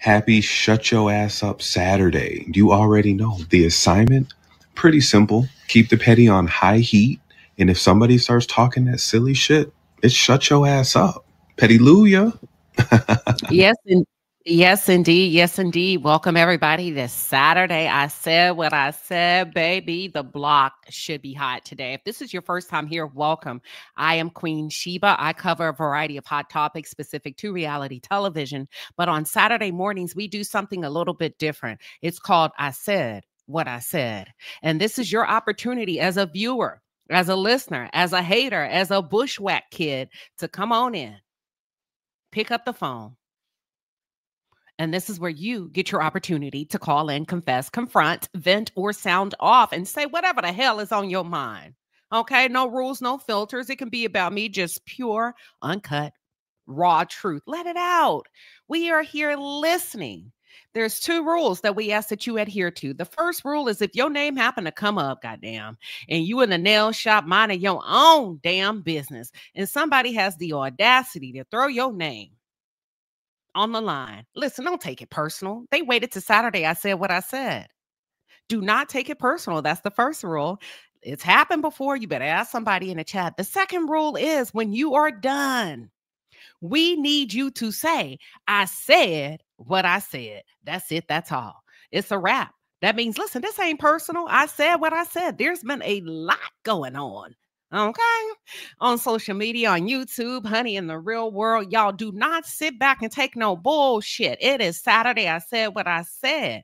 Happy Shut Your Ass Up Saturday. You already know the assignment. Pretty simple. Keep the petty on high heat. And if somebody starts talking that silly shit, it's shut your ass up. Petty-luya. Yes, yes, indeed. Yes, indeed. Welcome, everybody. This Saturday, I said what I said, baby. The block should be hot today. If this is your first time here, welcome. I am Queen Sheba. I cover a variety of hot topics specific to reality television. But on Saturday mornings, we do something a little bit different. It's called I Said What I Said. And this is your opportunity as a viewer, as a listener, as a hater, as a bushwhack kid to come on in, pick up the phone. And this is where you get your opportunity to call in, confess, confront, vent, or sound off and say whatever the hell is on your mind. Okay? No rules, no filters. It can be about me, just pure, uncut, raw truth. Let it out. We are here listening. There's two rules that we ask that you adhere to. The first rule is if your name happened to come up, goddamn, and you in the nail shop minding your own damn business, and somebody has the audacity to throw your name on the line. Listen, don't take it personal. They waited to Saturday. I said what I said. Do not take it personal. That's the first rule. It's happened before. You better ask somebody in the chat. The second rule is when you are done, we need you to say, I said what I said. That's it. That's all. It's a wrap. That means, listen, this ain't personal. I said what I said. There's been a lot going on. Okay. On social media, on YouTube, honey, in the real world, y'all do not sit back and take no bullshit. It is Saturday. I said what I said.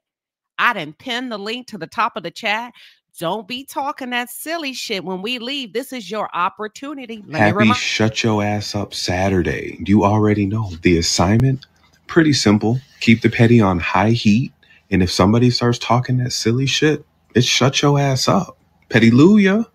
I didn't pin the link to the top of the chat. Don't be talking that silly shit when we leave. This is your opportunity. Happy Shut Your Ass Up Saturday. You already know the assignment. Pretty simple. Keep the petty on high heat. And if somebody starts talking that silly shit, it's shut your ass up. Petty-luya.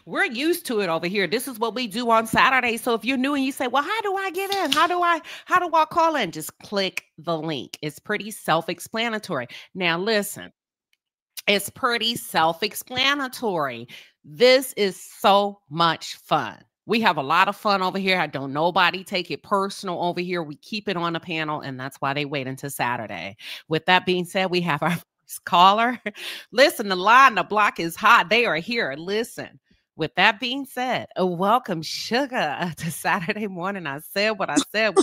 We're used to it over here. This is what we do on Saturday. So if you're new and you say, well, how do I get in? How do I call in? Just click the link. It's pretty self-explanatory. Now, listen, it's pretty self-explanatory. This is so much fun. We have a lot of fun over here. I don't nobody take it personal over here. We keep it on the panel, and that's why they wait until Saturday. With that being said, we have our first caller. Listen, the block is hot. They are here. Listen. With that being said, welcome, Sugar, to Saturday morning. I said what I said.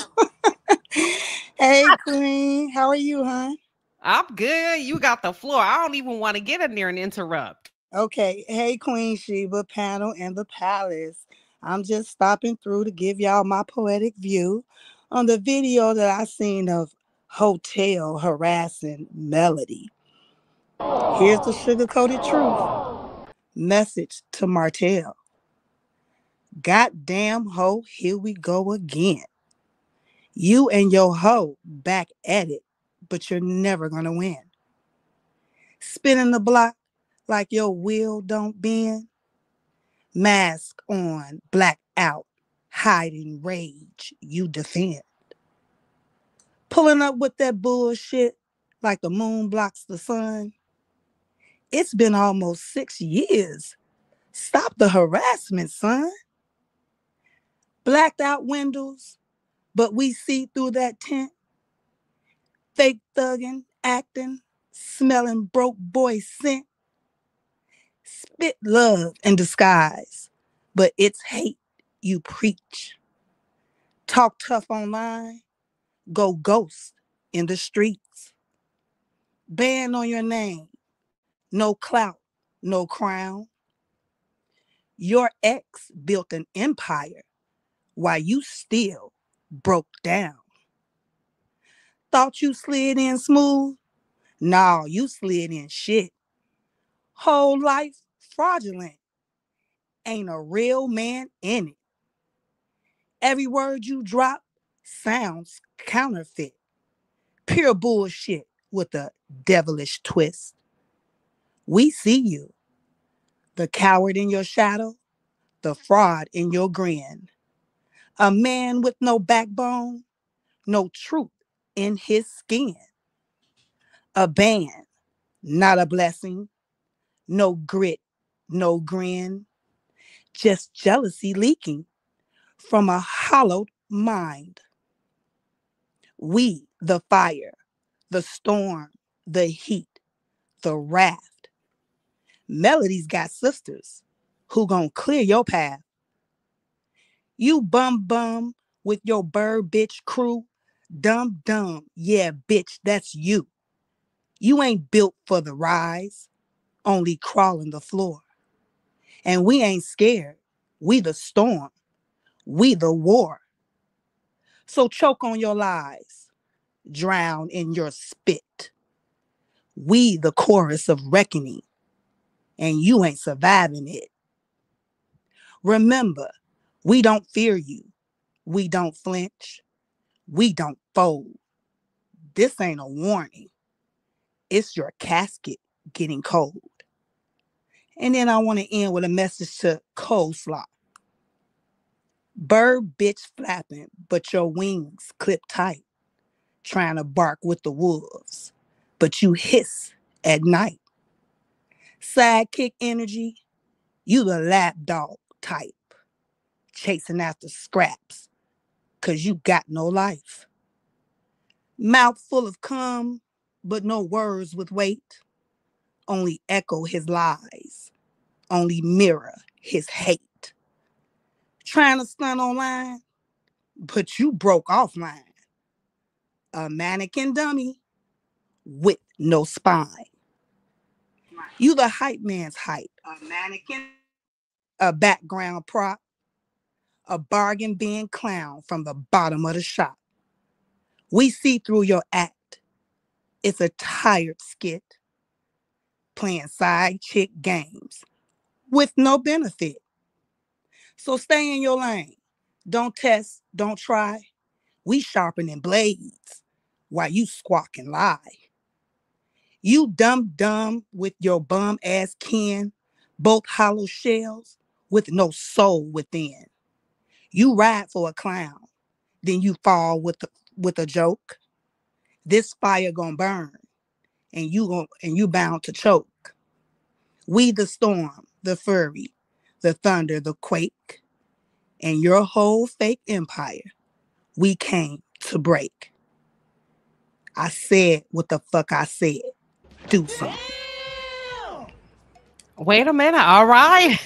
Hey, Queen. How are you, hon? I'm good. You got the floor. I don't even want to get in there and interrupt. Okay. Hey, Queen Sheba, panel in the palace. I'm just stopping through to give y'all my poetic view on the video that I seen of Hotel harassing Melody. Here's the sugar-coated truth. Message to Martell. Goddamn hoe, here we go again. You and your hoe back at it, but you're never gonna win. Spinning the block like your wheel don't bend. Mask on, black out, hiding rage you defend. Pulling up with that bullshit like the moon blocks the sun. It's been almost 6 years. Stop the harassment, son. Blacked out windows, but we see through that tent. Fake thugging, acting, smelling broke boy scent. Spit love in disguise, but it's hate you preach. Talk tough online, go ghost in the streets. Ban on your name, no clout, no crown. Your ex built an empire while you still broke down. Thought you slid in smooth? Nah, you slid in shit. Whole life fraudulent. Ain't a real man in it. Every word you drop sounds counterfeit. Pure bullshit with a devilish twist. We see you. The coward in your shadow, the fraud in your grin. A man with no backbone, no truth in his skin. A ban, not a blessing. No grit, no grin. Just jealousy leaking from a hollowed mind. We, the fire, the storm, the heat, the raft. Melody's got sisters who gon' clear your path. You bum with your bird bitch crew. Dumb, yeah, bitch, that's you. You ain't built for the rise, only crawling the floor. And we ain't scared. We the storm. We the war. So choke on your lies. Drown in your spit. We the chorus of reckoning. And you ain't surviving it. Remember, we don't fear you. We don't flinch. We don't fold. This ain't a warning. It's your casket getting cold. And then I want to end with a message to Coleslaw. Bird bitch flapping, but your wings clip tight. Trying to bark with the wolves, but you hiss at night. Sidekick energy, you the lapdog type. Chasing after scraps, cause you got no life. Mouth full of cum, but no words with weight. Only echo his lies. Only mirror his hate. Trying to stun online, but you broke offline. A mannequin dummy with no spine. You the hype man's hype. A mannequin. A background prop. A bargain bin clown from the bottom of the shop. We see through your act. It's a tired skit. Playing side chick games with no benefit. So stay in your lane. Don't test, don't try. We sharpening blades while you squawk and lie. You dumb with your bum ass kin, both hollow shells with no soul within. You ride for a clown, then you fall with a joke. This fire gonna burn, and you bound to choke. We the storm, the fury, the thunder, the quake, and your whole fake empire, we came to break. I said what the fuck I said. Do something. Wait a minute. All right.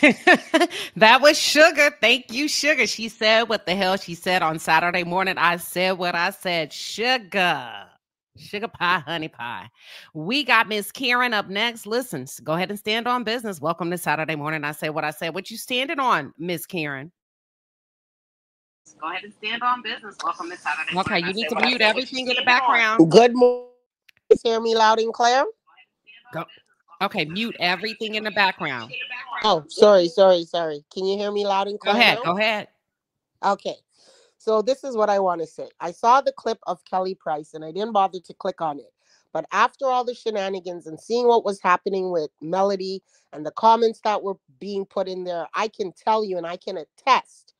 That was Sugar. Thank you, Sugar. She said what the hell she said on Saturday morning. I said what I said. Sugar. Sugar pie, honey pie. We got Miss Karen up next. Listen, go ahead and stand on business. Welcome to Saturday morning. I said what I said. What you standing on, Miss Karen? Go ahead and stand on business. Welcome to Saturday morning. Okay, you need to mute everything in the background. Good morning. Hear me loud and clear? Go. Okay, mute everything in the background. Oh, sorry. Can you hear me loud and clear? Go ahead. Okay. So this is what I want to say. I saw the clip of Kelly Price and I didn't bother to click on it. But after all the shenanigans and seeing what was happening with Melody and the comments that were being put in there, I can tell you and I can attest,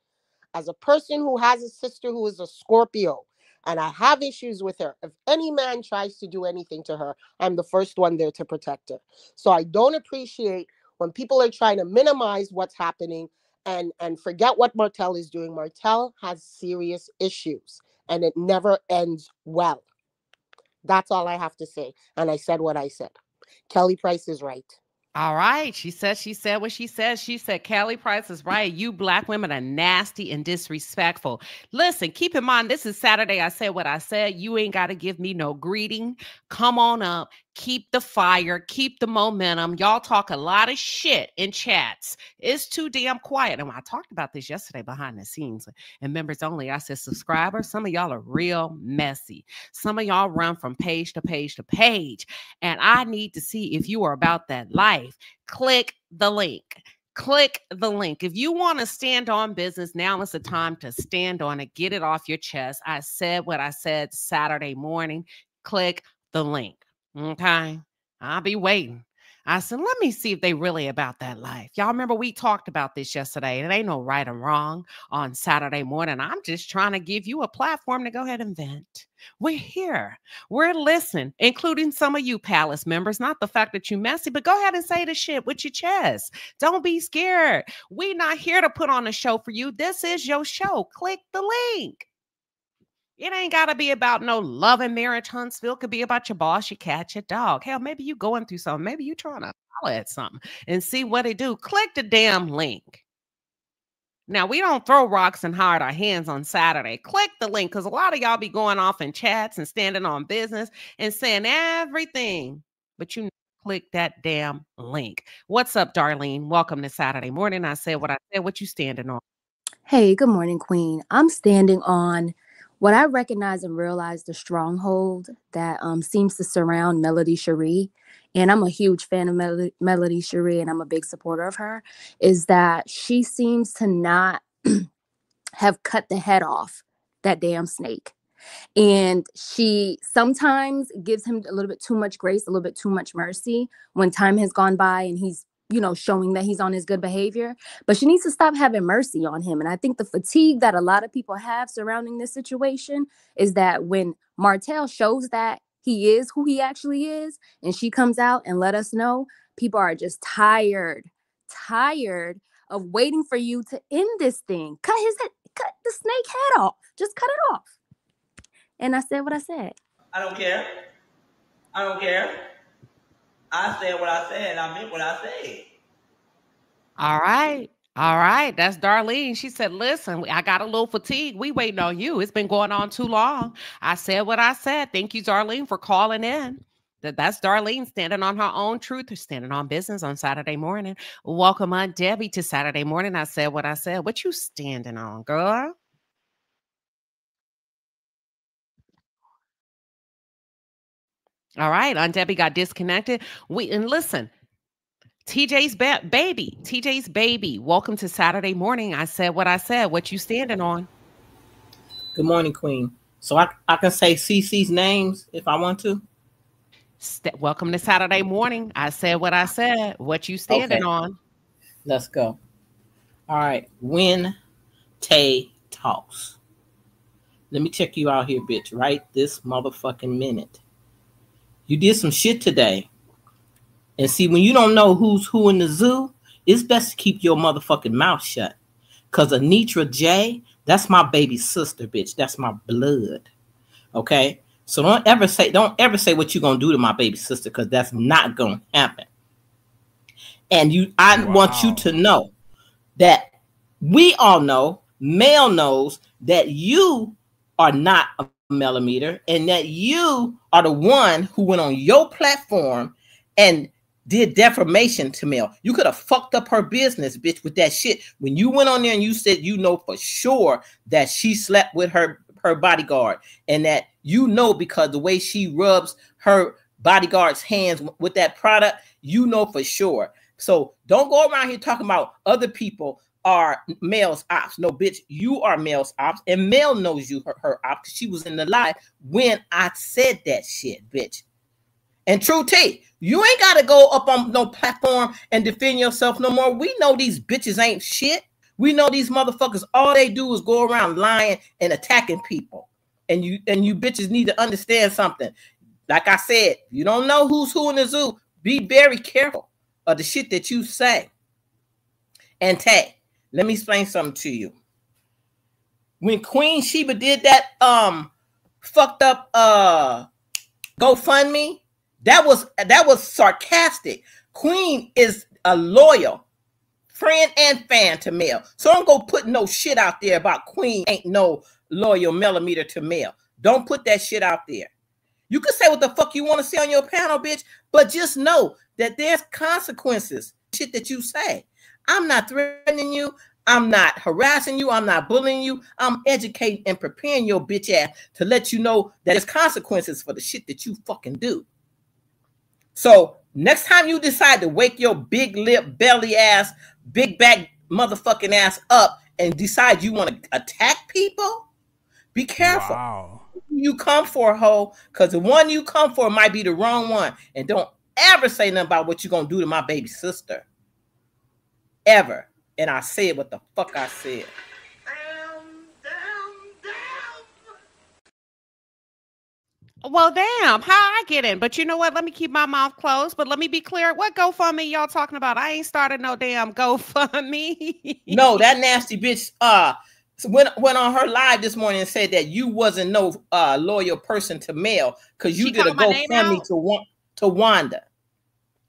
as a person who has a sister who is a Scorpio, and I have issues with her. If any man tries to do anything to her, I'm the first one there to protect her. So I don't appreciate when people are trying to minimize what's happening and forget what Martell is doing. Martell has serious issues, and it never ends well. That's all I have to say. And I said what I said. Kelly Price is right. All right. She said what she said. She said, Kelly Price is right. You black women are nasty and disrespectful. Listen, keep in mind, this is Saturday. I said what I said. You ain't got to give me no greeting. Come on up. Keep the fire. Keep the momentum. Y'all talk a lot of shit in chats. It's too damn quiet. And I talked about this yesterday behind the scenes and members only. I said, subscribers, some of y'all are real messy. Some of y'all run from page to page to page. And I need to see if you are about that life. Click the link. Click the link. If you want to stand on business, now is the time to stand on it. Get it off your chest. I said what I said Saturday morning. Click the link. Okay. I'll be waiting. I said, let me see if they really about that life. Y'all remember we talked about this yesterday. It ain't no right and wrong on Saturday morning. I'm just trying to give you a platform to go ahead and vent. We're here. We're listening, including some of you Palace members. Not the fact that you messy, but go ahead and say the shit with your chest. Don't be scared. We're not here to put on a show for you. This is your show. Click the link. It ain't got to be about no love and marriage, Huntsville. It could be about your boss, your cat, your dog. Hell, maybe you going through something. Maybe you trying to holler at something and see what it do. Click the damn link. Now, we don't throw rocks and hide our hands on Saturday. Click the link because a lot of y'all be going off in chats and standing on business and saying everything, but you click that damn link. What's up, Darlene? Welcome to Saturday morning. I said what I said. What you standing on? Hey, good morning, Queen. I'm standing on what I recognize and realize the stronghold that seems to surround Melody Cherie. And I'm a huge fan of Melody Cherie, and I'm a big supporter of her, is that she seems to not have cut the head off that damn snake. And she sometimes gives him a little bit too much grace, a little bit too much mercy when time has gone by and he's, showing that he's on his good behavior. But she needs to stop having mercy on him. And I think the fatigue that a lot of people have surrounding this situation is that when Martell shows that he is who he actually is, and she comes out and let us know, people are just tired of waiting for you to end this thing. Cut the snake head off. Just cut it off. And I said what I said. I don't care. I said what I said. I meant what I said. All right. That's Darlene. She said, listen, I got a little fatigue. We waiting on you. It's been going on too long. I said what I said. Thank you, Darlene, for calling in. That's Darlene standing on her own truth or standing on business on Saturday morning. Welcome, Aunt Debbie, to Saturday morning. I said what I said. What you standing on, girl? All right, Aunt Debbie got disconnected. And listen, TJ's baby. Welcome to Saturday morning. I said what I said. What you standing on? Good morning, Queen. So I can say CC's names if I want to. Welcome to Saturday morning. I said what I said. What you standing on? Let's go. All right. When Tay talks. Let me check you out here, bitch. Right this motherfucking minute. You did some shit today. And see, when you don't know who's who in the zoo, it's best to keep your motherfucking mouth shut. Because Anitra J, that's my baby sister, bitch. That's my blood. Okay? So don't ever say what you're going to do to my baby sister, because that's not going to happen. And I want you to know that we all know, Mel knows, that you are not a millimeter, and that you are the one who went on your platform and did defamation to Mel. You could have fucked up her business, bitch, with that shit. When you went on there and you said you know for sure that she slept with her bodyguard, and that because the way she rubs her bodyguard's hands with that product, for sure. So don't go around here talking about other people are Mel's ops. No, bitch, you are Mel's ops, and Mel knows you her ops because she was in the live when I said that shit, bitch. And True T, you ain't got to go up on no platform and defend yourself no more. We know these bitches ain't shit. We know these motherfuckers, all they do is go around lying and attacking people. And you bitches need to understand something. Like I said, you don't know who's who in the zoo. Be very careful of the shit that you say. And Tay, let me explain something to you. When Queen Sheba did that fucked up GoFundMe, that was sarcastic. Queen is a loyal friend and fan to Mel. So don't go put no shit out there about Queen ain't no loyal millimeter to Mel. Don't put that shit out there. You can say what the fuck you want to say on your panel, bitch, but just know that there's consequences. Shit that you say. I'm not threatening you. I'm not harassing you. I'm not bullying you. I'm educating and preparing your bitch ass to let you know that there's consequences for the shit that you fucking do. So next time you decide to wake your big lip, belly ass, big back motherfucking ass up and decide you want to attack people, be careful. Wow. You come for, hoe, because the one you come for might be the wrong one. And don't ever say nothing about what you're going to do to my baby sister. Ever. And I said what the fuck I said. Well, damn, how I get in? But you know what? Let me keep my mouth closed. But let me be clear. What GoFundMe y'all talking about? I ain't started no damn GoFundMe. No, that nasty bitch went on her live this morning and said that you wasn't no loyal person to Mel because you did a GoFundMe to Wanda.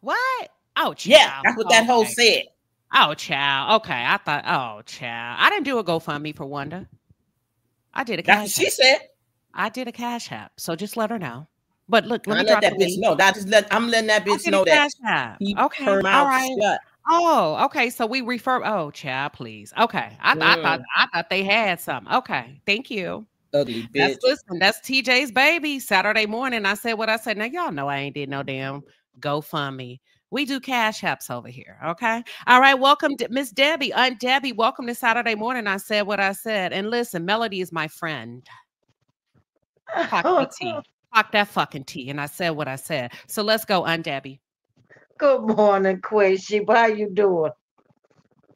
What? Oh, child. Yeah, that's what that hoe said. Oh, child. Okay, I thought. Oh, child. I didn't do a GoFundMe for Wanda. I did a cash. That's what she said. I did a cash app, so just let her know. But look, let that bitch know. I'm letting that bitch know that. Okay, her mouth shut. Oh, okay. So we refer. Oh, child, please. Okay, I thought they had something. Okay, thank you. Ugly bitch. That's TJ's baby. Saturday morning, I said what I said. Now y'all know I ain't did no damn GoFundMe. We do cash apps over here. Okay. All right. Welcome to Miss Debbie. Aunt Debbie, welcome to Saturday morning. I said what I said. And listen, Melody is my friend. Talk that fucking tea. And I said what I said. So let's go, Aunt Debbie. Good morning, QueenShiba. How you doing?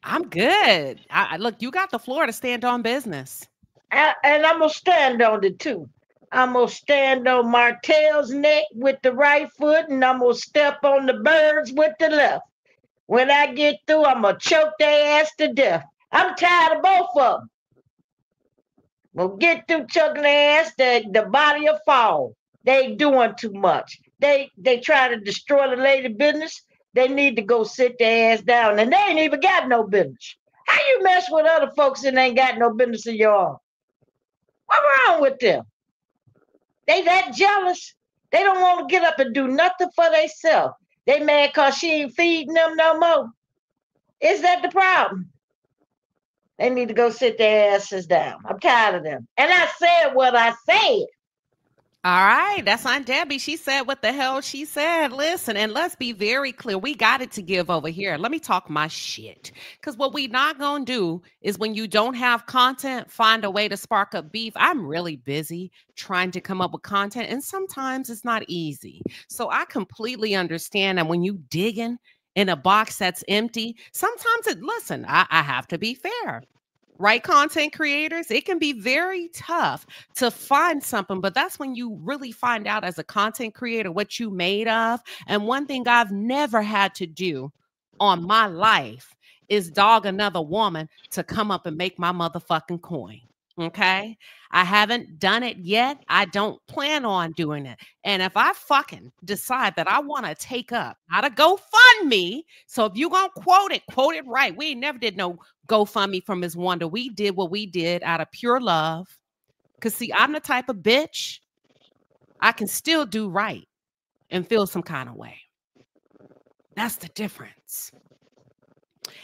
I'm good. Look, you got the floor to stand on business. And I'm going to stand on it too. I'm going to stand on Martell's neck with the right foot, and I'm going to step on the birds with the left. When I get through, I'm going to choke their ass to death. I'm tired of both of them. We'll get through choking their ass, the body will fall. They doing too much. They try to destroy the lady business. They need to go sit their ass down, and they ain't even got no business. How you mess with other folks and ain't got no business of your own? What's wrong with them? They that jealous. They don't want to get up and do nothing for themselves. They mad because she ain't feeding them no more. Is that the problem? They need to go sit their asses down. I'm tired of them. And I said what I said. All right. That's Aunt Debbie. She said what the hell she said. Listen, and let's be very clear. We got it to give over here. Let me talk my shit. Because what we not going to do is when you don't have content, find a way to spark up beef. I'm really busy trying to come up with content. And sometimes it's not easy. So I completely understand that when you digging in a box that's empty, sometimes listen, I have to be fair. Right, content creators, it can be very tough to find something, but that's when you really find out as a content creator what you made of. And one thing I've never had to do on my life is dog another woman to come up and make my motherfucking coin. Okay. I haven't done it yet. I don't plan on doing it. And if I fucking decide that I want to take up how to GoFundMe, so if you're going to quote it right. We never did no GoFundMe from Ms. Wonder. We did what we did out of pure love. Because see, I'm the type of bitch, I can still do right and feel some kind of way. That's the difference.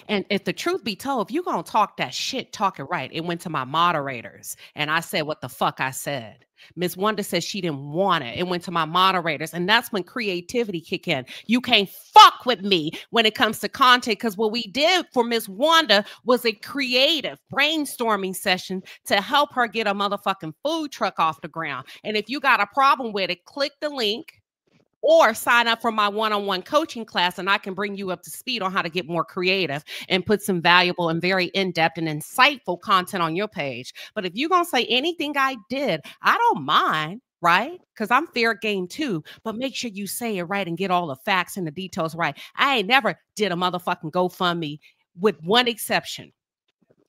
And if the truth be told, if you're going to talk that shit, talk it right. It went to my moderators. And I said what the fuck I said. Ms. Wonder said she didn't want it. It went to my moderators. And that's when creativity kick in. You can't fuck with me when it comes to content. Because what we did for Ms. Wonder was a creative brainstorming session to help her get a motherfucking food truck off the ground. And if you got a problem with it, click the link. Or sign up for my one-on-one coaching class, and I can bring you up to speed on how to get more creative and put some valuable and very in-depth and insightful content on your page. But if you're going to say anything I did, I don't mind, right? Because I'm fair game too. But make sure you say it right and get all the facts and the details right. I ain't never did a motherfucking GoFundMe with one exception,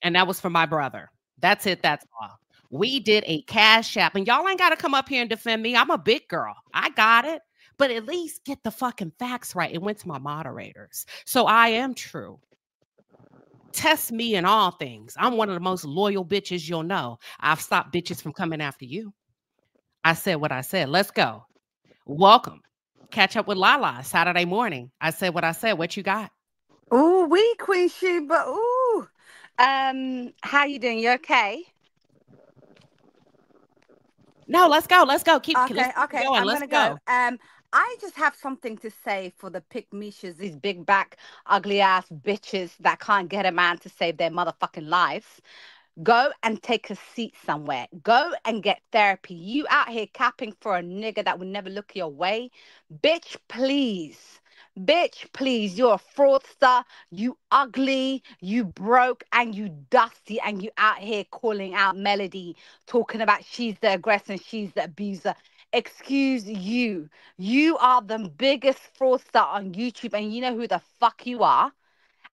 and that was for my brother. That's it. That's all. We did a cash app, and y'all ain't got to come up here and defend me. I'm a big girl. I got it. But at least get the fucking facts right. It went to my moderators. So I am true. Test me in all things. I'm one of the most loyal bitches you'll know. I've stopped bitches from coming after you. I said what I said. Let's go. Welcome. Catch up with Lala Saturday morning. I said what I said. What you got? Ooh, QueenShiba. Ooh. How you doing? You okay? No, let's go. Let's go. Keep okay. going. I'm gonna go. I just have something to say for the pick-mishas, these big back, ugly ass bitches that can't get a man to save their motherfucking lives. Go and take a seat somewhere. Go and get therapy. You out here capping for a nigga that will never look your way. Bitch, please. Bitch, please. You're a fraudster. You ugly. You broke. And you dusty. And you out here calling out Melody. Talking about she's the aggressor. She's the abuser. Excuse you. You are the biggest fraudster on YouTube. And you know who the fuck you are.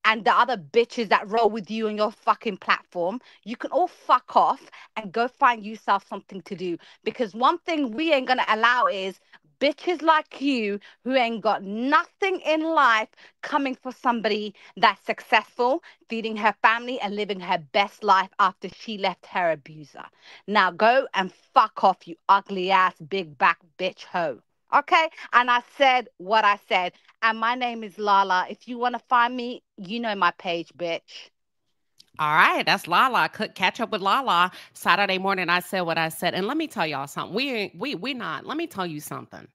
and the other bitches that roll with you on your fucking platform, you can all fuck off and go find yourself something to do. Because one thing we ain't gonna allow is bitches like you who ain't got nothing in life coming for somebody that's successful, feeding her family and living her best life after she left her abuser. Now go and fuck off, you ugly ass big back bitch hoe. Okay? And I said what I said. And my name is Lala. If you want to find me, you know my page, bitch. All right, that's Lala. Catch up with Lala Saturday morning. I said what I said, and let me tell y'all something. We not. Let me tell you something.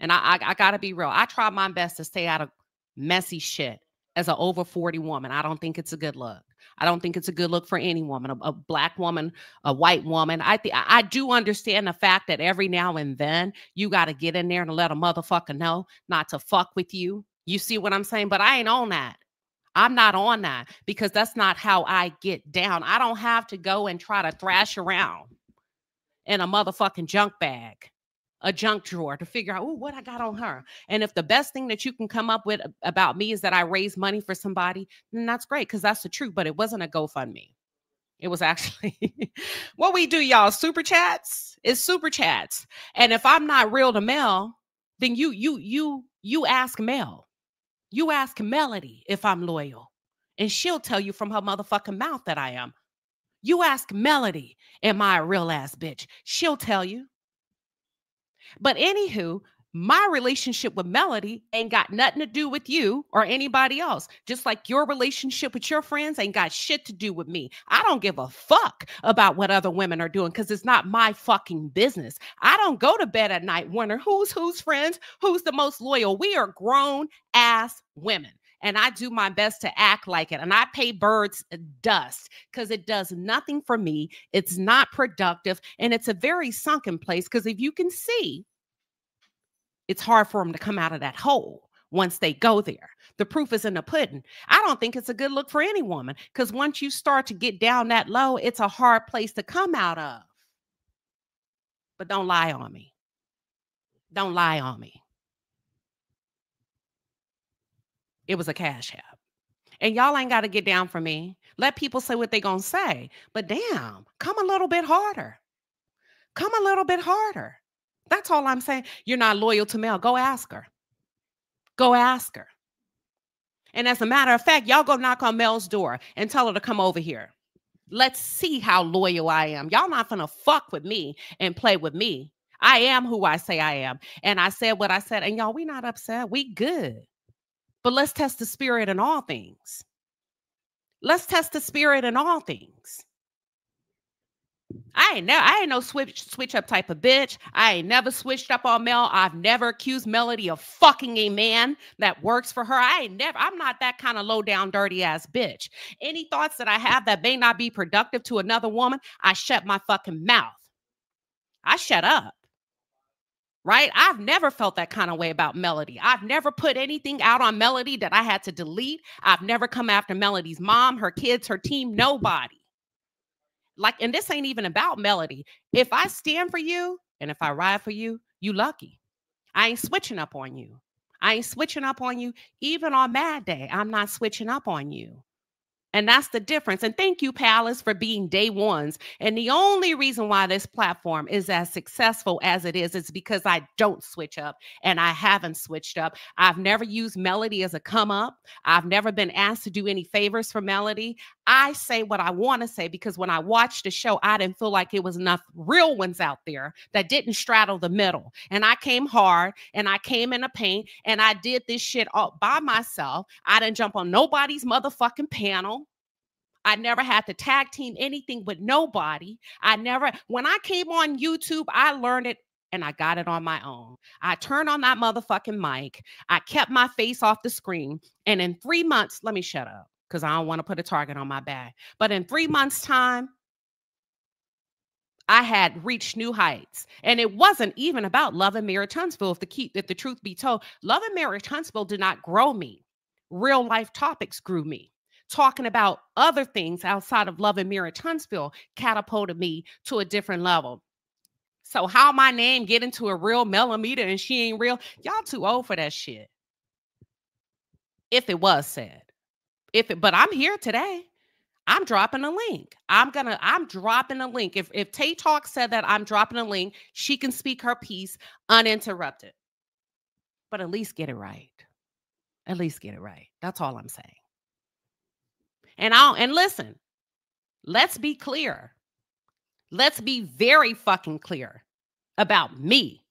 And I gotta be real. I try my best to stay out of messy shit as an over 40 woman. I don't think it's a good look. I don't think it's a good look for any woman, a black woman, a white woman. I do understand the fact that every now and then you got to get in there and let a motherfucker know not to fuck with you. You see what I'm saying? But I ain't on that. I'm not on that because that's not how I get down. I don't have to go and try to thrash around in a motherfucking junk bag, a junk drawer to figure out, oh, what I got on her. And if the best thing that you can come up with about me is that I raise money for somebody, then that's great because that's the truth. But it wasn't a GoFundMe. It was actually what we do, y'all. Super chats is super chats. And if I'm not real to Mel, then you ask Mel. You ask Melody if I'm loyal, and she'll tell you from her motherfucking mouth that I am. You ask Melody, am I a real ass bitch? She'll tell you. But anywho, my relationship with Melody ain't got nothing to do with you or anybody else. Just like your relationship with your friends ain't got shit to do with me. I don't give a fuck about what other women are doing because it's not my fucking business. I don't go to bed at night wondering who's friends, who's the most loyal. We are grown ass women. And I do my best to act like it. And I pay birds dust because it does nothing for me. It's not productive. And it's a very sunken place because if you can see, it's hard for them to come out of that hole once they go there. The proof is in the pudding. I don't think it's a good look for any woman because once you start to get down that low, it's a hard place to come out of. But don't lie on me. Don't lie on me. It was a cash app. And y'all ain't got to get down for me. Let people say what they going to say. But damn, come a little bit harder. Come a little bit harder. That's all I'm saying. You're not loyal to Mel. Go ask her. Go ask her. And as a matter of fact, y'all go knock on Mel's door and tell her to come over here. Let's see how loyal I am. Y'all not gonna fuck with me and play with me. I am who I say I am. And I said what I said. And y'all, we not upset. We good. But let's test the spirit in all things. Let's test the spirit in all things. I ain't no switch up type of bitch. I ain't never switched up on Mel. I've never accused Melody of fucking a man that works for her. I'm not that kind of low down, dirty ass bitch. Any thoughts that I have that may not be productive to another woman, I shut my fucking mouth. I shut up. Right? I've never felt that kind of way about Melody. I've never put anything out on Melody that I had to delete. I've never come after Melody's mom, her kids, her team, nobody. Like, and this ain't even about Melody. If I stand for you and if I ride for you, you lucky. I ain't switching up on you. I ain't switching up on you. Even on Mad Day, I'm not switching up on you. And that's the difference. And thank you, Palace, for being day ones. And the only reason why this platform is as successful as it is because I don't switch up and I haven't switched up. I've never used Melody as a come up. I've never been asked to do any favors for Melody. I say what I want to say because when I watched the show, I didn't feel like it was enough real ones out there that didn't straddle the middle. And I came hard and I came in the paint and I did this shit all by myself. I didn't jump on nobody's motherfucking panel. I never had to tag team anything with nobody. When I came on YouTube, I learned it and I got it on my own. I turned on that motherfucking mic. I kept my face off the screen. And in 3 months, let me shut up because I don't want to put a target on my back. But in 3 months' time, I had reached new heights. And it wasn't even about Love and Marriage Huntsville. If the truth be told, Love and Marriage Huntsville did not grow me. Real life topics grew me. Talking about other things outside of Love and Marriage Huntsville catapulted me to a different level. So how my name get into a real millimeter and she ain't real, y'all too old for that shit. If it was said. But I'm here today. I'm dropping a link. I'm dropping a link. If Tay Talk said that, I'm dropping a link. She can speak her piece uninterrupted. But at least get it right. At least get it right. That's all I'm saying. And listen, let's be clear. Let's be very fucking clear about me.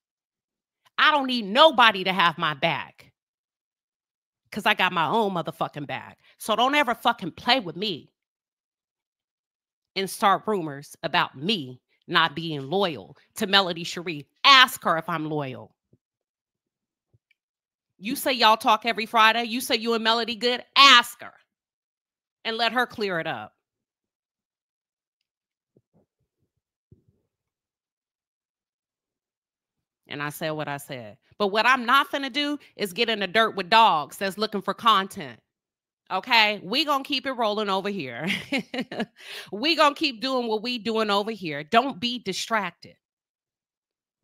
I don't need nobody to have my back, because I got my own motherfucking bag. So don't ever fucking play with me and start rumors about me not being loyal to Melody Cherie. Ask her if I'm loyal. You say y'all talk every Friday. You say you and Melody good. Ask her and let her clear it up. And I said what I said. But what I'm not finna do is get in the dirt with dogs that's looking for content. Okay? We gonna keep it rolling over here. We gonna keep doing what we doing over here. Don't be distracted.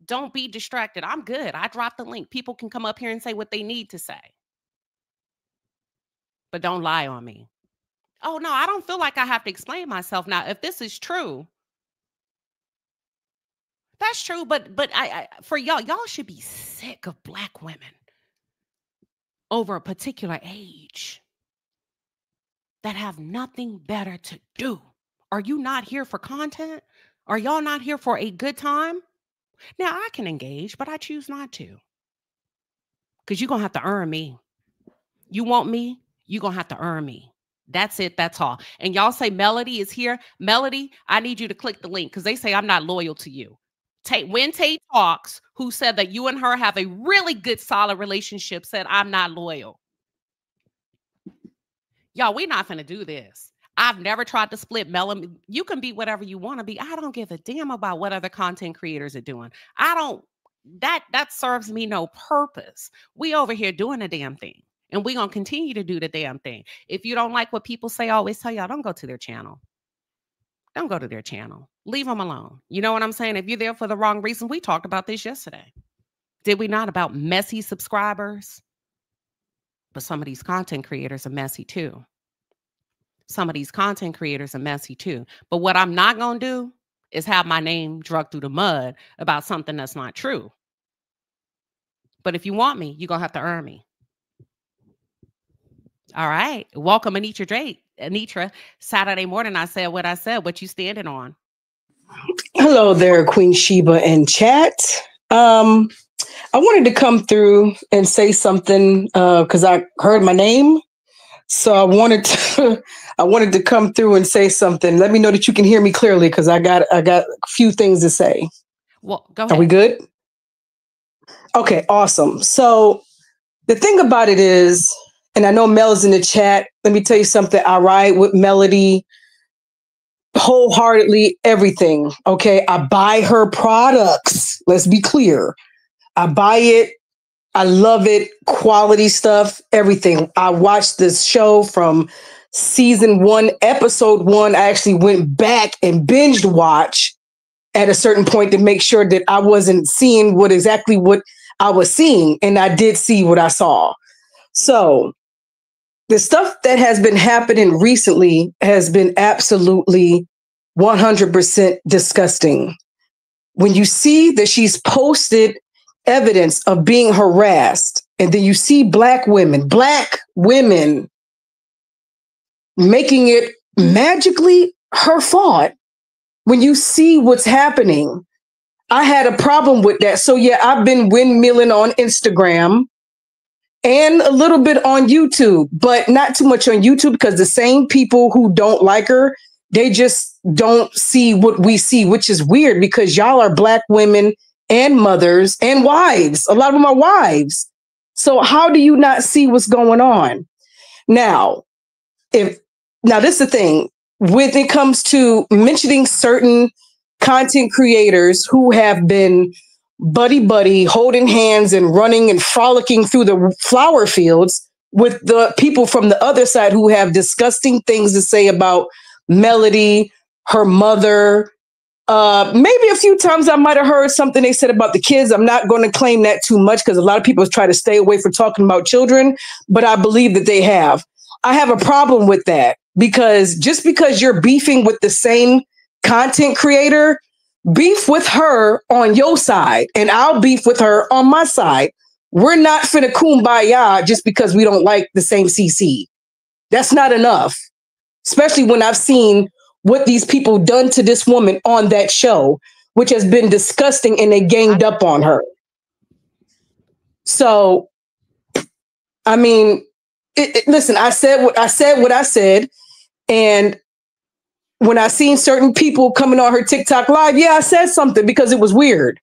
Don't be distracted. I'm good. I dropped the link. People can come up here and say what they need to say. But don't lie on me. Oh, no, I don't feel like I have to explain myself now. If this is true, that's true. But I for y'all should be sick of Black women over a particular age that have nothing better to do. Are you not here for content? Are y'all not here for a good time? Now, I can engage, but I choose not to. Because you're going to have to earn me. You want me? You're going to have to earn me. That's it. That's all. And y'all say Melody is here. Melody, I need you to click the link because they say I'm not loyal to you. When Tay Talks, who said that you and her have a really good, solid relationship, said I'm not loyal. Y'all, we're not going to do this. I've never tried to split Melody. You can be whatever you want to be. I don't give a damn about what other content creators are doing. That serves me no purpose. We over here doing a damn thing. And we're going to continue to do the damn thing. If you don't like what people say, I always tell y'all, don't go to their channel. Don't go to their channel. Leave them alone. You know what I'm saying? If you're there for the wrong reason, we talked about this yesterday. Did we not? About messy subscribers? But some of these content creators are messy too. Some of these content creators are messy too. But what I'm not going to do is have my name dragged through the mud about something that's not true. But if you want me, you're going to have to earn me. All right. Welcome, Anitra Drake. Anitra, Saturday morning, I said what I said. What you standing on? Hello there, Queen Sheba and chat. I wanted to come through and say something because I heard my name. So I wanted to come through and say something. Let me know that you can hear me clearly because I got a few things to say. Well, go ahead. Are we good? Okay, awesome. So the thing about it is, and I know Mel is in the chat. Let me tell you something. I ride with Melody wholeheartedly, everything. Okay. I buy her products. Let's be clear. I buy it. I love it. Quality stuff, everything. I watched this show from season 1, episode 1. I actually went back and binged watch at a certain point to make sure that I wasn't seeing exactly what I was seeing. And I did see what I saw. So the stuff that has been happening recently has been absolutely 100% disgusting. When you see that she's posted evidence of being harassed, and then you see black women making it magically her fault. When you see what's happening, I had a problem with that. So yeah, I've been windmilling on Instagram and a little bit on YouTube, but not too much on YouTube because the same people who don't like her, they just don't see what we see, which is weird because y'all are black women and mothers and wives. A lot of them are wives. So how do you not see what's going on? Now, this is the thing. When it comes to mentioning certain content creators who have been buddy, holding hands and running and frolicking through the flower fields with the people from the other side who have disgusting things to say about Melody, her mother. Maybe a few times I might have heard something they said about the kids. I'm not going to claim that too much because a lot of people try to stay away from talking about children, but I believe that they have. I have a problem with that because just because you're beefing with the same content creator, beef with her on your side and I'll beef with her on my side. We're not finna kumbaya just because we don't like the same CC. That's not enough, especially when I've seen what these people done to this woman on that show, which has been disgusting, and they ganged up on her. So, I mean, listen, I said what I said, and when I seen certain people coming on her TikTok live, yeah, I said something because it was weird.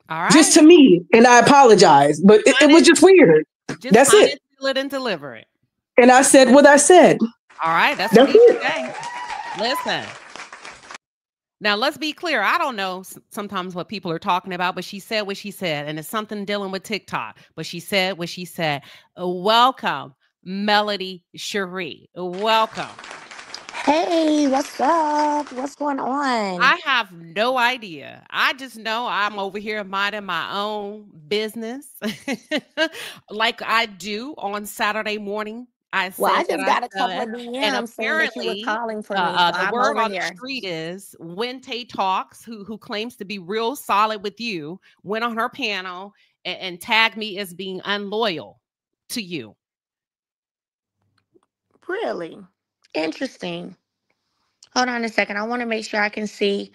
All right. Just to me, and I apologize, but it was just weird. That's it. Seal it and deliver it. And I said what I said. All right, that's what you say. Listen. Now, let's be clear. I don't know sometimes what people are talking about, but she said what she said, and it's something dealing with TikTok. But she said what she said. Welcome, Melody Cherie. Welcome. Hey, what's up? What's going on? I have no idea. I just know I'm over here minding my own business like I do on Saturday morning. I just got a couple of DMs saying that you were calling for me. So the word on the street is when Tay Talks, who claims to be real solid with you, went on her panel and tagged me as being unloyal to you. Really? Interesting. Hold on a second. I want to make sure I can see.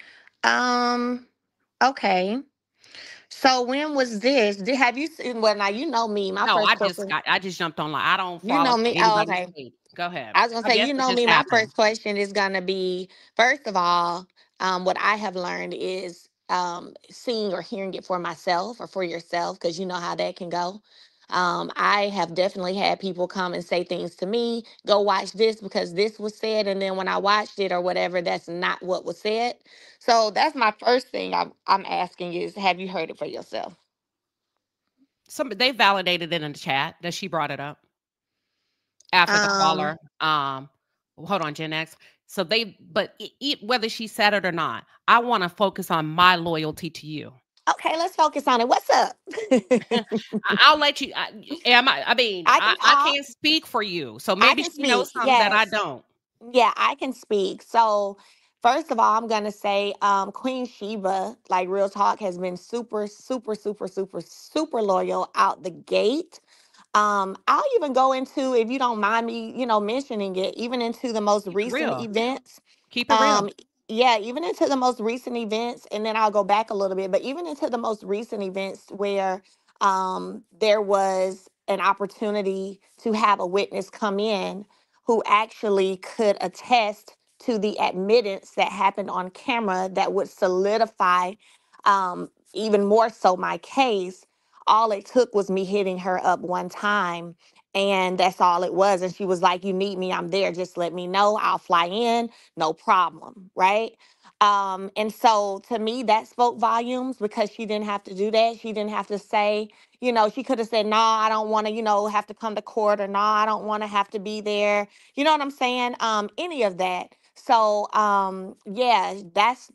Okay. So when was this? Have you seen? Well, now you know me. I just jumped online. I don't follow. You know me. Oh, okay. Page. Go ahead. I was gonna say, you know me. My first question is gonna be, first of all, what I have learned is seeing or hearing it for myself or for yourself, because you know how that can go. I have definitely had people come and say things to me, go watch this because this was said. And then when I watched it or whatever, that's not what was said. So that's my first thing I'm asking is, have you heard it for yourself? They validated it in the chat that she brought it up after the caller. Hold on, Gen X. So whether she said it or not, I want to focus on my loyalty to you. Okay, let's focus on it. What's up? I'll let you. I can't speak for you. So maybe she knows something that I don't. Yeah, I can speak. So first of all, I'm going to say Queen Sheba, like real talk, has been super, super, super, super, super loyal out the gate. I'll even go into, if you don't mind me, mentioning it, even into the most recent events. Keep it real. Yeah, even into the most recent events, and then I'll go back a little bit, but even into the most recent events where there was an opportunity to have a witness come in who actually could attest to the admittance that happened on camera that would solidify even more so my case. All it took was me hitting her up one time, and that's all it was. And she was like, you need me, I'm there. Just let me know. I'll fly in. No problem. Right. And so to me, that spoke volumes because she didn't have to do that. She didn't have to say, she could have said, no, I don't want to, have to come to court, or no, I don't want to have to be there. You know what I'm saying? Any of that. So, yeah, that's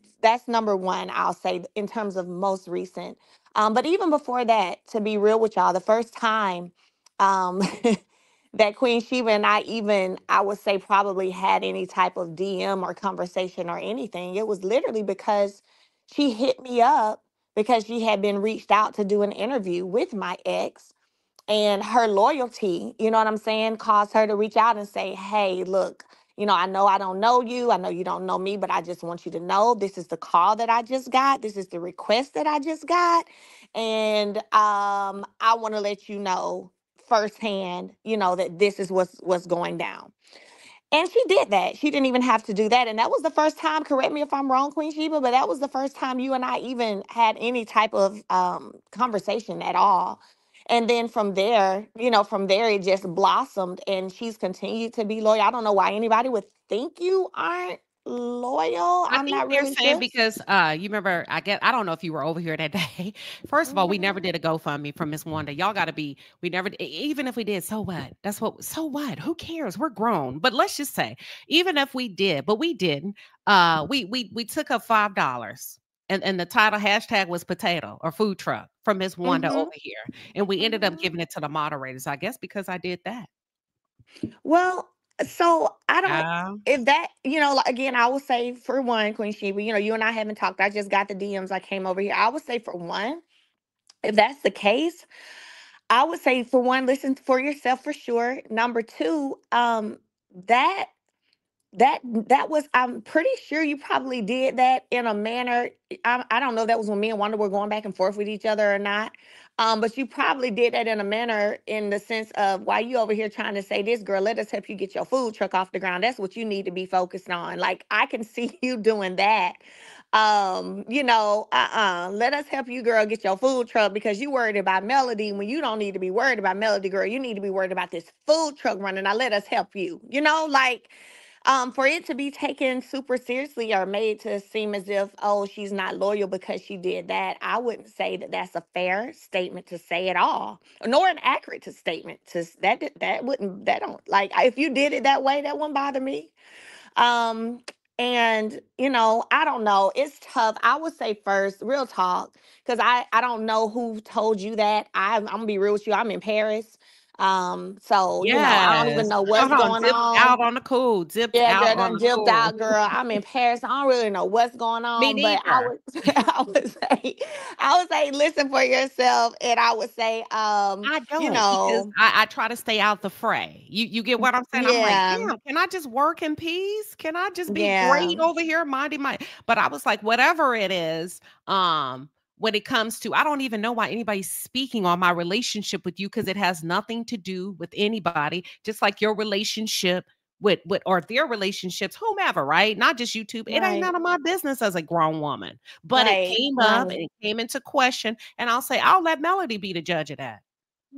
number one, I'll say, in terms of most recent. But even before that, to be real with y'all, the first time that Queen Sheba and I would say probably had any type of DM or conversation or anything, it was literally because she hit me up because she had been reached out to do an interview with my ex, and her loyalty, you know what I'm saying, caused her to reach out and say, hey, look, I know I don't know you. I know you don't know me, but I just want you to know this is the call that I just got. This is the request that I just got. And I want to let you know firsthand, that this is what's going down. And she did that. She didn't even have to do that. And that was the first time, correct me if I'm wrong, Queen Sheba, but that was the first time you and I even had any type of conversation at all. And then from there, it just blossomed, and she's continued to be loyal. I don't know why anybody would think you aren't loyal. I'm not really sure. Because you remember, I don't know if you were over here that day. First of all, we never did a GoFundMe for Miss Wanda. Y'all got to be, we never, even if we did, so what? So what? Who cares? We're grown. But let's just say, even if we did, but we didn't, we took up $5. And the title hashtag was potato or food truck from Miss Wanda over here. And we ended up giving it to the moderators, I guess, because I did that. Well, So I don't, if that, like, again, I would say for one, Queen Sheba, you and I haven't talked. I just got the DMs. I came over here. I would say for one, if that's the case, I would say for one, listen for yourself for sure. Number two, that that was, I'm pretty sure you probably did that in a manner. I don't know if that was when me and Wanda were going back and forth with each other or not. But you probably did that in a manner in the sense of why you over here trying to say this, girl, let us help you get your food truck off the ground. That's what you need to be focused on. Like, I can see you doing that. Let us help you, girl, get your food truck, because you worried about Melody when you don't need to be worried about Melody, girl. You need to be worried about this food truck running. Now let us help you. Like, for it to be taken super seriously or made to seem as if, oh, she's not loyal because she did that, I wouldn't say that that's a fair statement to say at all, nor an accurate statement. That don't, like, if you did it that way, that wouldn't bother me. And I don't know. It's tough. I would say first, real talk, because I don't know who told you that. I'm gonna be real with you. I'm in Paris. So I don't even Yes. know what's Hold on. going Dipped on. out on the cool. Dipped Yeah, out girl, on done the dipped cool. out, girl. I'm in Paris. I don't really know what's going Me on, but I neither. would, I would say, listen for yourself, and I would say, I don't, because I try to stay out the fray. You get what I'm saying? I'm like, yeah, damn, can I just work in peace? Can I just be yeah, great over here minding my, but I was like, whatever it is, when it comes to, I don't even know why anybody's speaking on my relationship with you, because it has nothing to do with anybody, just like your relationship with or their relationships, whomever, right? Not just YouTube. It ain't right, none of my business as a grown woman. But it right, came up right. and it came into question, and I'll say, I'll let Melody be the judge of that.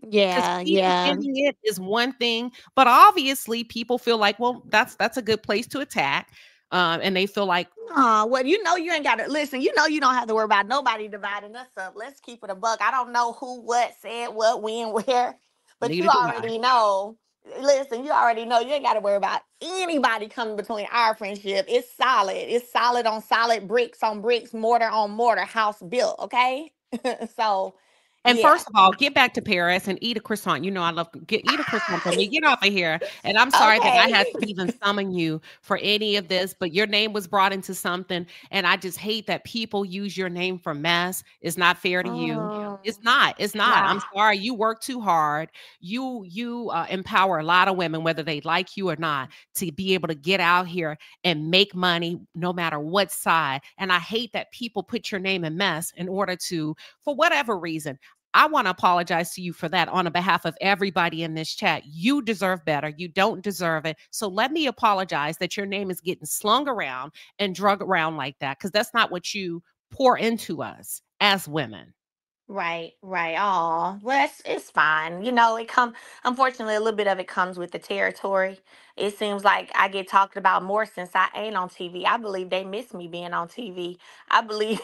Because Yeah, me yeah. defending it is one thing, but obviously people feel like, well, that's a good place to attack. And they feel like, Well, you ain't got to listen. You don't have to worry about nobody dividing us up. Let's keep it a buck. I don't know who, what said, what, when, where, but you neither do I. already know. Listen, you already know. You ain't got to worry about anybody coming between our friendship. It's solid. It's solid on solid, bricks on bricks, mortar on mortar, house built. Okay, so And yeah. first of all, get back to Paris and eat a croissant. I love eat a croissant for me. Get off of here. And I'm sorry that I had Okay. to even summon you for any of this, but your name was brought into something. And I just hate that people use your name for mess. It's not fair to you. It's not. It's not. I'm Nah. sorry. You work too hard. You empower a lot of women, whether they like you or not, to be able to get out here and make money no matter what side. And I hate that people put your name in mess in order to, for whatever reason. I want to apologize to you for that on behalf of everybody in this chat. You deserve better. You don't deserve it. So let me apologize that your name is getting slung around and drug around like that, because that's not what you pour into us as women. Right, right. Oh, well, it's fine. Unfortunately, a little bit of it comes with the territory. It seems like I get talked about more since I ain't on TV. I believe they miss me being on TV. I believe,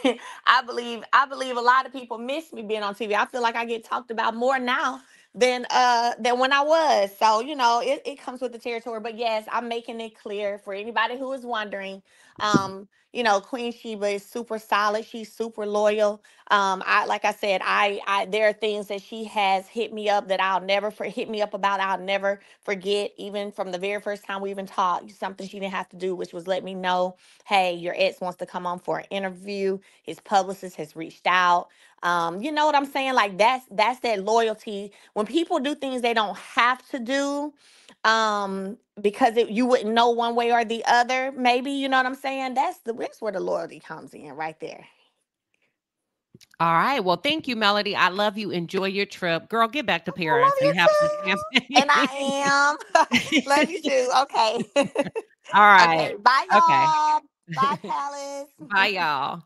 I believe a lot of people miss me being on TV. I feel like I get talked about more now than when I was. So, it comes with the territory. But yes, I'm making it clear for anybody who is wondering. Queen Sheba is super solid. She's super loyal. Like I said, I there are things that she has hit me up that I'll never hit me up about. I'll never forget, even from the very first time we even talked. Something she didn't have to do, which was let me know, hey, your ex wants to come on for an interview. His publicist has reached out. You know what I'm saying? Like that's that loyalty. When people do things they don't have to do, because you wouldn't know one way or the other. Maybe you know what I'm saying. That's where the loyalty comes in, right there. All right. Well, thank you, Melody. I love you. Enjoy your trip. Girl, get back to I Paris love and you have some too. champagne. And I am. Love you too. Okay. All right. Okay. Bye, Okay. y'all. Bye, Palace. Bye,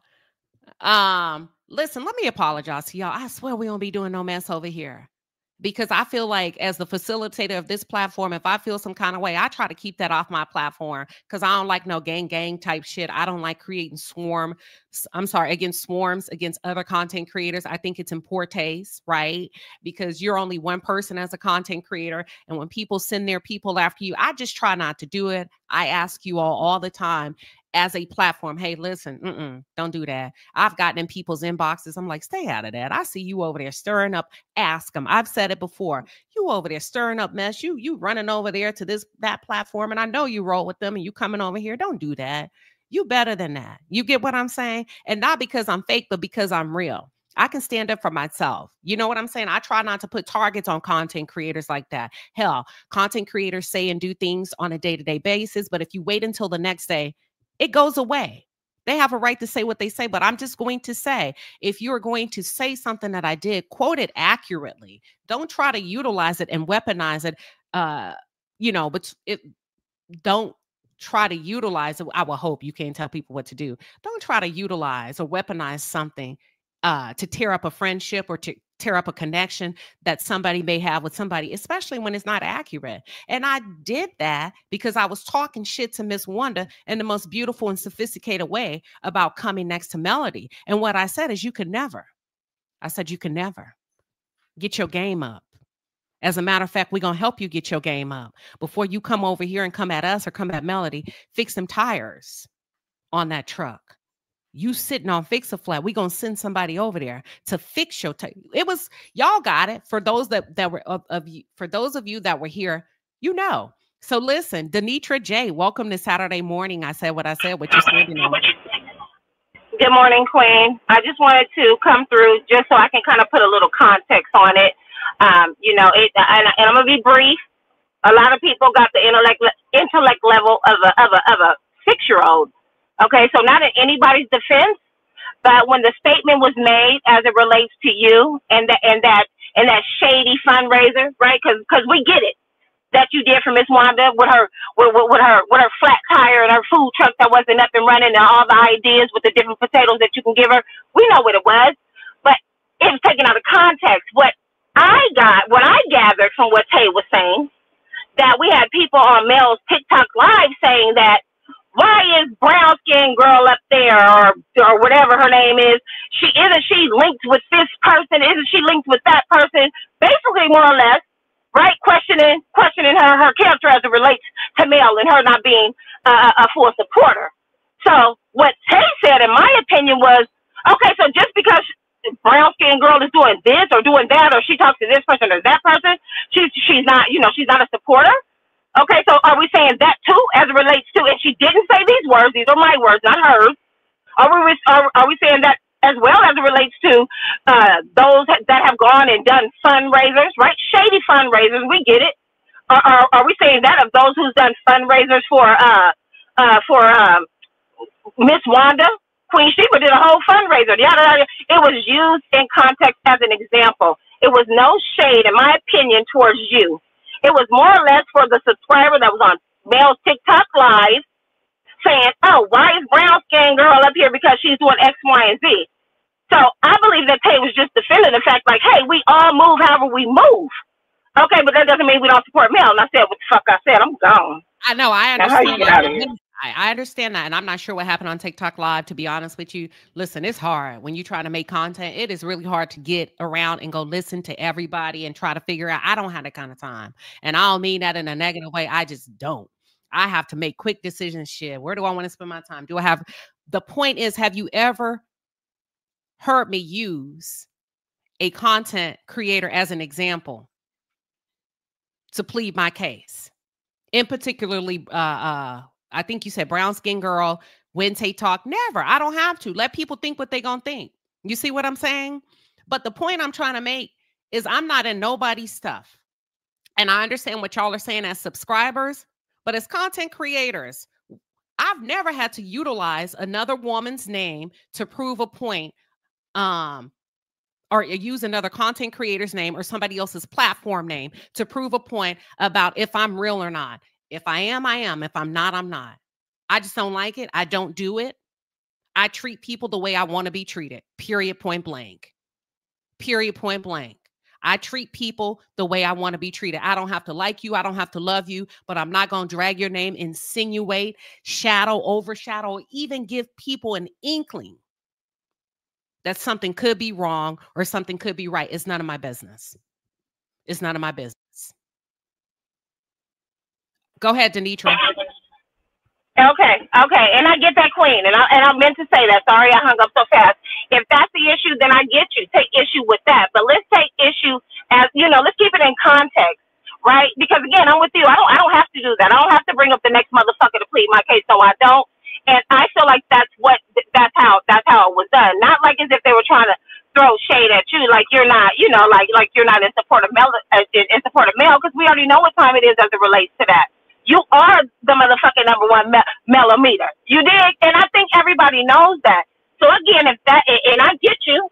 y'all. Listen, let me apologize to y'all. I swear we don't be doing no mess over here. Because I feel like as the facilitator of this platform, if I feel some kind of way, I try to keep that off my platform, because I don't like no gang type shit. I don't like creating against swarms, against other content creators. I think it's in poor taste, right? Because you're only one person as a content creator. And when people send their people after you, I just try not to do it. I ask you all the time, as a platform. Hey, listen, don't do that. I've gotten in people's inboxes. I'm like, stay out of that. I see you over there stirring up. Ask them. I've said it before. You over there stirring up mess. You running over there to that platform, and I know you roll with them, and you coming over here. Don't do that. You better than that. You get what I'm saying? And not because I'm fake, but because I'm real. I can stand up for myself. You know what I'm saying? I try not to put targets on content creators like that. Hell, content creators say and do things on a day-to-day basis, but if you wait until the next day, it goes away. They have a right to say what they say, but I'm just going to say, if you're going to say something that I did, quote it accurately. Don't try to utilize it and weaponize it. Don't try to utilize it. I will hope you can't tell people what to do. Don't try to utilize or weaponize something to tear up a friendship or to tear up a connection that somebody may have with somebody, especially when it's not accurate. And I did that because I was talking shit to Miss Wanda in the most beautiful and sophisticated way about coming next to Melody. And what I said is you could never. I said you can never. Get your game up. As a matter of fact, we're going to help you get your game up. Before you come over here and come at us or come at Melody, fix them tires on that truck. You sitting on Fix-A-Flat, we're going to send somebody over there to fix your tire. It was, y'all got it. For those that were of you, for those of you that were here, you know. So listen, Denitra J, welcome to Saturday morning. I said what I said, what you standing on. Good morning, Queen. I just wanted to come through just so I can kind of put a little context on it. And I'm gonna be brief. A lot of people got the intellect level of a 6-year-old. Okay, so not in anybody's defense, but when the statement was made as it relates to you and that shady fundraiser, right? Because we get it that you did for Miss Wanda with her flat tire and her food truck that wasn't up and running and all the ideas with the different potatoes that you can give her. We know what it was, but it was taken out of context. What I gathered from what Tay was saying, that we had people on Mel's TikTok live saying that, why is brown skinned girl up there or whatever her name is? Isn't she linked with this person? Isn't she linked with that person? Basically, more or less, right? Questioning her character as it relates to Mel and her not being a full supporter. So what Tay said, in my opinion, was, okay, so just because brown skinned girl is doing this or doing that, or she talks to this person or that person, she's not a supporter. Okay, so are we saying that too, as it relates to, and she didn't say these words, these are my words, not hers. Are we saying that as well as it relates to those that have gone and done fundraisers, right? Shady fundraisers, we get it. Are we saying that of those who's done fundraisers for Miss Wanda? Queen Sheba did a whole fundraiser. It was used in context as an example. It was no shade, in my opinion, towards you. It was more or less for the subscriber that was on Mel's TikTok live saying, oh, why is brown skin girl up here because she's doing X, Y, and Z? So I believe that Tay was just defending the fact like, hey, we all move however we move. Okay, but that doesn't mean we don't support Mel. And I said what the fuck I said. I'm gone. I know. I understand. I understand that. And I'm not sure what happened on TikTok Live, to be honest with you. Listen, it's hard when you're trying to make content. It is really hard to get around and go listen to everybody and try to figure out. I don't have that kind of time. And I don't mean that in a negative way. I just don't. I have to make quick decisions. Shit. Where do I want to spend my time? The point is, have you ever heard me use a content creator as an example to plead my case? In particularly, I think you said brown skin girl, when Tay talk. Never. I don't have to. Let people think what they gonna think. You see what I'm saying? But the point I'm trying to make is I'm not in nobody's stuff. And I understand what y'all are saying as subscribers, but as content creators, I've never had to utilize another woman's name to prove a point, or use another content creator's name or somebody else's platform name to prove a point about if I'm real or not. If I am, I am. If I'm not, I'm not. I just don't like it. I don't do it. I treat people the way I want to be treated. Period, point blank. Period, point blank. I treat people the way I want to be treated. I don't have to like you. I don't have to love you, but I'm not going to drag your name, insinuate, shadow, overshadow, even give people an inkling that something could be wrong or something could be right. It's none of my business. It's none of my business. Go ahead, Denitra. Okay, Okay, and I get that, Queen, and I meant to say that. Sorry, I hung up so fast. If that's the issue, then I get you. Take issue with that, but let's take issue as let's keep it in context, right? Because again, I'm with you. I don't have to do that. I don't have to bring up the next motherfucker to plead my case, so I don't. And I feel like that's how it was done. Not like as if they were trying to throw shade at you, like you're not, like you're not in support of male, because we already know what time it is as it relates to that. You are the motherfucking number one millimeter. You dig? And I think everybody knows that. So again, and I get you,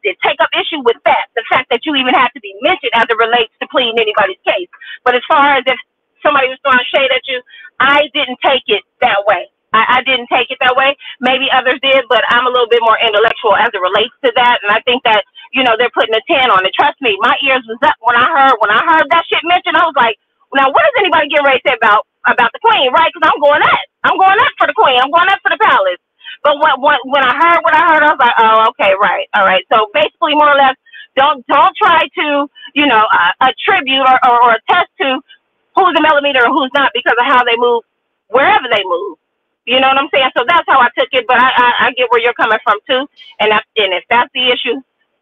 take up issue with that, the fact that you even have to be mentioned as it relates to pleading anybody's case. But as far as if somebody was throwing shade at you, I didn't take it that way. I didn't take it that way. Maybe others did, but I'm a little bit more intellectual as it relates to that. And I think that, they're putting a 10 on it. Trust me, my ears was up when I heard that shit mentioned. I was like, now, what is anybody getting ready to say about the Queen, right? Because I'm going up for the Queen. I'm going up for the palace. But when I heard what I heard, I was like, oh, okay, right, all right. So basically, more or less, don't try to, attribute or attest to who's a millimeter and who's not because of how they move, wherever they move. You know what I'm saying? So that's how I took it. But I get where you're coming from too. And if that's the issue,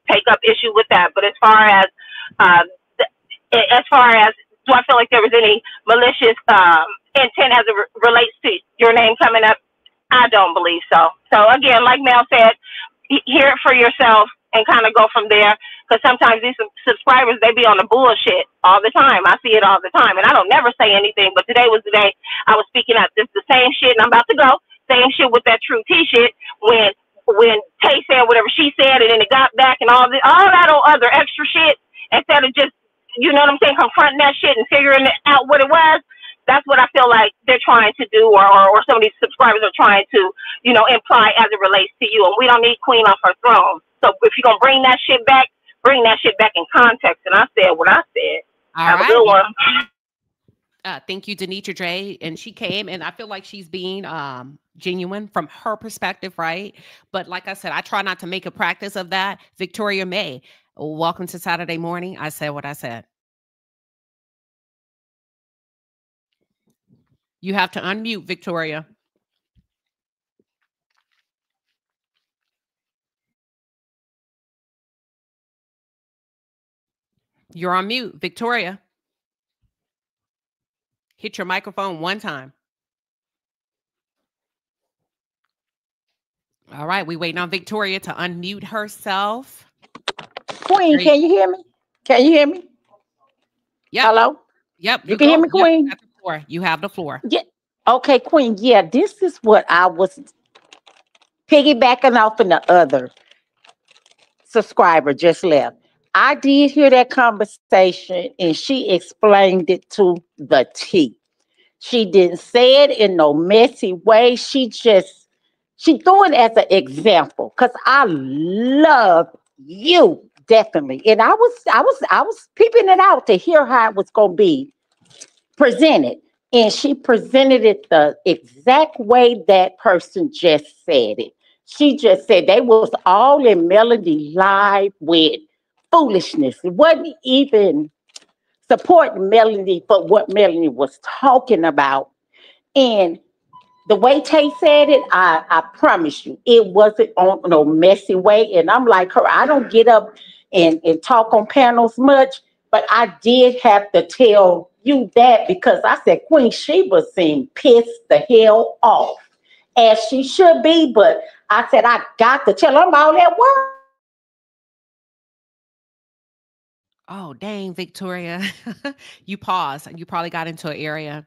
take up issue with that. But as far as do I feel like there was any malicious intent as it relates to your name coming up? I don't believe so. So again, like Mel said, hear it for yourself and kind of go from there. Because sometimes these subscribers, they be on the bullshit all the time. I see it all the time. And I don't never say anything. But today was the day I was speaking up. This the same shit, and I'm about to go. Same shit with that True T shit. When Tay said whatever she said, and then it got back and all that old other extra shit, instead of just, you know what I'm saying, confronting that shit and figuring out what it was. That's what I feel like they're trying to do, or some of these subscribers are trying to, imply as it relates to you. And we don't need Queen off her throne. So if you're going to bring that shit back in context. And I said what I said. Have a good one. Thank you, Denitra Dre. And she came, and I feel like she's being genuine from her perspective, right? But like I said, I try not to make a practice of that. Victoria May, welcome to Saturday Morning. I said what I said. You have to unmute, Victoria. You're on mute, Victoria. Hit your microphone one time. All right, we waiting on Victoria to unmute herself. Queen, can you hear me? Can you hear me? Yeah. Hello? Yep. You can hear me, Queen? You have the floor. Yeah. Okay, Queen. Yeah, this is what I was piggybacking off of the other subscriber just left. I did hear that conversation, and she explained it to the T. She didn't say it in no messy way. She threw it as an example, because I love you, definitely. And I was peeping it out to hear how it was gonna be presented. And she presented it the exact way that person just said it. She just said they was all in Melody live with foolishness. It wasn't even supporting Melody for what Melody was talking about. And the way Tay said it, I promise you, it wasn't on no messy way. And I'm like her, I don't get up and talk on panels much, but I did have to tell you that, because I said Queen Sheba seemed pissed the hell off, as she should be. But I said, I got to tell her I'm all at work. Oh, dang, Victoria. You paused. You probably got into an area.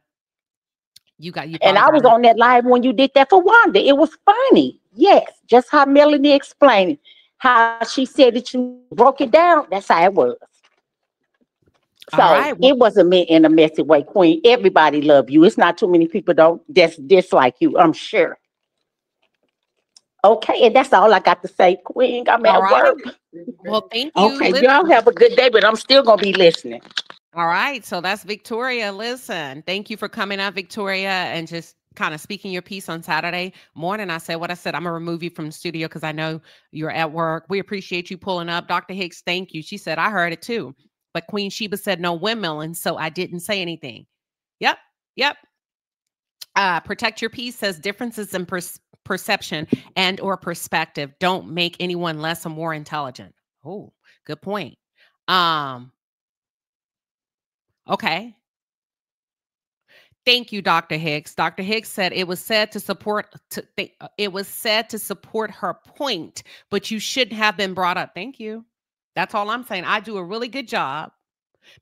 And I was on that live when you did that for Wanda. It was funny. Yes, just how Melanie explained it. How she said that you broke it down. That's how it was. So it wasn't meant in a messy way, Queen. Everybody love you. It's not too many people that's dislike you, I'm sure. Okay, and that's all I got to say, Queen. I'm at work. Well, thank you. Okay, y'all have a good day, but I'm still gonna be listening. All right, so that's Victoria. Listen, thank you for coming out, Victoria, and just kind of speaking your piece on Saturday morning. I said what I said. I'm gonna remove you from the studio because I know you're at work. We appreciate you pulling up. Dr. Hicks, thank you. She said, I heard it too. But Queen Sheba said no windmilling, so I didn't say anything. Yep. Protect Your Peace says differences in perception and or perspective don't make anyone less or more intelligent. Oh, good point. Okay. Thank you, Dr. Hicks. Dr. Hicks said it was said to support her point, but you shouldn't have been brought up. Thank you. That's all I'm saying. I do a really good job.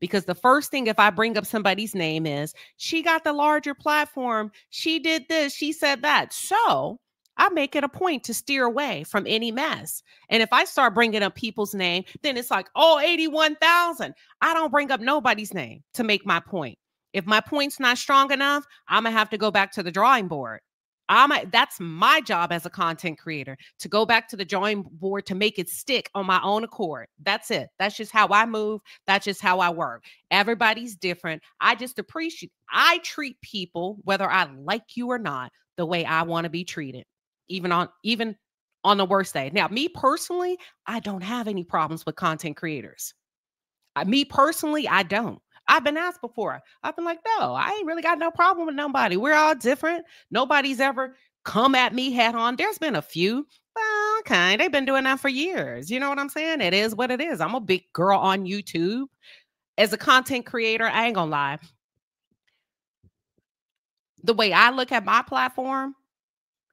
Because the first thing, if I bring up somebody's name, is she got the larger platform. She did this. She said that. So I make it a point to steer away from any mess. And if I start bringing up people's name, then it's like, oh, 81,000. I don't bring up nobody's name to make my point. If my point's not strong enough, I'm going to have to go back to the drawing board. That's my job as a content creator, to go back to the drawing board to make it stick on my own accord. That's it. That's just how I move. That's just how I work. Everybody's different. I treat people, whether I like you or not, the way I want to be treated, even on the worst day. Now, me personally, I don't have any problems with content creators. Me personally, I don't. I've been asked before. I've been like, no, I ain't really got no problem with nobody. We're all different. Nobody's ever come at me head on. There's been a few. Well, okay, they've been doing that for years. You know what I'm saying? It is what it is. I'm a big girl on YouTube. As a content creator, I ain't gonna lie. The way I look at my platform,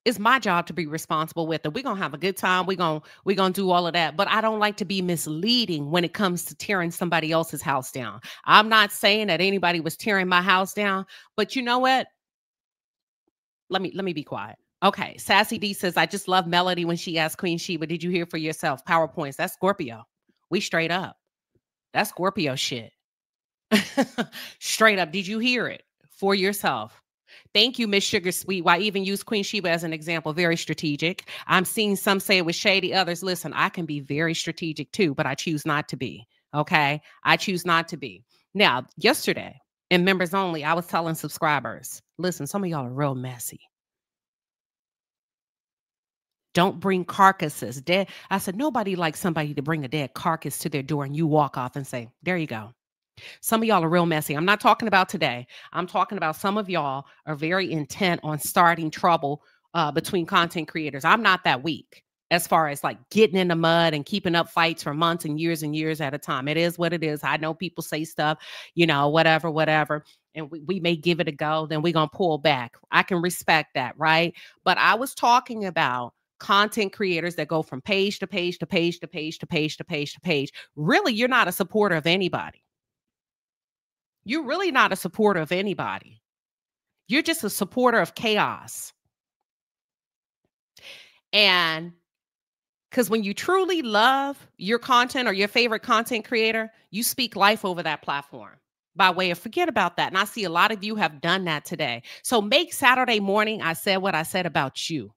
it's my job to be responsible with it. We're going to have a good time. We're going to do all of that. But I don't like to be misleading when it comes to tearing somebody else's house down. I'm not saying that anybody was tearing my house down, but you know what? Let me be quiet. Okay. Sassy D says, I just love Melody when she asked Queen Sheba, did you hear for yourself? PowerPoints. That's Scorpio. We straight up. That's Scorpio shit. Straight up. Did you hear it for yourself? Thank you, Miss Sugar Sweet. Why even use Queen Sheba as an example? Very strategic. I'm seeing some say it was shady. Others, listen, I can be very strategic too, but I choose not to be. Okay. I choose not to be. Now, yesterday in members only, I was telling subscribers, listen, some of y'all are real messy. Don't bring carcasses. Dead. I said, nobody likes somebody to bring a dead carcass to their door and you walk off and say, there you go. Some of y'all are real messy. I'm not talking about today. I'm talking about some of y'all are very intent on starting trouble between content creators. I'm not that weak as far as like getting in the mud and keeping up fights for months and years at a time. It is what it is. I know people say stuff, you know, whatever. And we may give it a go, then we're going to pull back. I can respect that, right? But I was talking about content creators that go from page to page to page to page to page to page to page. Really, you're not a supporter of anybody. You're really not a supporter of anybody. You're just a supporter of chaos. And because when you truly love your content or your favorite content creator, you speak life over that platform by way of forget about that. And I see a lot of you have done that today. So make Saturday morning, I said what I said about you.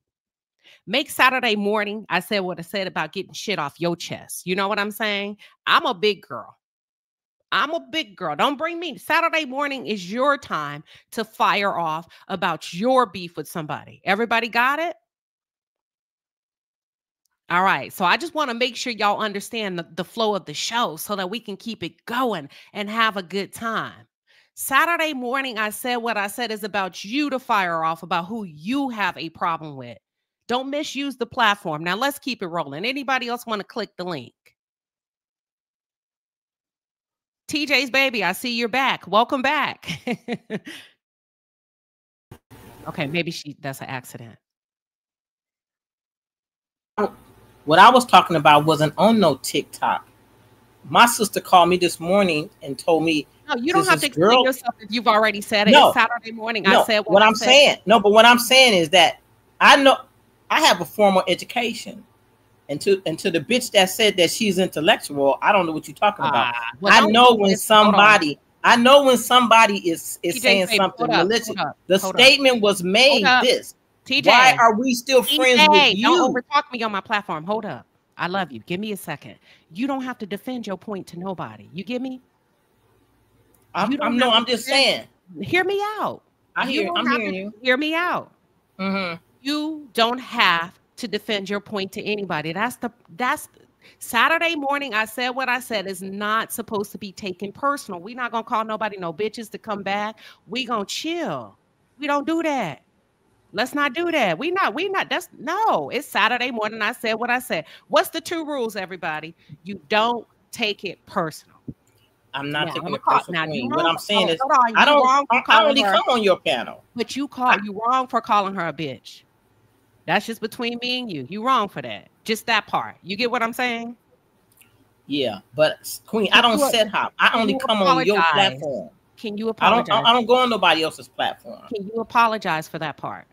Make Saturday morning, I said what I said about getting shit off your chest. You know what I'm saying? I'm a big girl. I'm a big girl. Don't bring me. Saturday morning is your time to fire off about your beef with somebody. Everybody got it? All right. So I just want to make sure y'all understand the flow of the show so that we can keep it going and have a good time. Saturday morning, I said what I said is about you to fire off about who you have a problem with. Don't misuse the platform. Now let's keep it rolling. Anybody else want to click the link? TJ's baby, I see you're back. Welcome back. Okay, maybe that's an accident. What I was talking about wasn't on no TikTok. My sister called me this morning and told me. No, you don't have to explain yourself if you've already said it. No, it's Saturday morning. No, I said what I'm saying. No, but what I'm saying is that I know I have a formal education. And to the bitch that said that she's intellectual, I don't know what you're talking about. Well, I know when somebody is saying something malicious. The statement was made this. TJ, why are we still friends with you? Don't overtalk me on my platform. Hold up. I love you. Give me a second. You don't have to defend your point to nobody. You get me? I'm just saying. Hear me out. I'm hearing you. Hear me out. Mm-hmm. You don't have to defend your point to anybody. That's Saturday morning. I said what I said is not supposed to be taken personal. We're not gonna call nobody no bitches to come back. We gonna chill. We don't do that. Let's not do that. We not, that's no, it's Saturday morning. I said what I said. What's the 2 rules, everybody? You don't take it personal. I'm not Now, taking I'm it call, personal, now you Queen. wrong What I'm for saying is, hold on, I you don't. wrong for I calling only her, come on your panel. but you wrong for calling her a bitch. That's just between me and you. You wrong for that. Just that part. You get what I'm saying? Yeah, but Queen, I Can don't you, set hop. I can only you come on your apologize? platform. Can you I apologize? don't go on nobody else's platform. Can you apologize for that part?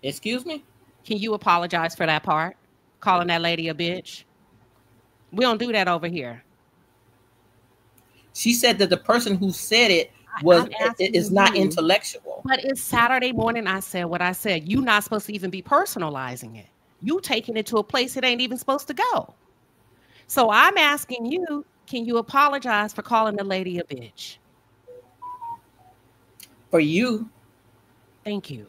Excuse me? Can you apologize for that part? Calling that lady a bitch? We don't do that over here. She said that the person who said it is not intellectual. But it's Saturday morning. I said what I said. You're not supposed to even be personalizing it. You taking it to a place it ain't even supposed to go. So I'm asking you, can you apologize for calling the lady a bitch? For you. Thank you.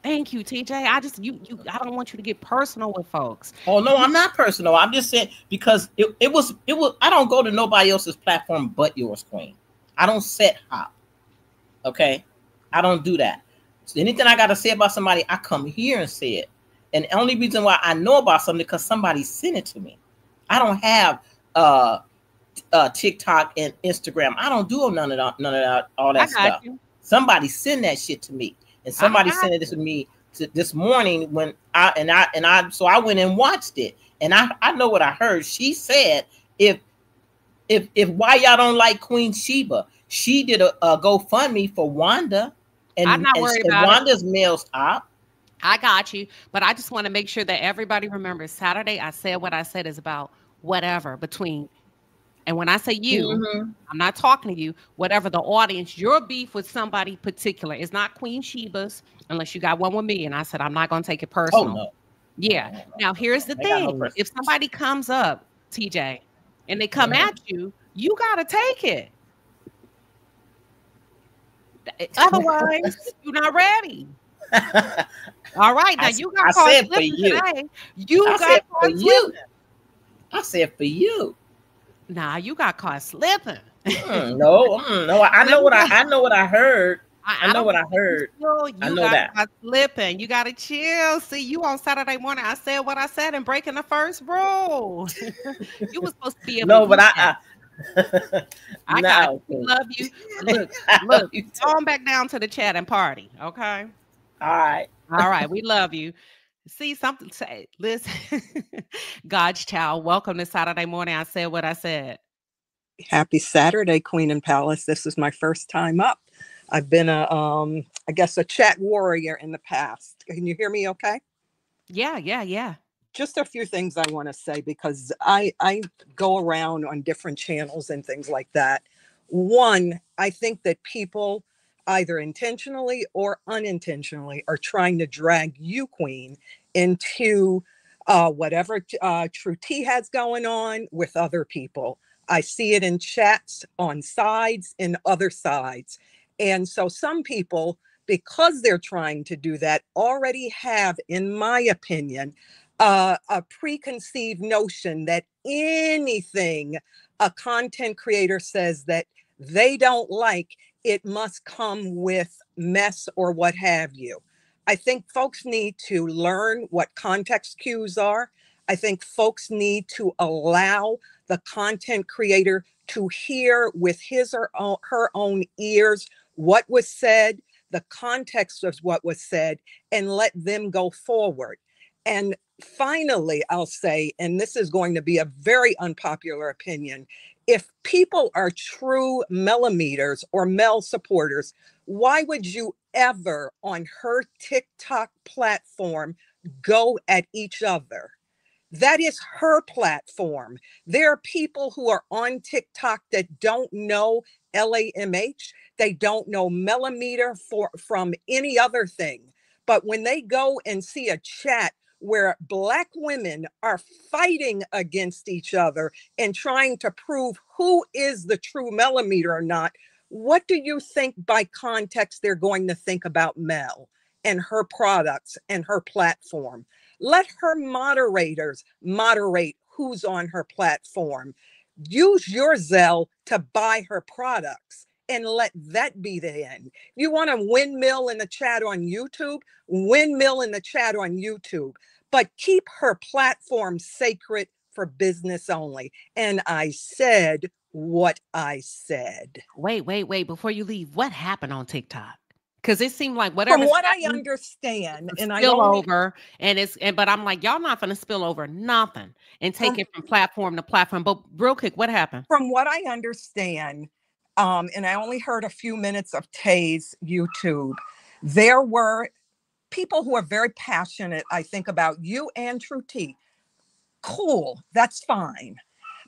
Thank you, TJ. I don't want you to get personal with folks. Oh no, I'm not personal. I'm just saying because it was I don't go to nobody else's platform but yours, Queen. I don't set hop. Okay? I don't do that. So anything I gotta say about somebody, I come here and say it. And the only reason why I know about something because somebody sent it to me. I don't have TikTok and Instagram. I don't do none of that all that stuff. Somebody send that shit to me. And somebody sent it to me this morning when so I went and watched it. And I know what I heard. She said if why y'all don't like Queen Sheba, she did a GoFundMe for Wanda, and I'm not worried about Wanda's mail's up. I got you, but I just want to make sure that everybody remembers Saturday. I said what I said is about whatever between. And when I say you, I'm not talking to you. Whatever the audience, your beef with somebody particular is not Queen Sheba's, unless you got one with me. And I said I'm not going to take it personal. Oh no. Yeah. No. Now here's the thing: if somebody comes up, TJ, and they come at you, you got to take it. Otherwise, you're not ready. All right, now you got caught slipping today. You got caught slipping. I said for you. Nah, you got caught slipping. No. I know what I heard. I know what I heard. I know that. Caught slipping. You got to chill. See, you on Saturday morning. I said what I said and breaking the first rule. You was supposed to be able to. But I got you. Love you. Look, on back down to the chat and party. Okay. All right. We love you. See something. Say, listen, God's child. Welcome to Saturday morning. I said what I said. Happy Saturday, Queen and Palace. This is my first time up. I've been I guess a chat warrior in the past. Can you hear me okay? Yeah. Just a few things I want to say because I go around on different channels and things like that. One, I think that people either intentionally or unintentionally are trying to drag you, Queen, into whatever true tea has going on with other people. I see it in chats on sides and other sides. And so some people, because they're trying to do that, already have, in my opinion, a preconceived notion that anything a content creator says that they don't like, it must come with mess or what have you. I think folks need to learn what context cues are. I think folks need to allow the content creator to hear with his or her own ears what was said, the context of what was said, and let them go forward. And finally, I'll say, and this is going to be a very unpopular opinion, if people are true millimeters or Mel supporters, why would you ever on her TikTok platform go at each other? That is her platform. There are people who are on TikTok that don't know LAMH. They don't know millimeter from any other thing. But when they go and see a chat where Black women are fighting against each other and trying to prove who is the true millimeter or not, what do you think by context they're going to think about Mel and her products and her platform? Let her moderators moderate who's on her platform. Use your Zelle to buy her products and let that be the end. You want to windmill in the chat on YouTube, windmill in the chat on YouTube, but keep her platform sacred for business only. And I said what I said. Wait. Before you leave, what happened on TikTok? Because it seemed like whatever. From what I understand, and I spill only over, but I'm like, y'all not gonna spill over nothing and take it from platform to platform. But real quick, what happened? From what I understand, and I only heard a few minutes of Tay's YouTube, there were people who are very passionate, I think, about you and True T. Cool, that's fine.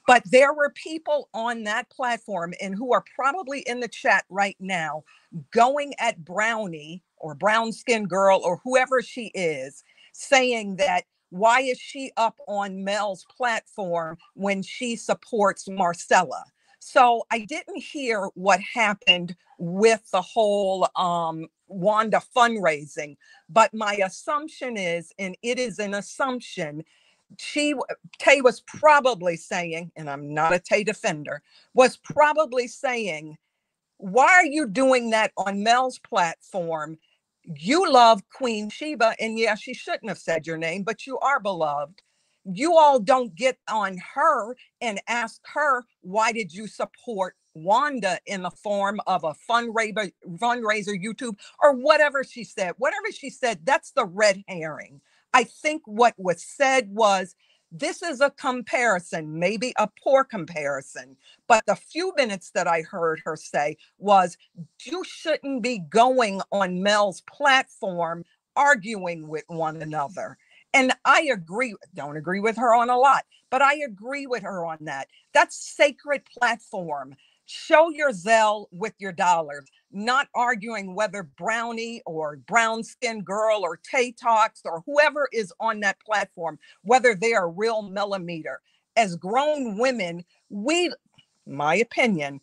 But there were people on that platform and who are probably in the chat right now going at Brownie or brown skin girl or whoever she is, saying that why is she up on Mel's platform when she supports Marcella? So I didn't hear what happened with the whole Wanda fundraising, but my assumption is, and it is an assumption, Tay was probably saying, and I'm not a Tay defender, was probably saying, why are you doing that on Mel's platform? You love Queen Sheba, and yeah, she shouldn't have said your name, but you are beloved. You all don't get on her and ask her, why did you support Wanda in the form of a fundraiser YouTube, or whatever she said. Whatever she said, that's the red herring. I think what was said was, this is a comparison, maybe a poor comparison, but the few minutes that I heard her say was, you shouldn't be going on Mel's platform arguing with one another. And I agree, don't agree with her on a lot, but I agree with her on that. That's sacred platform. Show your zeal with your dollars, not arguing whether Brownie or brown skin girl or Tay Talks or whoever is on that platform, whether they are real millimeter. As grown women, we, my opinion,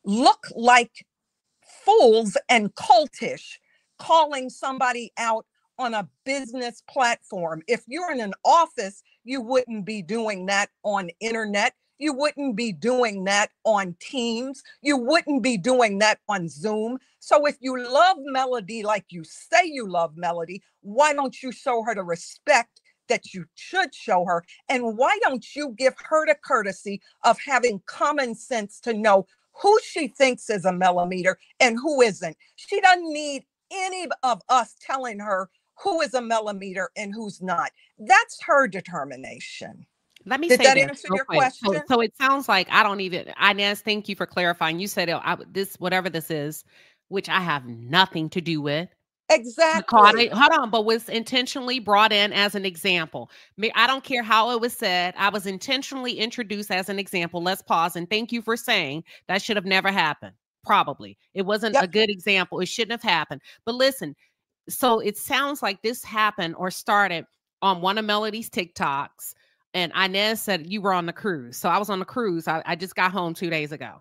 look like fools and cultish calling somebody out on a business platform. If you're in an office, you wouldn't be doing that on internet. You wouldn't be doing that on Teams. You wouldn't be doing that on Zoom. So if you love Melody like you say you love Melody, why don't you show her the respect that you should show her? And why don't you give her the courtesy of having common sense to know who she thinks is a millimeter and who isn't? She doesn't need any of us telling her who is a millimeter and who's not. That's her determination. Let me Did say that this answer real your quick. question? So it sounds like I don't even, Inez, thank you for clarifying. You said this, whatever this is, which I have nothing to do with. Exactly. Hold on, but was intentionally brought in as an example. I don't care how it was said. I was intentionally introduced as an example. Let's pause and thank you for saying that should have never happened. Probably. It wasn't a good example. It shouldn't have happened. But listen, so it sounds like this happened or started on one of Melody's TikToks. And Inez said you were on the cruise. So I was on the cruise. I just got home 2 days ago.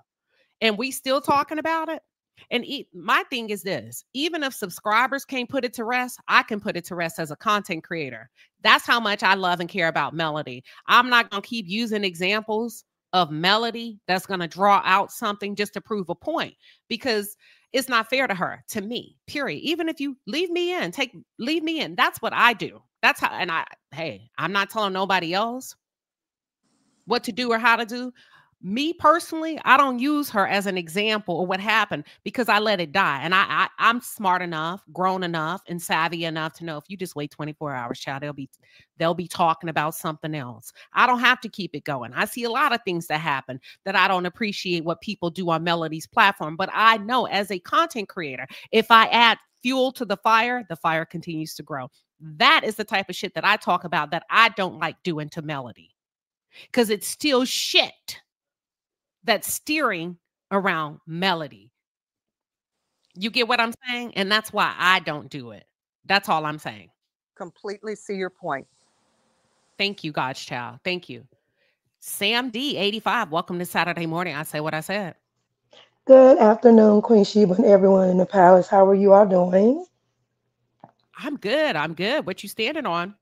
And we still talking about it. And my thing is this, even if subscribers can't put it to rest, I can put it to rest as a content creator. That's how much I love and care about Melody. I'm not going to keep using examples of Melody that's going to draw out something just to prove a point, because it's not fair to her, to me, period. Even if you leave me in, leave me in. That's what I do. That's how, and hey, I'm not telling nobody else what to do or how to do. Me personally, I don't use her as an example or what happened, because I let it die. And I'm smart enough, grown enough, and savvy enough to know if you just wait 24 hours, child, they'll be talking about something else. I don't have to keep it going. I see a lot of things that happen that I don't appreciate what people do on Melody's platform. But I know as a content creator, if I add fuel to the fire continues to grow. That is the type of shit that I talk about that I don't like doing to Melody, because it's still shit that's steering around Melody. You get what I'm saying? And that's why I don't do it. That's all I'm saying. Completely see your point. Thank you, God's child. Thank you. Sam D, 85. Welcome to Saturday morning. I say what I said. Good afternoon, Queen Sheba and everyone in the palace. How are you all doing? I'm good. I'm good. What you standing on?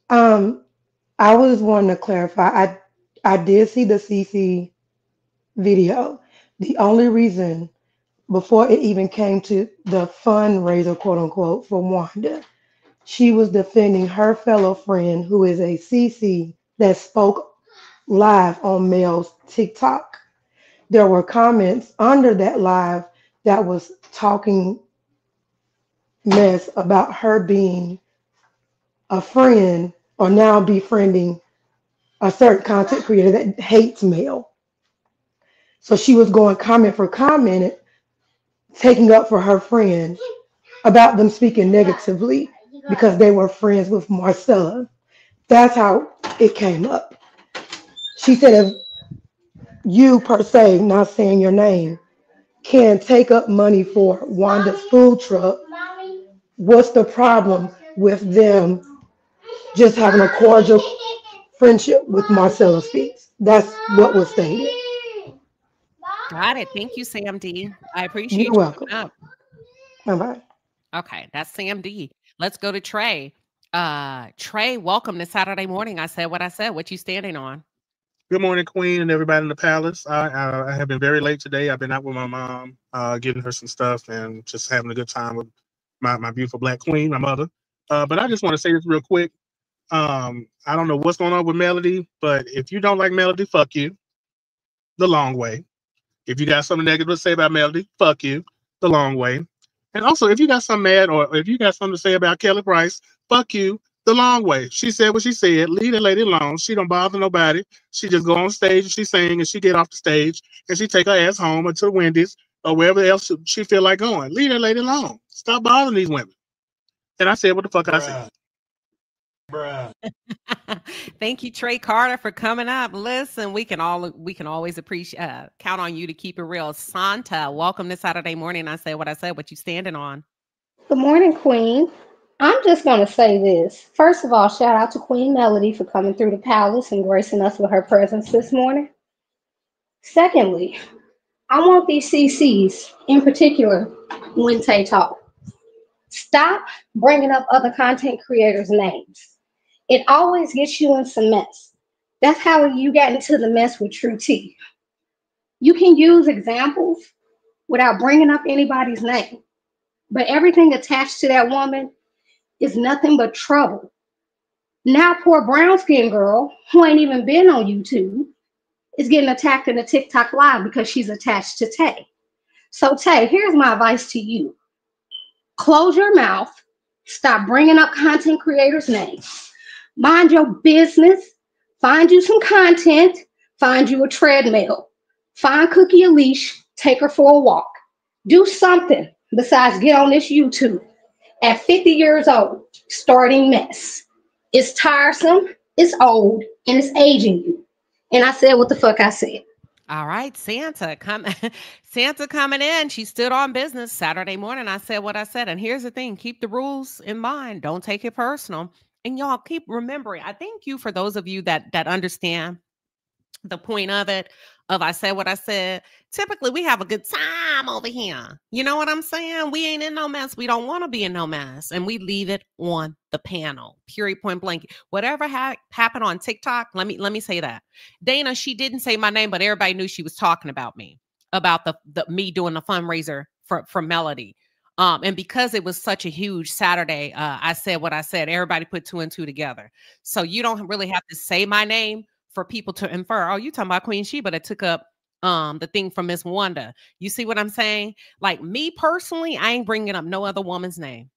I was wanting to clarify. I did see the CC video. The only reason before it even came to the fundraiser, quote unquote, for Wanda. She was defending her fellow friend who is a CC that spoke live on Mel's TikTok. There were comments under that live that was talking mess about her being a friend or now befriending a certain content creator that hates Mel. So she was going comment for comment, taking up for her friend about them speaking negatively because they were friends with Marcella. That's how it came up. She said, if you per se, not saying your name, can take up money for Wanda's food truck, what's the problem with them just having a cordial friendship with Marcella Speaks? That's what was stated. Got it. Thank you, Sam D. I appreciate You're you welcome. coming up. Bye-bye. Okay, that's Sam D. Let's go to Trey. Trey, welcome to Saturday morning. I said what I said. What you standing on? Good morning, Queen, and everybody in the palace. I have been very late today. I've been out with my mom, getting her some stuff and just having a good time with my beautiful Black Queen, my mother. But I just want to say this real quick. I don't know what's going on with Melody, but if you don't like Melody, fuck you the long way. If you got something negative to say about Melody, fuck you the long way. And also, if you got something mad or if you got something to say about Kelly Price, fuck you the long way. She said what she said. Leave that lady alone. She don't bother nobody. She just go on stage and she sing and she get off the stage and she take her ass home or to Wendy's or wherever else she feel like going. Leave that lady alone. Stop bothering these women. And I said what the fuck I said. Bruh. Thank you, Trey Carter, for coming up. Listen, we can always appreciate count on you to keep it real. Santa, welcome to Saturday morning. I said what I said. What you standing on? Good morning, Queen. I'm just going to say this. First of all, shout out to Queen Melody for coming through the palace and gracing us with her presence this morning. Secondly, I want these CCs, in particular, when they talk, stop bringing up other content creators' names. It always gets you in some mess. That's how you got into the mess with True T. You can use examples without bringing up anybody's name, but everything attached to that woman is nothing but trouble. Now poor brown skin girl who ain't even been on YouTube is getting attacked in a TikTok live because she's attached to Tay. So Tay, here's my advice to you. Close your mouth. Stop bringing up content creators' names. Mind your business. Find you some content. Find you a treadmill. Find Cookie a leash. Take her for a walk. Do something besides get on this YouTube. At 50 years old, starting mess. It's tiresome, it's old, and it's aging you. And I said what the fuck I said. All right, Santa coming in. She stood on business Saturday morning. I said what I said. And here's the thing. Keep the rules in mind. Don't take it personal. And y'all keep remembering. I thank you for those of you that understand the point of it, of I said what I said. Typically, we have a good time over here. You know what I'm saying? We ain't in no mess. We don't want to be in no mess. And we leave it on the panel. Period, point blank. Whatever happened on TikTok, let me say that. Dana, she didn't say my name, but everybody knew she was talking about me, about the me doing the fundraiser for Melody. And because it was such a huge Saturday, I said what I said. Everybody put 2 and 2 together. So you don't really have to say my name for people to infer, oh, you talking about Queen Sheba that took up the thing from Miss Wanda. You see what I'm saying? Like me personally, I ain't bringing up no other woman's name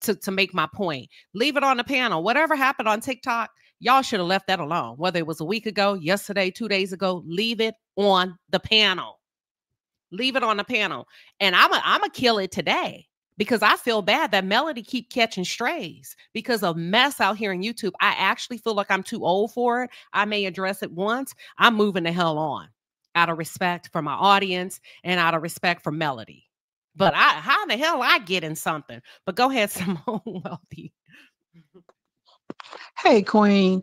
to make my point. Leave it on the panel. Whatever happened on TikTok, y'all should have left that alone. Whether it was a week ago, yesterday, 2 days ago, leave it on the panel. Leave it on the panel. And I'm a kill it today. Because I feel bad that Melody keep catching strays because of mess out here in YouTube. I actually feel like I'm too old for it. I may address it once. I'm moving the hell on out of respect for my audience and out of respect for Melody. But how the hell I get in something? But go ahead, Simone Wealthy. Hey, Queen.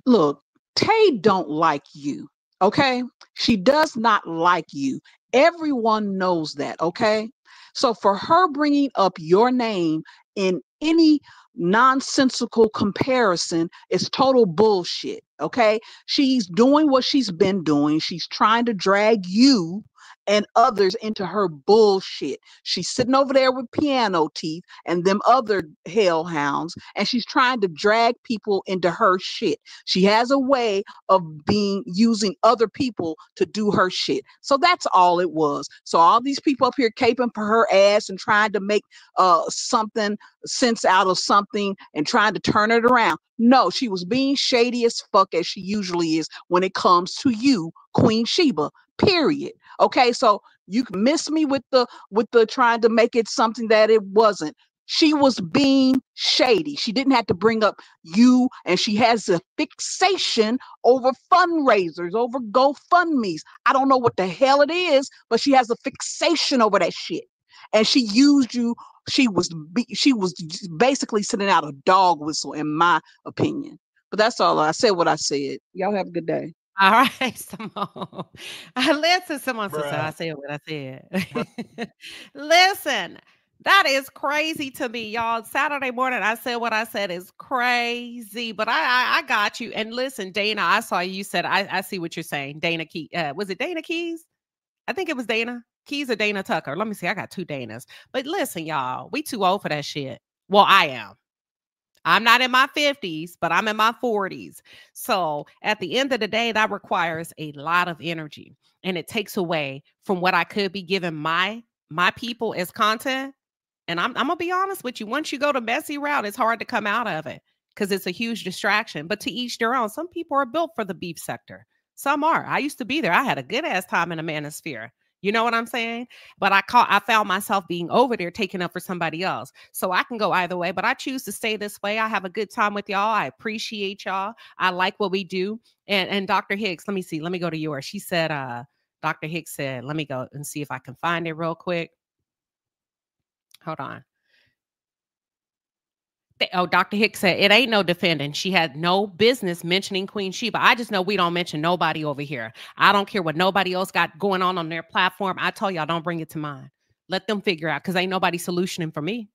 Look, Tay don't like you, okay? She does not like you. Everyone knows that, okay? So for her bringing up your name in any nonsensical comparison is total bullshit, okay? She's doing what she's been doing. She's trying to drag you and others into her bullshit. She's sitting over there with piano teeth and them other hellhounds, and she's trying to drag people into her shit. She has a way of using other people to do her shit. So that's all it was. So all these people up here caping for her ass and trying to make something sense out of something and trying to turn it around. No, she was being shady as fuck, as she usually is when it comes to you, Queen Sheba. Period. Okay, so you can miss me with the trying to make it something that it wasn't. She was being shady. She didn't have to bring up you, and she has a fixation over fundraisers, over GoFundMe's. I don't know what the hell it is, but she has a fixation over that shit. And she used you. She was basically sending out a dog whistle, in my opinion. But that's all. I said what I said. Y'all have a good day. All right, Simone. Listen, Simone said, I said what I said. Listen, that is crazy to me, y'all. Saturday morning, I said what I said is crazy, but I got you. And listen, Dana, I saw you said, I see what you're saying. Dana Keys. Was it Dana Keys? I think it was Dana Keys or Dana Tucker. Let me see. I got two Danas. But listen, y'all, we too old for that shit. Well, I am. I'm not in my 50s, but I'm in my 40s. So at the end of the day, that requires a lot of energy, and it takes away from what I could be giving my people as content. And I'm going to be honest with you. Once you go the messy route, it's hard to come out of it because it's a huge distraction. But to each their own. Some people are built for the beef sector. Some are. I used to be there. I had a good ass time in the manosphere. You know what I'm saying? But I found myself being over there taking up for somebody else. So I can go either way, but I choose to stay this way. I have a good time with y'all. I appreciate y'all. I like what we do. And Dr. Hicks, let me see. Let me go to yours. She said, Dr. Hicks said, let me go and see if I can find it real quick. Hold on. Oh, Dr. Hicks said, it ain't no defending. She had no business mentioning Queen Sheba. I just know we don't mention nobody over here. I don't care what nobody else got going on their platform. I tell y'all, don't bring it to mine. Let them figure out, because ain't nobody solutioning for me.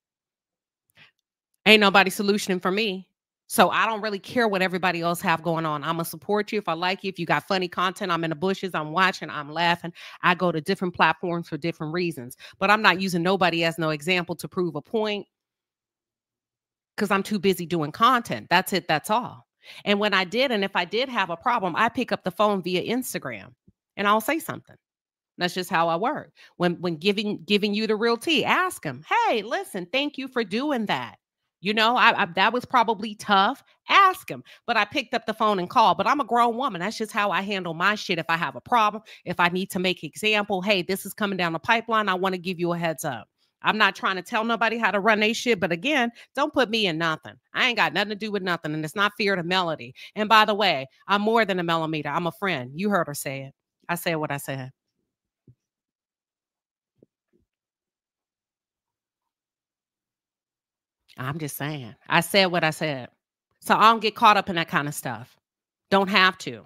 Ain't nobody solutioning for me. So I don't really care what everybody else have going on. I'm going to support you if I like you. If you got funny content, I'm in the bushes, I'm watching, I'm laughing. I go to different platforms for different reasons. But I'm not using nobody as no example to prove a point, because I'm too busy doing content. That's it. That's all. And when I did, and if I did have a problem, I pick up the phone via Instagram and I'll say something. That's just how I work. When giving you the real tea, ask them, hey, listen, thank you for doing that. You know, that was probably tough. Ask him. But I picked up the phone and called. But I'm a grown woman. That's just how I handle my shit. If I have a problem, if I need to make example, hey, this is coming down the pipeline, I want to give you a heads up. I'm not trying to tell nobody how to run their shit. But again, don't put me in nothing. I ain't got nothing to do with nothing. And it's not fear to Melody. And by the way, I'm more than a millimeter. I'm a friend. You heard her say it. I said what I said. I'm just saying. I said what I said. So I don't get caught up in that kind of stuff. Don't have to.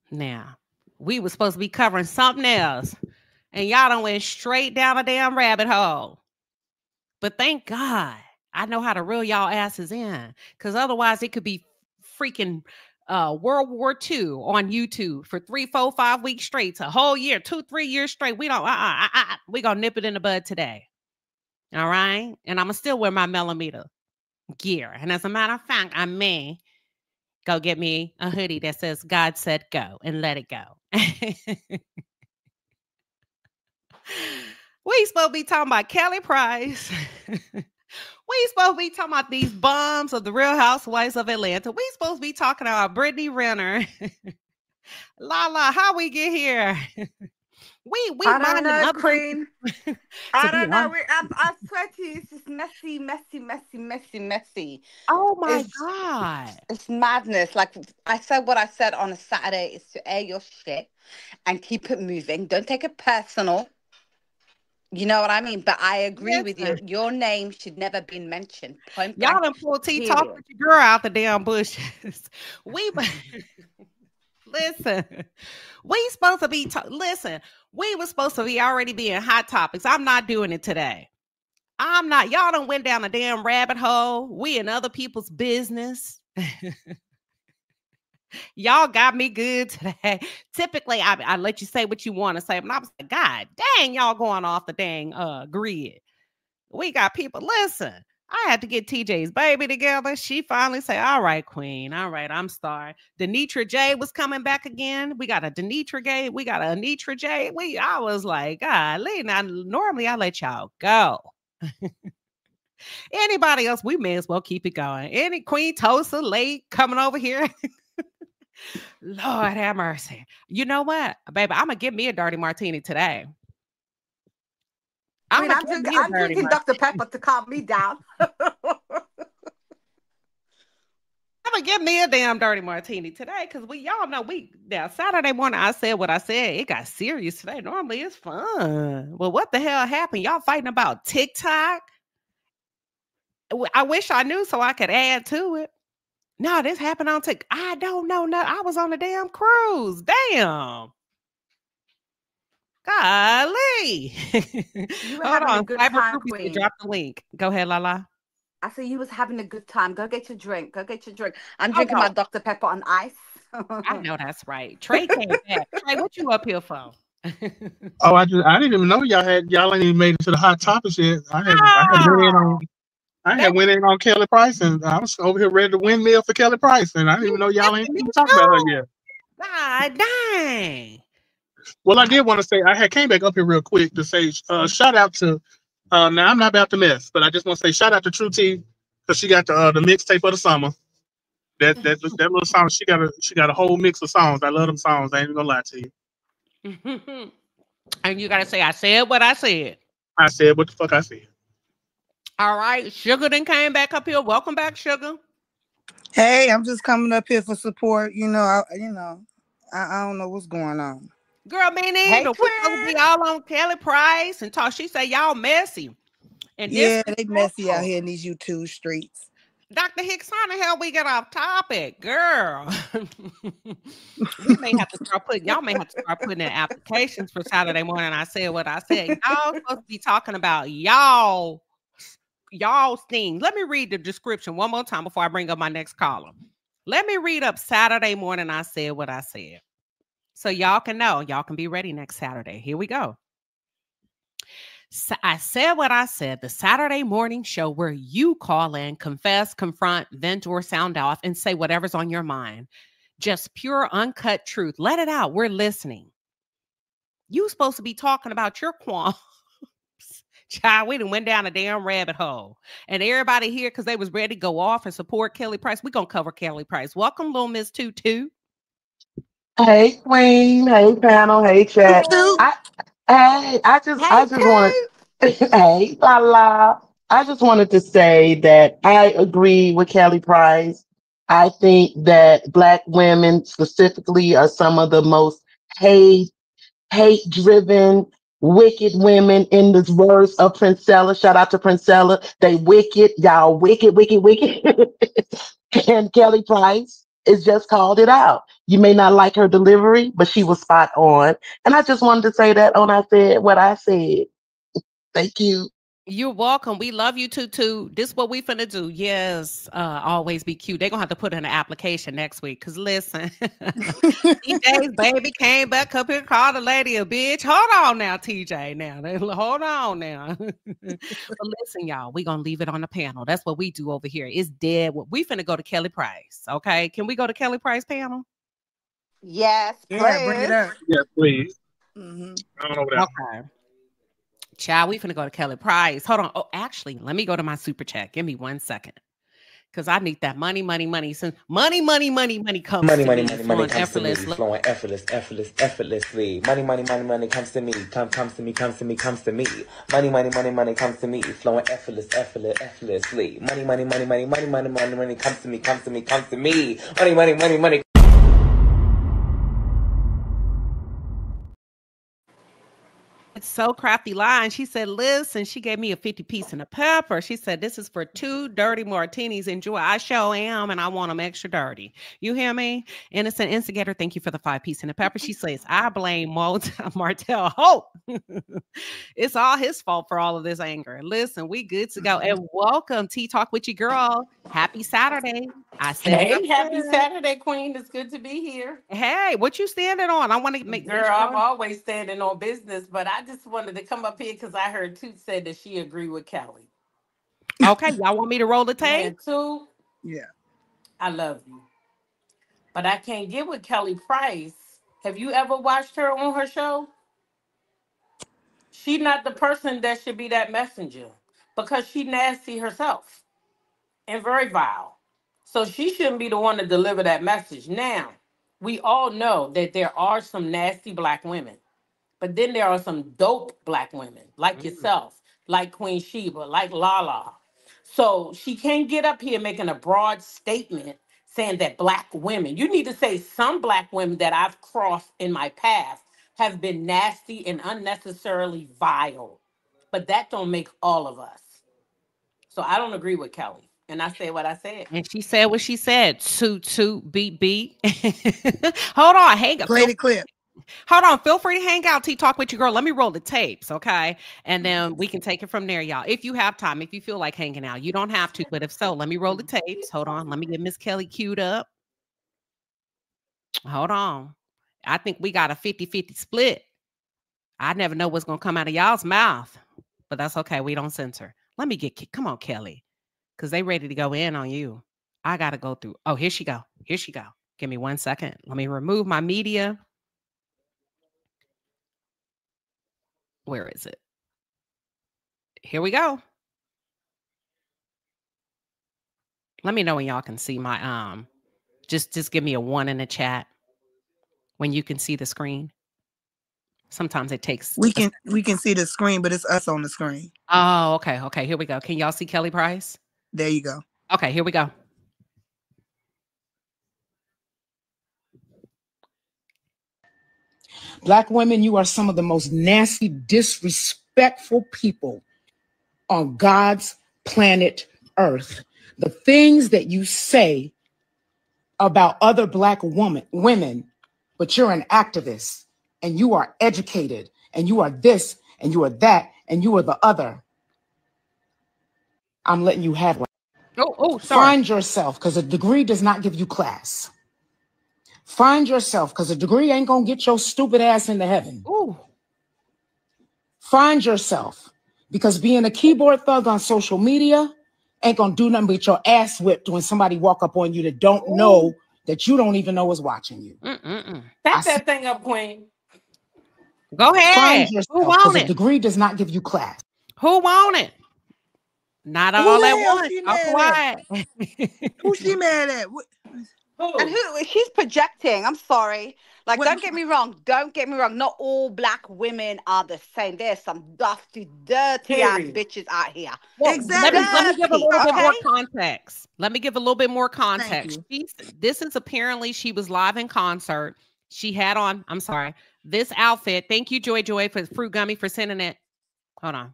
Now, we were supposed to be covering something else, and y'all done went straight down a damn rabbit hole. But thank God I know how to reel y'all asses in, because otherwise it could be freaking World War II on YouTube for 3, 4, 5 weeks straight, to a whole year, 2, 3 years straight. We don't, we gonna nip it in the bud today. All right. And I'm gonna still wear my millimeter gear. And as a matter of fact, I may go get me a hoodie that says God said go, and let it go. We supposed to be talking about Kelly Price. We supposed to be talking about these bums of the Real Housewives of Atlanta. We supposed to be talking about Brittany Renner. La, how we get here? We I don't know, Queen. I don't know. I swear to you, it's just messy. Oh my God. It's madness. Like I said what I said on a Saturday is to air your shit and keep it moving. Don't take it personal. You know what I mean? But I agree with you. Your name should never be mentioned. Y'all done pull T talk with your girl out the damn bushes. Listen, we supposed to be, listen, we were supposed to be already being hot topics. I'm not doing it today. I'm not. Y'all done went down a damn rabbit hole. We in other people's business. Y'all got me good today. Typically, I let you say what you want to say, but I was like, God dang, y'all going off the dang grid. We got people. Listen, I had to get TJ's baby together. She finally said, all right, Queen. All right, I'm sorry. Denitra J was coming back again. We got a Denitra J. We got a Anitra J. I was like, golly. Now, normally I let y'all go. Anybody else, we may as well keep it going. Any Queen Tosa late coming over here? Lord have mercy. You know what, baby? I'm going to give me a dirty martini today. I'm drinking Dr. Pepper to calm me down. I'm gonna give me a damn dirty martini today because y'all know now Saturday morning I said what I said. It got serious today. Normally it's fun. Well, what the hell happened? Y'all fighting about TikTok? I wish I knew so I could add to it. No, this happened on TikTok. I don't know nothing. I was on a damn cruise. Damn. Golly. You were having a good time, Queen. Drop the link. Go ahead, Lala. I said you was having a good time. Go get your drink. Go get your drink. I'm drinking my Dr. Pepper on ice. I know that's right. Trey came back. Trey, what you up here for? Oh, I didn't even know y'all ain't even made it to the hot topics yet. I had went in on Kelly Price, and I was over here ready to windmill for Kelly Price, and I didn't even know y'all ain't even talking about her yet. God dang. Well, I did want to say I had came back up here real quick to say shout out to now I'm not about to mess, but I just want to say shout out to True T because she got the mixtape of the summer. That little song, she got a whole mix of songs. I love them songs. I ain't even gonna lie to you. And you gotta say, I said what I said. I said what the fuck I said. All right, Sugar then came back up here. Welcome back, Sugar. Hey, I'm just coming up here for support. I don't know what's going on. Girl, me neither. Hey, we supposed to be all on Kelly Price and talk. She say y'all messy. And yeah, they messy out here in these YouTube streets. Dr. Hicks, how the hell we get off topic, girl? Y'all may have to start putting in applications for Saturday morning. I said what I said. Y'all supposed to be talking about y'all's thing. Let me read the description one more time before I bring up my next column. Let me read up Saturday morning. I said what I said. So y'all can know. Y'all can be ready next Saturday. Here we go. So I said what I said, the Saturday morning show where you call in, confess, confront, vent, or sound off, and say whatever's on your mind. Just pure, uncut truth. Let it out. We're listening. You supposed to be talking about your qualms. Child, we done went down a damn rabbit hole. And everybody here, because they was ready to go off and support Kelly Price, we're going to cover Kelly Price. Welcome, little Miss Tutu. Hey, Queen. Hey, panel. Hey, chat. I just wanted. Hey, la. I just wanted to say that I agree with Kelly Price. I think that Black women specifically are some of the most hate-driven, wicked women in the words of Princella. Shout out to Princella. They wicked, y'all. Wicked, wicked, wicked. And Kelly Price is just called it out. You may not like her delivery, but she was spot on. And I just wanted to say that when I said what I said. Thank you. You're welcome. We love you, Tutu. This is what we finna do. Yes, always be cute. They're going to have to put in an application next week. Because listen, TJ's baby came back up here, called the lady a bitch. Hold on now, TJ. Now, hold on now. But listen, y'all, we're going to leave it on the panel. That's what we do over here. It's dead. We finna go to Kelly Price. Okay? Can we go to Kelly Price panel? Yes, please. Yeah, bring it up. Yes, please. Mm-hmm. I don't know that. Okay. Child, we finna go to Kelly Price. Hold on. Oh, actually, let me go to my super chat. Give me 1 second. Because I need that money. Since money comes to me. Money comes to me, flowing effortlessly. Money comes to me. Comes to me. Money comes to me. Flowing effortlessly. Money comes to me. Money. so crafty line. She said, listen, she gave me a 50-piece and a pepper. She said, this is for 2 dirty martinis. Enjoy. I sure am, and I want them extra dirty. You hear me? Innocent instigator, thank you for the 5-piece and a pepper. She says, I blame Martell Hope. It's all his fault for all of this anger. Listen, we good to go. And welcome, Tea Talk with your girl. Happy Saturday. I said, Hey, happy Saturday, Queen. It's good to be here. Hey, what you standing on? I want to make Girl, I'm always standing on business, but I just wanted to come up here because I heard Toot said that she agreed with Kelly. Okay, y'all want me to roll the tape? And Toot, yeah, I love you, but I can't get with Kelly Price. Have you ever watched her on her show? She's not the person that should be that messenger because she nasty herself and very vile. So she shouldn't be the one to deliver that message. Now, we all know that there are some nasty black women, but then there are some dope black women like yourself, like Queen Sheba, like Lala. So she can't get up here making a broad statement saying that black women, you need to say some black women that I've crossed in my past have been nasty and unnecessarily vile. But that don't make all of us. So I don't agree with Kelly. And I said what I said. And she said what she said. Toot, beat. Hold on. Hang up. Play the clip. Hold on. Feel free to hang out. Talk with your girl. Let me roll the tapes, okay? And then we can take it from there, y'all. If you have time, if you feel like hanging out. You don't have to, but if so, let me roll the tapes. Hold on. Let me get Miss Kelly queued up. Hold on. I think we got a 50-50 split. I never know what's going to come out of y'all's mouth, but that's okay. We don't censor. Let me come on, Kelly. Because they ready to go in on you. I got to go through. Oh, here she go. Here she go. Give me 1 second. Let me remove my media. Where is it? Here we go. Let me know when y'all can see my, just give me a 1 in the chat when you can see the screen. Sometimes it takes. We can see the screen, but it's us on the screen. Oh, okay. Okay. Here we go. Can y'all see Kelly Price? There you go. Okay, here we go. Black women, you are some of the most nasty, disrespectful people on God's planet Earth. The things that you say about other Black women, but you're an activist and you are educated and you are this and you are that and you are the other. I'm letting you have one. Oh, sorry. Find yourself, because a degree does not give you class. Find yourself, because a degree ain't going to get your stupid ass into heaven. Ooh. Find yourself, because being a keyboard thug on social media ain't going to do nothing but get your ass whipped when somebody walk up on you that don't know that you don't even know is watching you. Back that thing up, Queen. Go ahead. Find yourself, who want because it? a degree does not give you class. Who want it? Not all at once. All quiet. Who she mad at? And she's projecting. I'm sorry. Like, don't get me wrong. Don't get me wrong. Not all Black women are the same. There's some dusty, dirty ass bitches out here. Well, exactly. Let me give a little bit more context. Let me give a little bit more context. This is apparently she was live in concert. She had on, I'm sorry, this outfit. Thank you, Joy, for Fruit Gummy for sending it. Hold on.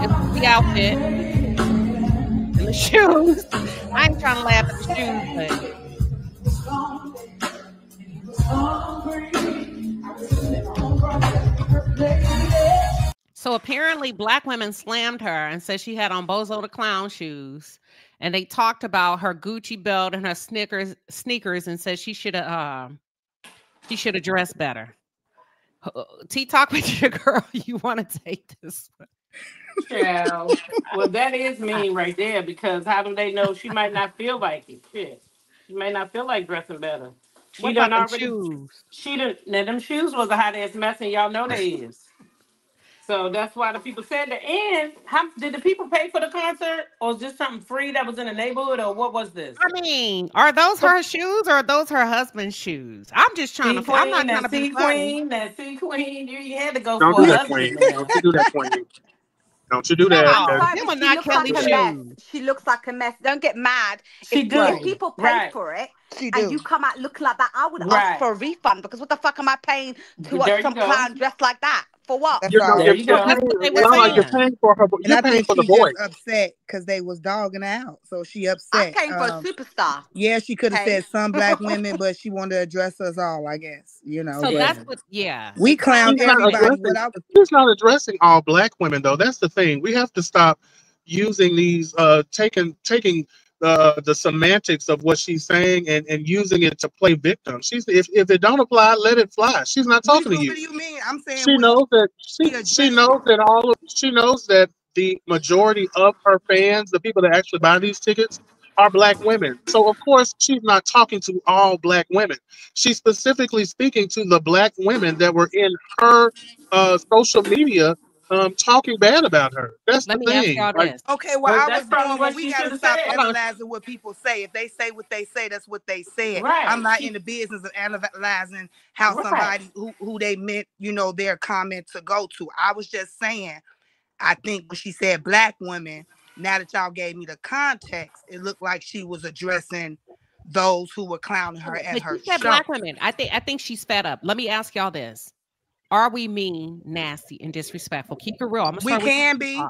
It's the outfit and the shoes. I ain't trying to laugh at the shoes, but. So apparently Black women slammed her and said she had on Bozo the Clown shoes. And they talked about her Gucci belt and her sneakers and said she should have dressed better. Talk with your girl. You want to take this one? Yeah. Well, that is mean right there, because how do they know she might not feel like it? Shit. She may not feel like dressing better. What about them shoes? Now them shoes was a hot ass mess, and y'all know they is. So that's why the people said that. And how did the people pay for the concert, or is this something free that was in the neighborhood, or what was this? I mean, are those her shoes or are those her husband's shoes? I'm just trying to. I'm not trying to be funny. That C Queen, you had to go Don't for do a that, Queen. husband. Don't you do that, Queen. Don't you do No, that. I'm Oh, sorry, them but are she not looks like Kelly a mess. shoes. She looks like a mess. Don't get mad. She do. If people pay Right. for it She and do. you come out looking like that, I would ask Right. for a refund because what the fuck am I paying to watch There you some go. clown dressed like that? For what? That's all. There you You're go. That's paying, what they were That's Lala, all. you're saying. paying for her. And You're I paying think for the she just voice. upset because they was dogging her out. So she I upset. came for a superstar. Yeah, she could have Okay. said some black women, but she wanted to address us all, I guess. You know, So but that's what, yeah. we The clown clown She's not everybody. addressing. She's not addressing all black women, though. That's the thing. We have to stop using these, taking the semantics of what she's saying and using it to play victim. She's if it don't apply, let it fly. She's not talking to What you. do you mean? I'm saying She knows that she she knows that she knows that the majority of her fans, the people that actually buy these tickets, are black women. So of course she's not talking to all black women. She's specifically speaking to the black women that were in her social media talking bad about her. That's the Let me ask thing. y'all Like, this. okay, well, But I that's was probably born when what we she got should to have stop said. analyzing what people say. If they say what they say, that's what they said. I'm Right. not in the business of analyzing how Right. somebody who they meant, their comment to go to. I was just saying, I think when she said black women, now that y'all gave me the context, it looked like she was addressing those who were clowning her at But her she said show. black women. I think she's fed up. Let me ask y'all this. Are we mean, nasty, and disrespectful? Keep it real. I'm gonna We start with can you. be.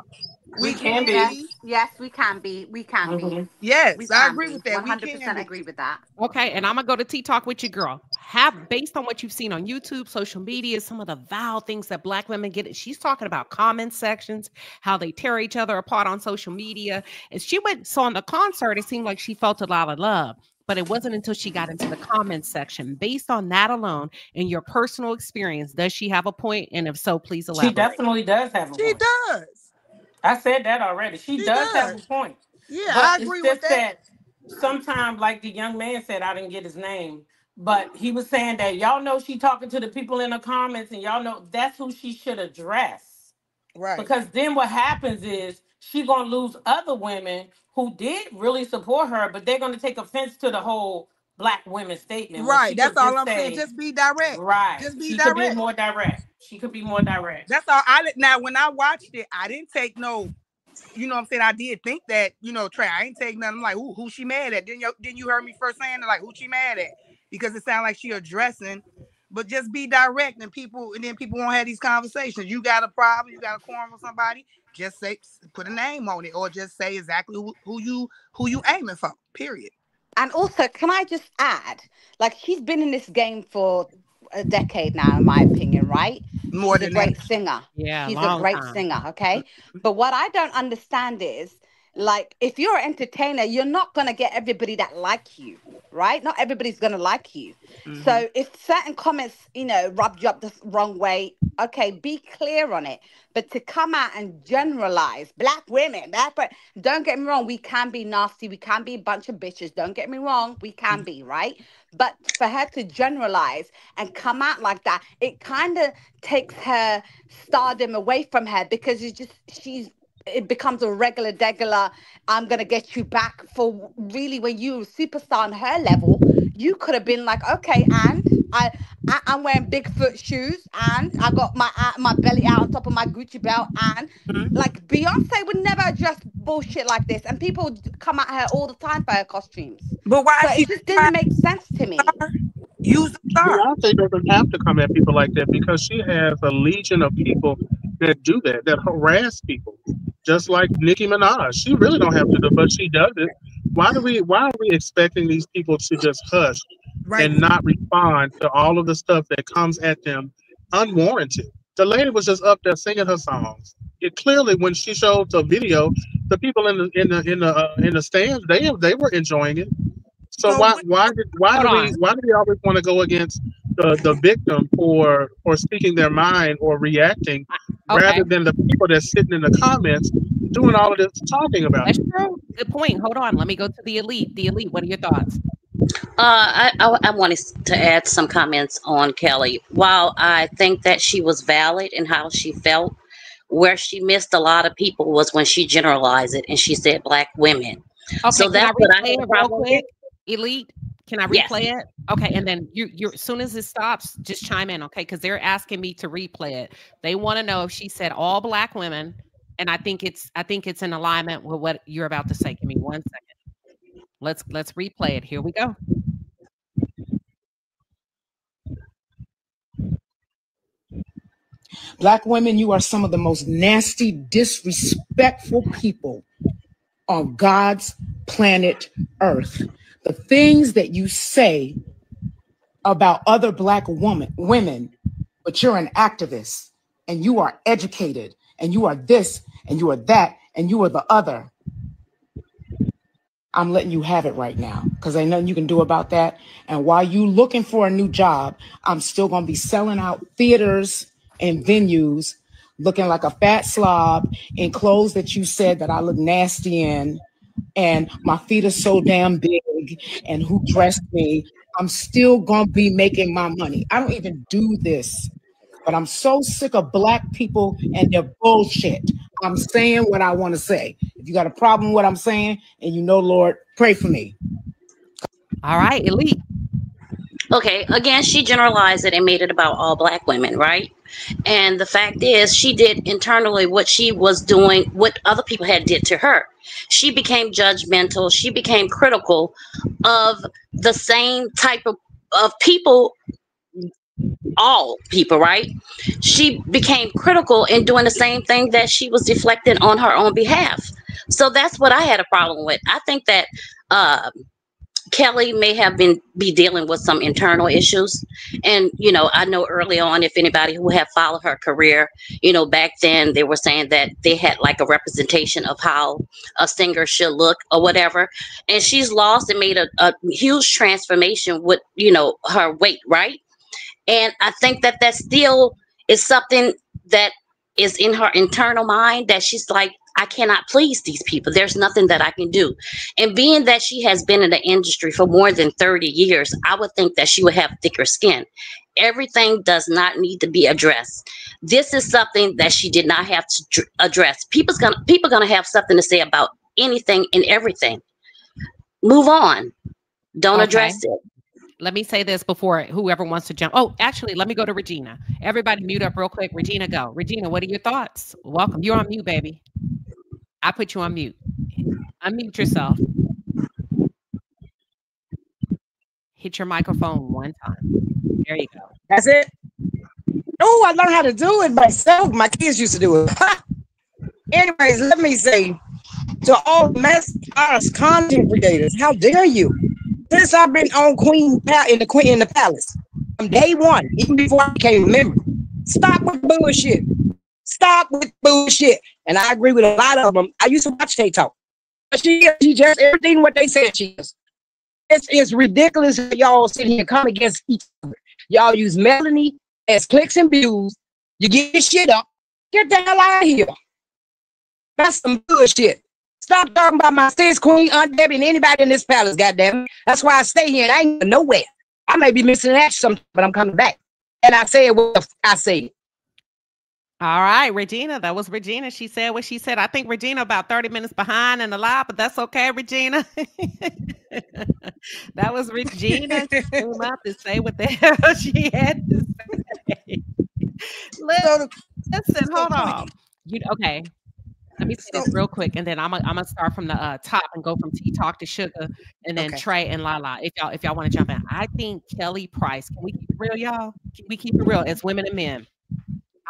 We We can can be. be. Yes, we can be. We can be. Mhm. Yes, We I can agree be. with that. We can 100% be. agree with that. Okay, and I'm gonna go to T Talk with you, girl. Have based on what you've seen on YouTube, social media, some of the vile things that black women get. She's talking about comment sections, how they tear each other apart on social media. And she saw in the concert, it seemed like she felt a lot of love. But it wasn't until she got into the comments section. Based on that alone, in your personal experience, does she have a point? And if so, please She elaborate. definitely does have a She point. does. I said that already. She She does have a does. point. Yeah, But I it's agree with just that. that sometimes, like the young man said, I didn't get his name, but he was saying that y'all know she talking to the people in the comments, and y'all know that's who she should address. Right. Because then what happens is she gonna lose other women who did really support her, but they're gonna take offense to the whole black women statement when Right. she That's could all just I'm saying. say, Just be direct. right. Just be She could be direct. more direct. She could be more direct. That's all. Now when I watched it, I didn't take no. You know what I'm saying? I did think that, Trey, I ain't take nothing. I'm like, who she mad at? Didn't you hear me first saying it? Like, who she mad at? Because it sounded like she addressing, but just be direct and then people won't have these conversations. You got a problem, you got a quarrel with somebody, just put a name on it, or just say exactly who you aiming for. Period. And also, can I just add, like, she's been in this game for a decade now, in my opinion, right? More She's a than that. great singer. Yeah, She's a long great time. singer, okay? But what I don't understand is, like, if you're an entertainer, you're not going to get everybody that like you, right? Not everybody's going to like you. Mhm. So if certain comments, rubbed you up the wrong way, okay, be clear on it. But to come out and generalize black women, don't get me wrong, we can be nasty, we can be a bunch of bitches. Don't get me wrong, we can be, right? But for her to generalize and come out like that, it kind of takes her stardom away from her because it becomes a degular, I'm gonna get you back for really when you were a superstar on her level. You could have been like, okay, and I'm wearing Bigfoot shoes, and I got my belly out on top of my Gucci belt, and like Beyonce would never address bullshit like this, and people would come at her all the time for her costumes. But why So she it just didn't make sense to me. use the star? Beyonce doesn't have to come at people like that because she has a legion of people that do that harass people. Just like Nicki Minaj. She really don't have to do, but she does it. Why are we expecting these people to just hush Right. and not respond to all of the stuff that comes at them unwarranted? The lady was just up there singing her songs. It clearly, when she showed the video, the people in the stands, they were enjoying it. So So why do Hold we on. always want to go against the victim for speaking their mind or reacting Okay, rather than the people that's sitting in the comments doing all of this talking about that's it? true. Good point. Hold on. Let me go to the elite. The elite, what are your thoughts? I wanted to add some comments on Kelly. While I think that she was valid in how she felt, where she missed a lot of people was when she generalized it and she said black women. Okay, So can I that's what I replay had a it real problem with. quick? Elite, can I Yes. replay it? Okay, and then you as soon as it stops, just chime in, okay? Because they're asking me to replay it. They want to know if she said all black women And I think it's in alignment with what you're about to say. Give me 1 second. Let's replay it. Here we go. Black women, you are some of the most nasty, disrespectful people on God's planet Earth. The things that you say about other Black women, but you're an activist and you are educated and you are this and you are that and you are the other. I'm letting you have it right now because ain't nothing you can do about that. And while you looking for a new job, I'm still going to be selling out theaters and venues looking like a fat slob in clothes that you said that I look nasty in. And my feet are so damn big and who dressed me. I'm still going to be making my money. I don't even do this, but I'm so sick of Black people and their bullshit. I'm saying what I want to say. If you got a problem with what I'm saying and you know, Lord, pray for me. All right, Elite. Okay, again, she generalized it and made it about all Black women, right? And the fact is, she did internally what she was doing, what other people had did to her. She became judgmental. She became critical of the same type of people, all people, right? She became critical in doing the same thing that she was deflecting on her own behalf. So that's what I had a problem with. I think that Kelly may have be dealing with some internal issues. And, I know early on, if anybody who have followed her career, back then they were saying that they had like a representation of how a singer should look or whatever. And she's lost and made a huge transformation with, her weight, right? And I think that still is something that is in her internal mind that she's like, I cannot please these people. There's nothing that I can do. And being that she has been in the industry for more than 30 years, I would think that she would have thicker skin. Everything does not need to be addressed. This is something that she did not have to address. People gonna have something to say about anything and everything. Move on. Don't address it. Let me say this before whoever wants to jump. Oh, actually, let me go to Regina. Everybody mute up real quick. Regina, go. Regina, what are your thoughts? Welcome. You're on mute, baby. I put you on mute. Unmute yourself. Hit your microphone 1 time. There you go. That's it. Oh, I learned how to do it myself. My kids used to do it. Anyways, let me say to all mass content creators, how dare you? Since I've been on in the Palace, from day one, even before I became a member, stop with bullshit. Stop with bullshit. And I agree with a lot of them. I used to watch Tay Talk. But she just everything what they said she is. It's ridiculous that y'all sit here and come against each other. Y'all use Melanie as clicks and views. You get shit up. Get the hell out of here. That's some bullshit. Stop talking about my sis, Queen, Aunt Debbie, and anybody in this palace, goddamn. That's why I stay here and I ain't nowhere. I may be missing that something, but I'm coming back. And I say it what I say. All right, Regina. That was Regina. She said what she said. I think Regina about 30 minutes behind in the live, but that's okay, Regina. That was Regina. She came out to say what the hell she had to say. Listen, hold on. Okay. Let me say this real quick, and then I'm gonna start from the top and go from T Talk to Sugar, and then Trey and Lala. If y'all want to jump in, I think Kelly Price. Can we keep it real, y'all? Can we keep it real as women and men?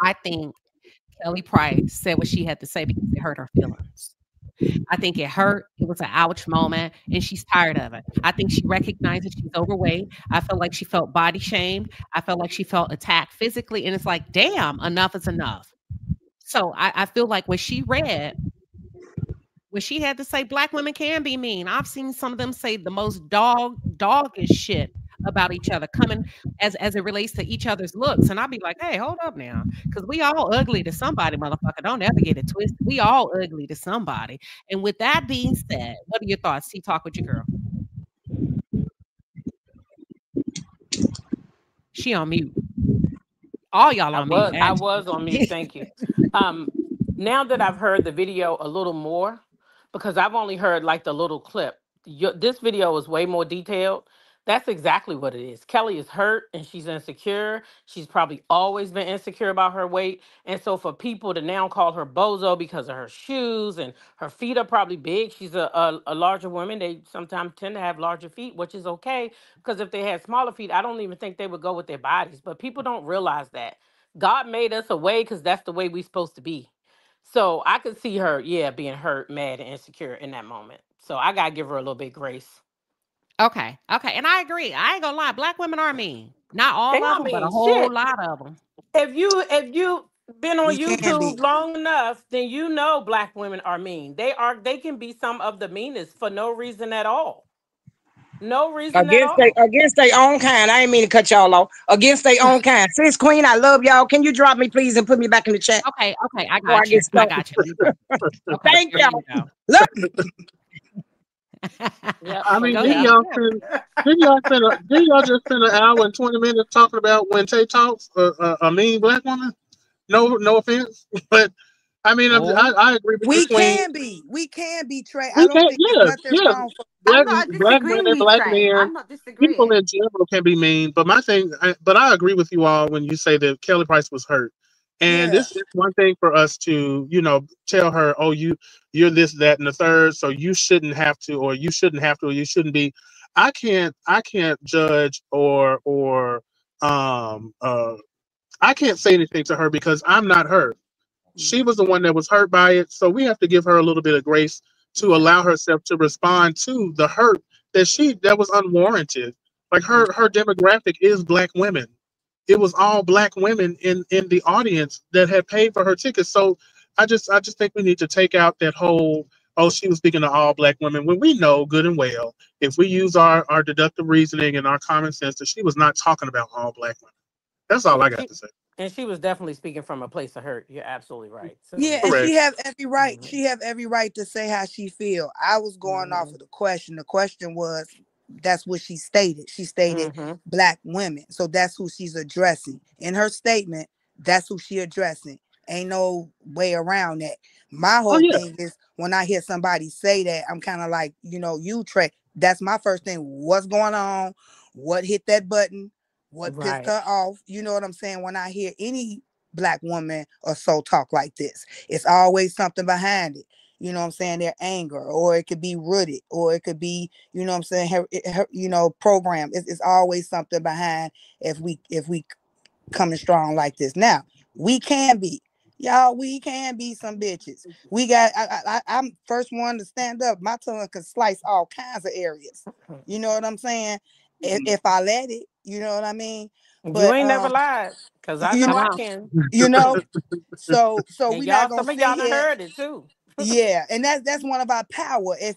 I think Kelly Price said what she had to say because it hurt her feelings. I think it hurt. It was an ouch moment, and she's tired of it. I think she recognized that she's overweight. I felt like she felt body shamed. I felt like she felt attacked physically, and it's like, damn, enough is enough. So I feel like what she read, what she had to say, Black women can be mean. I've seen some of them say the most doggish shit about each other, coming as it relates to each other's looks. And I'll be like, hey, hold up now. Because we all ugly to somebody, motherfucker. Don't ever get it twisted. We all ugly to somebody. And with that being said, what are your thoughts? Talk with your girl. She on mute. All y'all on mute. I was on mute. Thank you. Now that I've heard the video a little more, because I've only heard like the little clip, this video is way more detailed. That's exactly what it is. Kelly is hurt and she's insecure. She's probably always been insecure about her weight. And so for people to now call her bozo because of her shoes and her feet are probably big. She's a larger woman. They sometimes tend to have larger feet, which is okay. Because if they had smaller feet, I don't even think they would go with their bodies. But people don't realize that. God made us a way because that's the way we're supposed to be. So I could see her, yeah, being hurt, mad, and insecure in that moment. So I gotta give her a little bit grace. Okay. Okay. And I agree. I ain't gonna lie. Black women are mean. Not They all of I them, but a mean, whole shit. lot of them. If you been on We can YouTube be. long enough, then you know black women are mean. They can be some of the meanest for no reason at all. No reason at all. Against their own kind. I ain't mean to cut y'all off. Against their own kind. Sis Queen, I love y'all. Can you drop me, please, and put me back in the chat Okay. Okay. I before I got you. get I started? got you. Let me go. Okay. Thank There y'all. you go. Look, Yep, I but mean, Go didn't ahead. yeah. y'all spend didn't y'all just spend an hour and 20 minutes talking about when Tay talks a mean black woman? No offense, but I mean, Oh, I agree with you, We Queen. can be. We can be, Trey. I We don't can't. think there's Yes, nothing yes. wrong for I'm Black not black disagreeing women, with you, black Trey. men, I'm not people disagreeing. in general can be mean. But but I agree with you all when you say that Kelly Price was hurt. And yeah. this is one thing for us to, tell her, oh, you're this, that, and the third, so you shouldn't have to, or you shouldn't have to, or you shouldn't be. I can't judge or I can't say anything to her because I'm not her. She was the one that was hurt by it, so we have to give her a little bit of grace to Yeah. allow herself to respond to the hurt that was unwarranted. Like her demographic is black women. It was all black women in the audience that had paid for her tickets. So I just think we need to take out that whole, oh, she was speaking to all black women, when we know good and well, if we use our deductive reasoning and our common sense, that she was not talking about all black women. That's all Yeah. I got to say. And she was definitely speaking from a place of hurt. You're absolutely right. So Yeah, yeah. and she Correct. have every right. Mhm. She have every right to say how she feel. I was going off Mhm. of the question. The question was, that's what she stated. She stated Mhm. black women. So that's who she's addressing. In her statement, that's who she addressing. Ain't no way around that. My Oh whole yeah. thing is when I hear somebody say that, I'm kind of like, you Trey. That's my first thing. What's going on? What hit that button? What pissed Right. her off? You know what I'm saying? When I hear any black woman or so talk like this, it's always something behind it. You know what I'm saying? Their anger, or it could be rooted, or it could be, you know what I'm saying, program. It's always something behind if we coming strong like this. Now, we can be. Y'all, we can be some bitches. We got I'm first one to stand up. My tongue can slice all kinds of areas. You know what I'm saying? If I let it, you know what I mean? You But ain't never lied, cause I you know come I on. can. you know, so And we're not y'all, gonna some of sit y'all done here. heard it too. Yeah, and that's one of our power if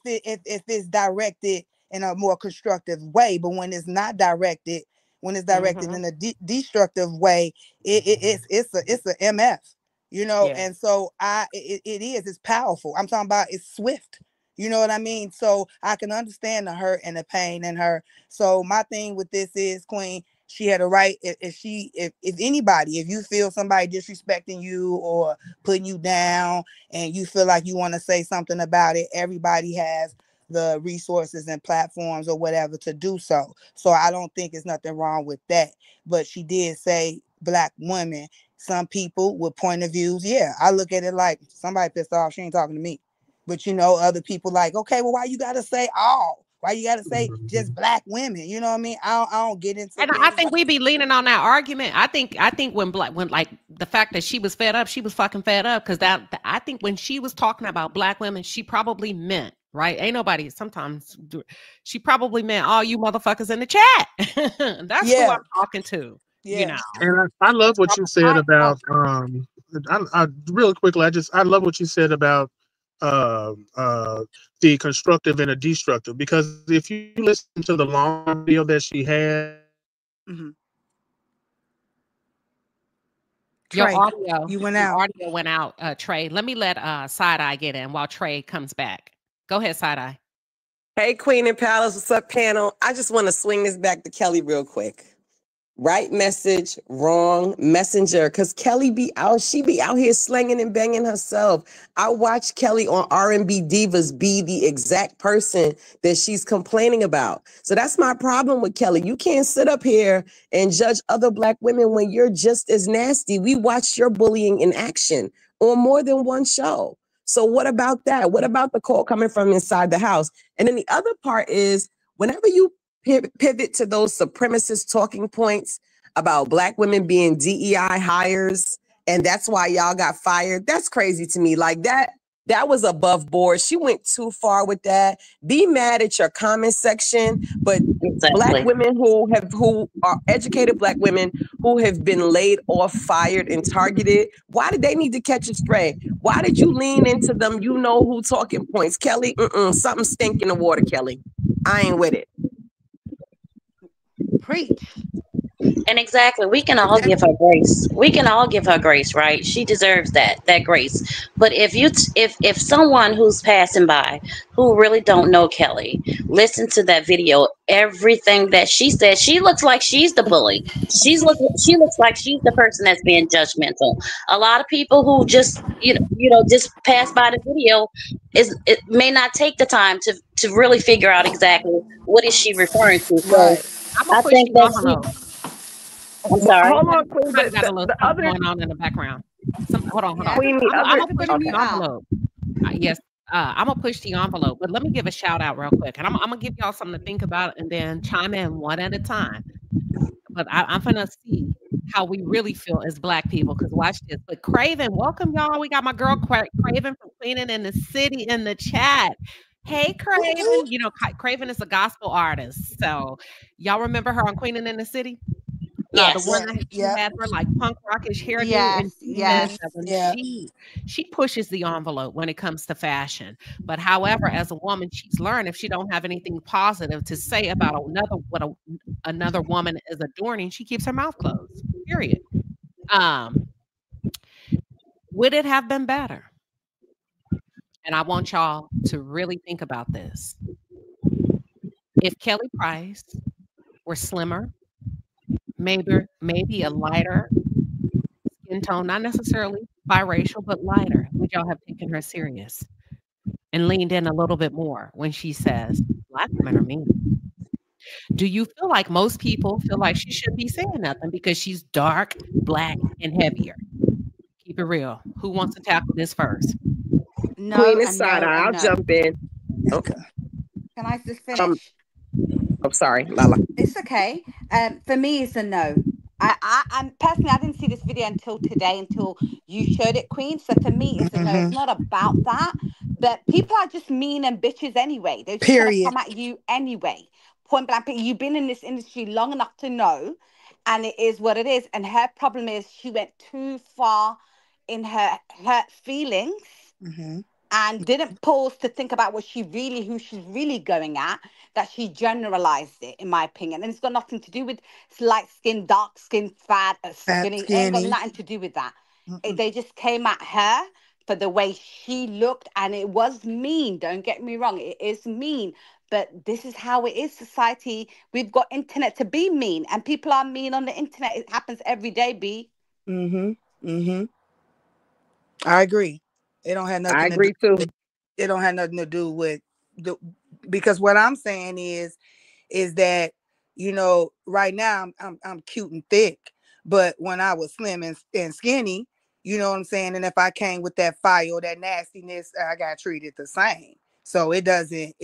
it's directed in a more constructive way. But when it's directed Mhm. in a destructive way, it's a MF, Yeah. And so it's powerful. I'm talking about it's swift. You know what I mean? So I can understand the hurt and the pain in her. So my thing with this is, Queen, she had a right. If anybody, if you feel somebody disrespecting you or putting you down, and you feel like you want to say something about it, everybody has the resources and platforms or whatever to do so. So I don't think it's nothing wrong with that. But she did say black women. Some people with point of views, yeah, I look at it like somebody pissed off, she ain't talking to me. But other people like, okay, well, why you gotta say all? Why you gotta say just black women? You know what I mean? I don't get into And I things think like we be leaning on that argument. I think when like the fact that she was fed up, she was fucking fed up because I think when she was talking about black women, she probably meant, right. Ain't nobody sometimes she probably meant all you motherfuckers in the chat. That's who I'm yeah, talking to. You yeah. know, And I love what you said I, oh, about I really quickly, I love what you said about uh, uh, the constructive and the destructive, because if you listen to the long video that she had, Mm-hmm. your Trey, audio, you went your out. audio went out, Trey. Let me let Side Eye get in while Trey comes back. Go ahead, Side Eye. Hey, Queen and Palace, what's up, panel? I just want to swing this back to Kelly real quick. Right message, wrong messenger. Cause Kelly she be out here slanging and banging herself. I watch Kelly on R&B Divas be the exact person that she's complaining about. So that's my problem with Kelly. You can't sit up here and judge other Black women when you're just as nasty. We watched your bullying in action on more than one show. So what about that? What about the call coming from inside the house? And then the other part is whenever you pivot to those supremacist talking points about Black women being DEI hires, and that's why y'all got fired. That's crazy to me. Like that was above board. She went too far with that. Be mad at your comment section, but Black women who are educated Black women who have been laid off, fired, and targeted, why did they need to catch a stray? Why did you lean into them? You know who talking points, Kelly? Something stink in the water, Kelly. I ain't with it. Preach. And exactly, we can all give her grace. We can all give her grace, right? She deserves that grace. But if someone who's passing by who really don't know Kelly, listen to that video, everything that she said, she looks like she's the bully. She looks like she's the person that's being judgmental. A lot of people who just just pass by the video it may not take the time to really figure out exactly what is she referring to. So I think that I'm sorry. Hold on, Queen. Got a little something going on in the background. Hold on. Queen, I'm gonna push the envelope. Yes, I'm gonna push the envelope, but let me give a shout out real quick, and I'm gonna give y'all something to think about, and then chime in one at a time. But I'm gonna see how we really feel as Black people. Because watch this. But Craven, welcome y'all. We got my girl Craven from Queening in the City in the chat. Hey, Craven. You know, Craven is a gospel artist, so y'all remember her on Queening in the City? Yes. The one that had her like punk rockish hairdo, and she pushes the envelope when it comes to fashion. But however, as a woman, she's learned if she don't have anything positive to say about another woman is adorning, she keeps her mouth closed. Period. Would it have been better? And I want y'all to really think about this. If Kelly Price were slimmer, maybe a lighter skin tone, not necessarily biracial, but lighter, would y'all have taken her serious and leaned in a little bit more when she says Black women are mean? Do you feel like most people feel like she shouldn't be saying nothing because she's dark, Black, and heavier? Keep it real. Who wants to tackle this first? No, Queen inside. I'll jump in. Okay. Can I just finish? I'm sorry, Lala. It's okay. For me, it's a no. I personally, I didn't see this video until today, until you showed it, Queen. So for me, it's a no. It's not about that. But people are just mean and bitches anyway. They're just going to come at you anyway. Point blank. You've been in this industry long enough to know, and it is what it is. And her problem is she went too far in her hurt feelings. And didn't pause to think about who she's really going at, that she generalized it, in my opinion. And it's got nothing to do with light skin, dark skin, fat, skinny. It ain't got nothing to do with that. They just came at her for the way she looked, and it was mean. Don't get me wrong, it is mean. But this is how it is, society. We've got internet to be mean, and people are mean on the internet. It happens every day, B. I agree. It don't have nothing. I agree too. It don't have nothing to do with because what I'm saying is that right now I'm cute and thick, but when I was slim and skinny, you know what I'm saying. And if I came with that fire or that nastiness, I got treated the same. So it doesn't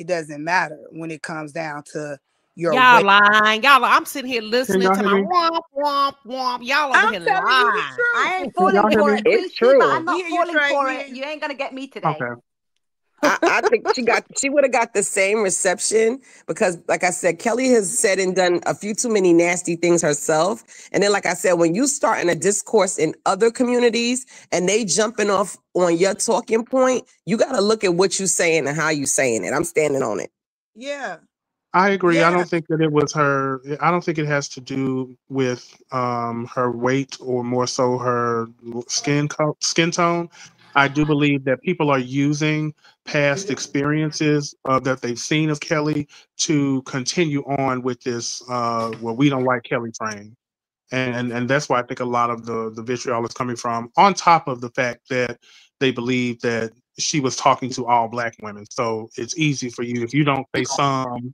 matter when it comes down to your y'all weight. lying. I'm sitting here listening to my womp womp womp. Y'all over here lying. I ain't falling for it. It's true. I'm not falling for it. You ain't gonna get me today. Okay. I think she would have got the same reception because, like I said, Kelly has said and done a few too many nasty things herself. And then, like I said, when you start in a discourse in other communities and they jumping off on your talking point, you got to look at what you're saying and how you saying it. I'm standing on it. Yeah. I agree. Yeah. I don't think that it was her. I don't think it has to do with her weight or more so her skin tone. I do believe that people are using past experiences that they've seen of Kelly to continue on with this. Well, we don't like Kelly train. And that's why I think a lot of the vitriol is coming from, on top of the fact that they believe that she was talking to all Black women. So it's easy for you. If you don't say some,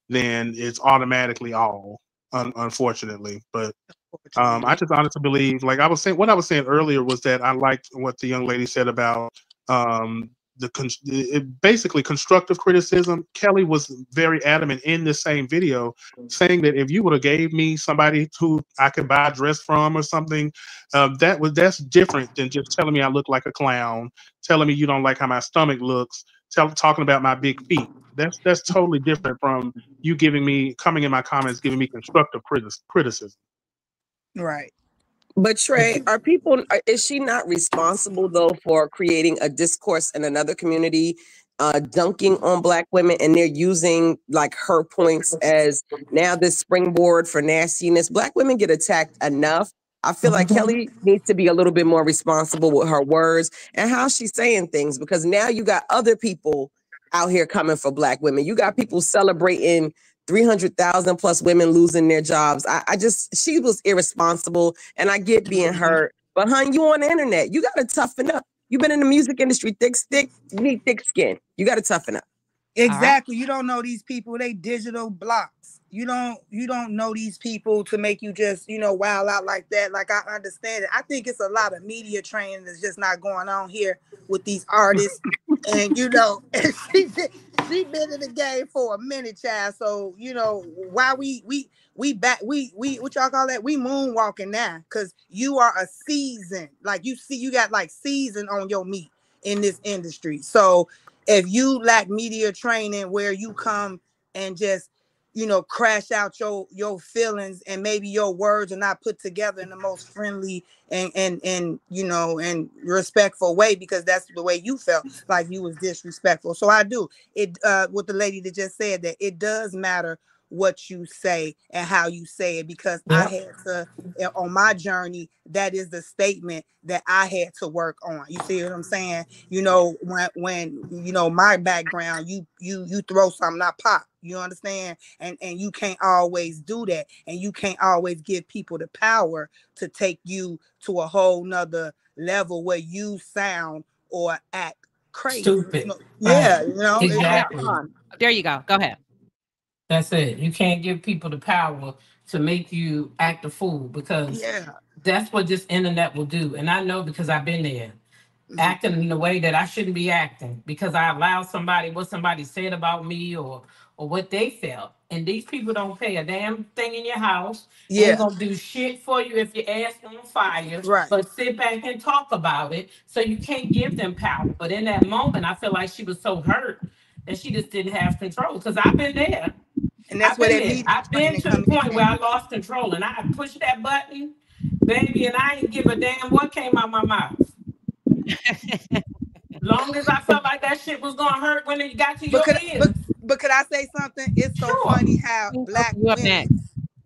then it's automatically all, unfortunately. But I just honestly believe, like I was saying, what I was saying earlier was that I liked what the young lady said about basically constructive criticism. Kelly was very adamant in the same video, saying that if you would have gave me somebody who I could buy a dress from or something, that's different than just telling me I look like a clown, telling me you don't like how my stomach looks, talking about my big feet. That's totally different from you coming in my comments, giving me constructive criticism. Right. But Trey, is she not responsible though for creating a discourse in another community, dunking on Black women, and they're using like her points as now this springboard for nastiness? Black women get attacked enough. I feel like Kelly needs to be a little bit more responsible with her words and how she's saying things, because now you got other people out here coming for Black women. You got people celebrating 300,000 plus women losing their jobs. She was irresponsible, and I get being hurt. But hun, you on the internet, you got to toughen up. You've been in the music industry, you need thick skin. You got to toughen up. Exactly. Right. You don't know these people. They digital blocks. You don't know these people to make you just, wild out like that. Like, I understand it. I think it's a lot of media training that's just not going on here with these artists. And, and she been in the game for a minute, child. So, why we what y'all call that? We moonwalking now, because you are a season. Like, you got like season on your meat in this industry. So if you lack media training where you come and just, crash out your feelings, and maybe your words are not put together in the most friendly and respectful way, because that's the way you felt like you was disrespectful. So I do it with the lady that just said that it does matter what you say and how you say it, because I had to, on my journey, that is the statement that I had to work on. You see what I'm saying? When my background, you throw something, I pop. You understand? And you can't always do that, and you can't always give people the power to take you to a whole nother level where you sound or act crazy. Stupid. Yeah, exactly. There you go. Go ahead. That's it. You can't give people the power to make you act a fool, because that's what this internet will do. And I know, because I've been there, acting in the way that I shouldn't be acting, because I allowed what somebody said about me or what they felt. And these people don't pay a damn thing in your house. Ain't gonna do shit for you if your ass on fire. Right. But sit back and talk about it. So you can't give them power. But in that moment, I feel like she was so hurt that she just didn't have control. Because I've been there. And that's where I've been to the point where I lost control, and I pushed that button, baby, and I didn't give a damn what came out my mouth. Long as I felt like that shit was gonna hurt when it got to your ears. But could I say something? It's so funny how Black women,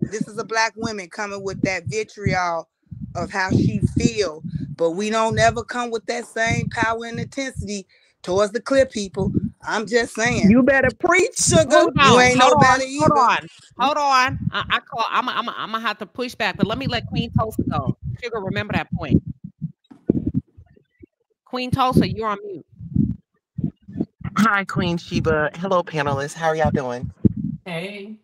this is a Black woman coming with that vitriol of how she feel, but we don't never come with that same power and intensity towards the clear people. I'm just saying. You better preach, sugar. You ain't no better either. Hold on. I'm gonna have to push back, but let me let Queen Tulsa go. Sugar, remember that point. Queen Tulsa, you're on mute. Hi, Queen Sheba. Hello, panelists. How are y'all doing? Hey.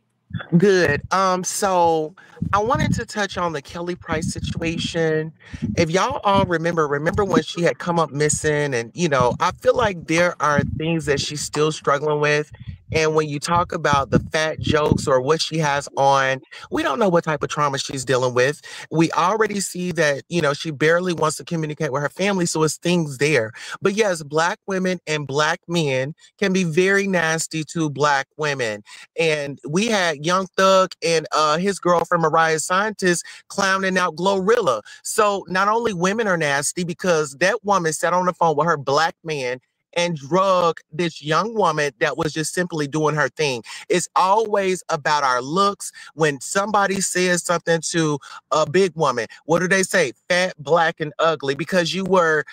Good. So I wanted to touch on the Kelly Price situation. If y'all all remember when she had come up missing, and I feel like there are things that she's still struggling with. And when you talk about the fat jokes or what she has on, we don't know what type of trauma she's dealing with. We already see that, she barely wants to communicate with her family. So it's things there. But yes, Black women and Black men can be very nasty to Black women. And we had Young Thug and his girlfriend Mariah Scientist clowning out Glorilla. So not only women are nasty, because that woman sat on the phone with her Black man and drug this young woman that was just simply doing her thing. It's always about our looks. When somebody says something to a big woman, what do they say? Fat, Black, and ugly, because you were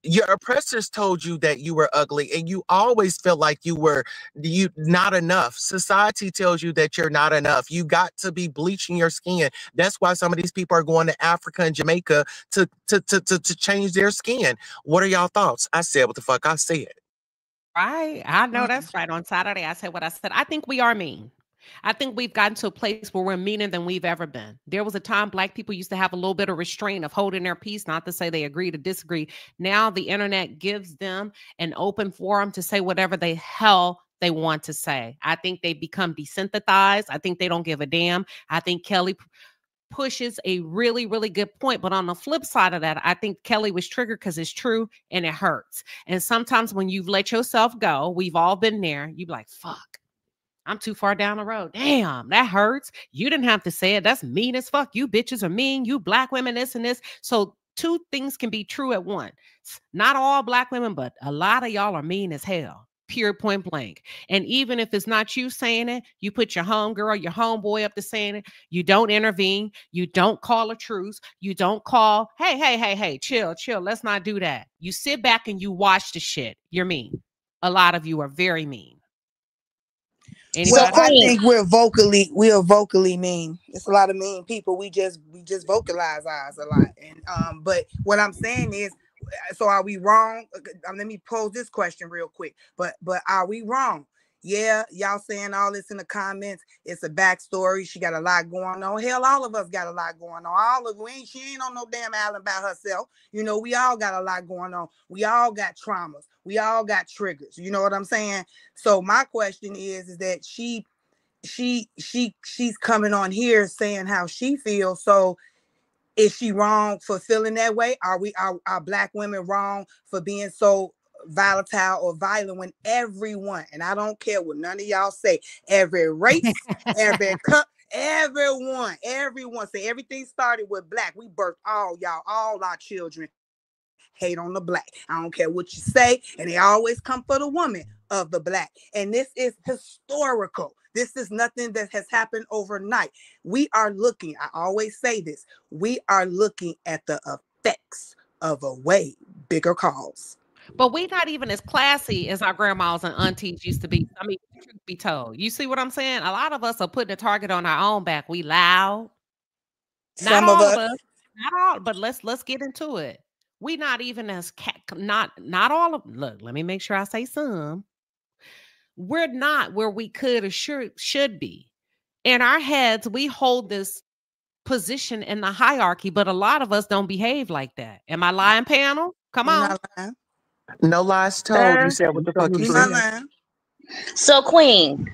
your oppressors told you that you were ugly, and you always felt like you not enough. Society tells you that you're not enough. You got to be bleaching your skin. That's why some of these people are going to Africa and Jamaica to change their skin. What are y'all thoughts? I said what the fuck I said. Right. I know that's right. On Saturday, I said what I said. I think we are mean. I think we've gotten to a place where we're meaner than we've ever been. There was a time Black people used to have a little bit of restraint of holding their peace, not to say they agree to disagree. Now the internet gives them an open forum to say whatever the hell they want to say. I think they become desensitized. I think they don't give a damn. I think Kelly pushes a really, really good point. But on the flip side of that, I think Kelly was triggered because it's true and it hurts. And sometimes when you've let yourself go, we've all been there, you be like, fuck. I'm too far down the road. Damn, that hurts. You didn't have to say it. That's mean as fuck. You bitches are mean. You Black women, this and this. So two things can be true at once. Not all Black women, but a lot of y'all are mean as hell. Pure point blank. And even if it's not you saying it, you put your homegirl, your homeboy up to saying it. You don't intervene. You don't call a truce. You don't call, hey, chill. Let's not do that. You sit back and you watch the shit. You're mean. A lot of you are very mean. Well, I think we're vocally mean. It's a lot of mean people. We just vocalize ours a lot. And but what I'm saying is, so are we wrong? Let me pose this question real quick. But are we wrong? Yeah, y'all saying all this in the comments. It's a backstory. She got a lot going on. Hell, all of us got a lot going on. She ain't on no damn island by herself. You know, we all got a lot going on. We all got traumas. We all got triggers. You know what I'm saying? So my question is that she's coming on here saying how she feels. So is she wrong for feeling that way? Are Black women wrong for being so volatile or violent when everyone, and I don't care what none of y'all say, every race, everyone say everything started with Black. We birthed all our children hate on the Black. I don't care what you say, and they always come for the woman of the Black. And this is historical. This is nothing that has happened overnight. We are looking, I always say this, we are looking at the effects of a way bigger cause. But we're not even as classy as our grandmas and aunties used to be. I mean, truth be told. You see what I'm saying? A lot of us are putting a target on our own back. We loud. Not all of us. Not all, but let's get into it. We not even as not all of, look, let me make sure I say some. We're not where we could or should be. In our heads, we hold this position in the hierarchy, but a lot of us don't behave like that. Am I lying, panel? Come on. No lies told. You said what the fuck you said. So, Queen,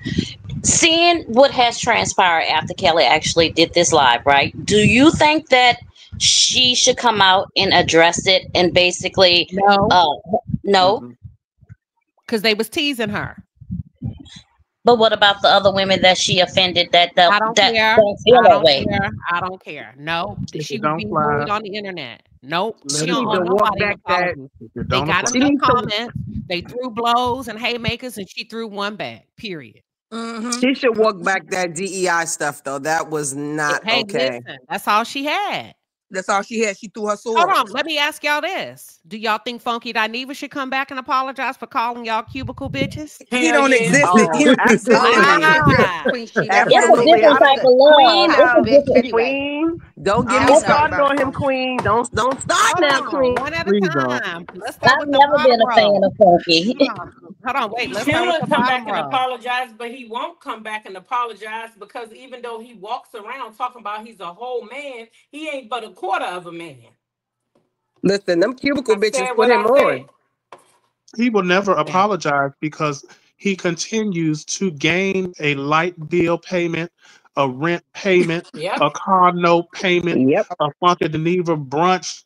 seeing what has transpired after Kelly actually did this live, right? Do you think that she should come out and address it and basically no? Because they was teasing her. But what about the other women that she offended that I don't care. don't feel that way? I don't care. No, she would be fly. bullied on the internet. Nope. She don't need to owe walk nobody back an that- apology. If you They don't got apply. enough comments. They threw blows and haymakers, and she threw one back. Period. She should walk back that DEI stuff though. That was not Hey, okay. listen, that's all she had. That's all she had. She threw her sword. Hold on, let me ask y'all this. Do y'all think Funky Dineva should come back and apologize for calling y'all cubicle bitches? He don't exist. Oh, He don't exist. Absolutely. It's a different type of love. Queen, It's a different. Queen, don't get me That's started a- on him, Queen. Don't start now, Queen. One at a time. Let's start I've with the never bottom been a fan row. of Funky. Hold on, wait. He Let's start with should the come back bottom and row. apologize, but he won't come back and apologize because even though he walks around talking about he's a whole man, he ain't but a quarter of a man. Listen, them cubicle bitches said put what him I on. He will never apologize because he continues to gain a light bill payment, a rent payment, Yep. a car note payment, a Funky Dineva brunch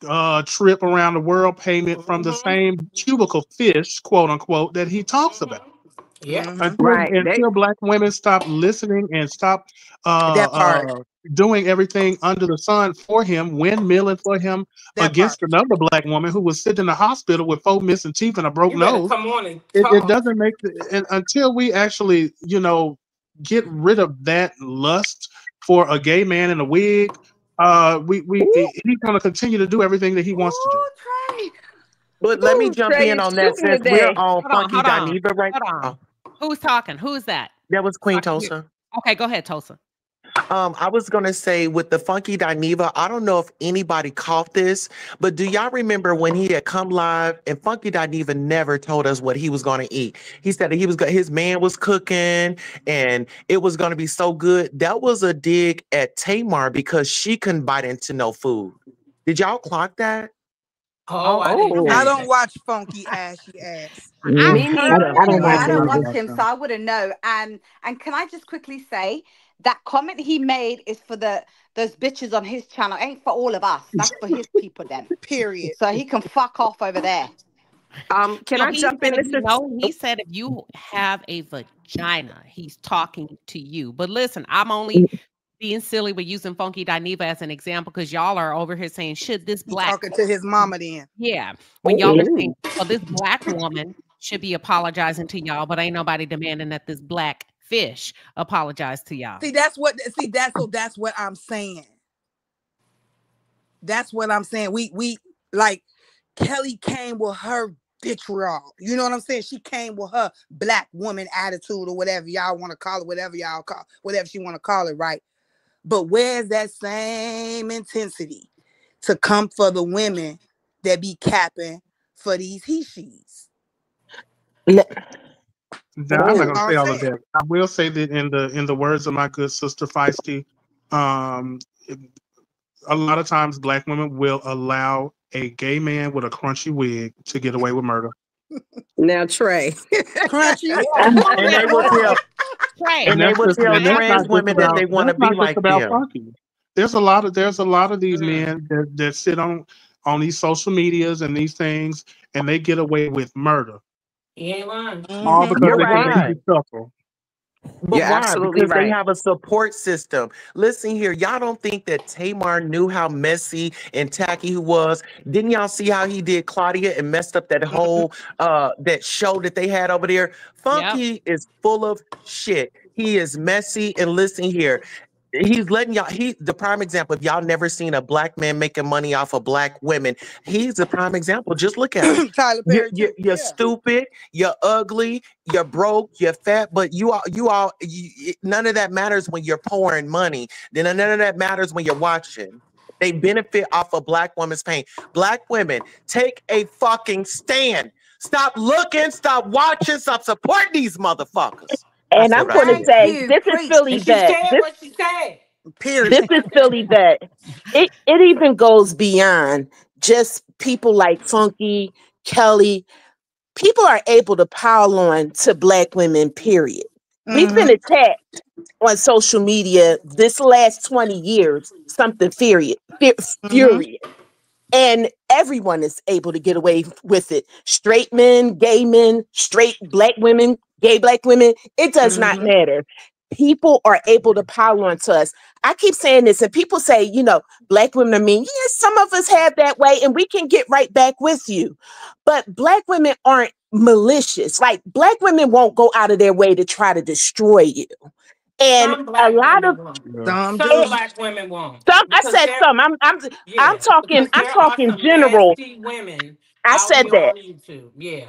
trip around the world payment from the same cubicle fish, quote unquote, that he talks about. Yeah. Until Black women stop listening and stop doing everything under the sun for him, windmilling for him against another Black woman who was sitting in the hospital with 4 missing teeth and a broke You better nose. come on and It talk. doesn't make until we actually, get rid of that lust for a gay man in a wig. He's going to continue to do everything that he wants to do. But let me Ooh, jump Trey in is on that shooting since we're today. on Hold on, Funky hold on, Dineva right hold on. Who's talking? Who is that? that was So Queen I can hear. Tulsa. Okay, go ahead, Tulsa. I was gonna say with the Funky Dineva, I don't know if anybody caught this, but do y'all remember when he had come live and Funky Dineva never told us what he was gonna eat? He said that his man was cooking and it was gonna be so good. That was a dig at Tamar because she couldn't bite into no food. Did y'all clock that? Oh, Oh, I didn't I catch don't that. watch funky ashy ass. I Me neither. heard I don't it. watch I it don't either. watch him, so I wouldn't know. And can I just quickly say that comment he made is for those bitches on his channel, ain't for all of us. That's for his people then. Period. So he can fuck off over there. Can No, I he jump said in? if you know, he said if you have a vagina, he's talking to you. But listen, I'm only being silly with using Funky Dineva as an example because y'all are over here saying, should this He black talking to his mama then. yeah, when y'all are saying, Ooh. well, this black woman should be apologizing to y'all, but ain't nobody demanding that this black fish apologize to y'all. That's what I'm saying. That's what I'm saying. We like Kelly came with her vitriol. You know what I'm saying? She came with her black woman attitude or whatever y'all want to call it, whatever she want to call it, right? But where's that same intensity to come for the women that be capping for these he-she's? Now, I'm not going to All say I'm all of saying. that. I will say that in the words of my good sister Feisty, um, a lot of times black women will allow a gay man with a crunchy wig to get away with murder. Now, Trey. Crunchy. And they will tell Trey. and they will tell trans women that they want to that's be not just like about them. funky. There's a lot of these men that sit on these social medias and these things and they get away with murder. He ain't lying. All because You're they can right. be successful. But You're why? absolutely Because they right. have a support system. Listen here, y'all don't think that Tamar knew how messy and tacky he was? Didn't y'all see how he did Claudia and messed up that whole that show that they had over there? Funky is full of shit. He is messy. And listen here, he's letting y'all. The prime example. If y'all never seen a black man making money off of black women, he's the prime example. Just look at him. Tyler You're, Perry you're, too. you're Yeah. stupid. You're ugly. You're broke. You're fat. But none of that matters when you're pouring money. Then none of that matters when you're watching. They benefit off of black women's pain. Black women, take a fucking stand. Stop looking. Stop watching. Stop supporting these motherfuckers. And That's I'm what I going to said. say, You this is preach. Philly And she vet. said what she said. This Period. is Philly vet. It even goes beyond just people like Funky, Kelly. People are able to pile on to black women, period. We've been attacked on social media this last 20 years, something furious. And everyone is able to get away with it. Straight men, gay men, straight black women, gay black women. It does not matter. People are able to pile on to us. I keep saying this, and people say, black women are mean. Yes, some of us have that way, and we can get right back with you. But black women aren't malicious. Like, black women won't go out of their way to try to destroy you. And Some a black lot of women won't. Some Some do. black women won't. I Because said there, some. I'm yeah, talking. because I'm there are talking some general. nasty women I out said here that. on YouTube. Yeah.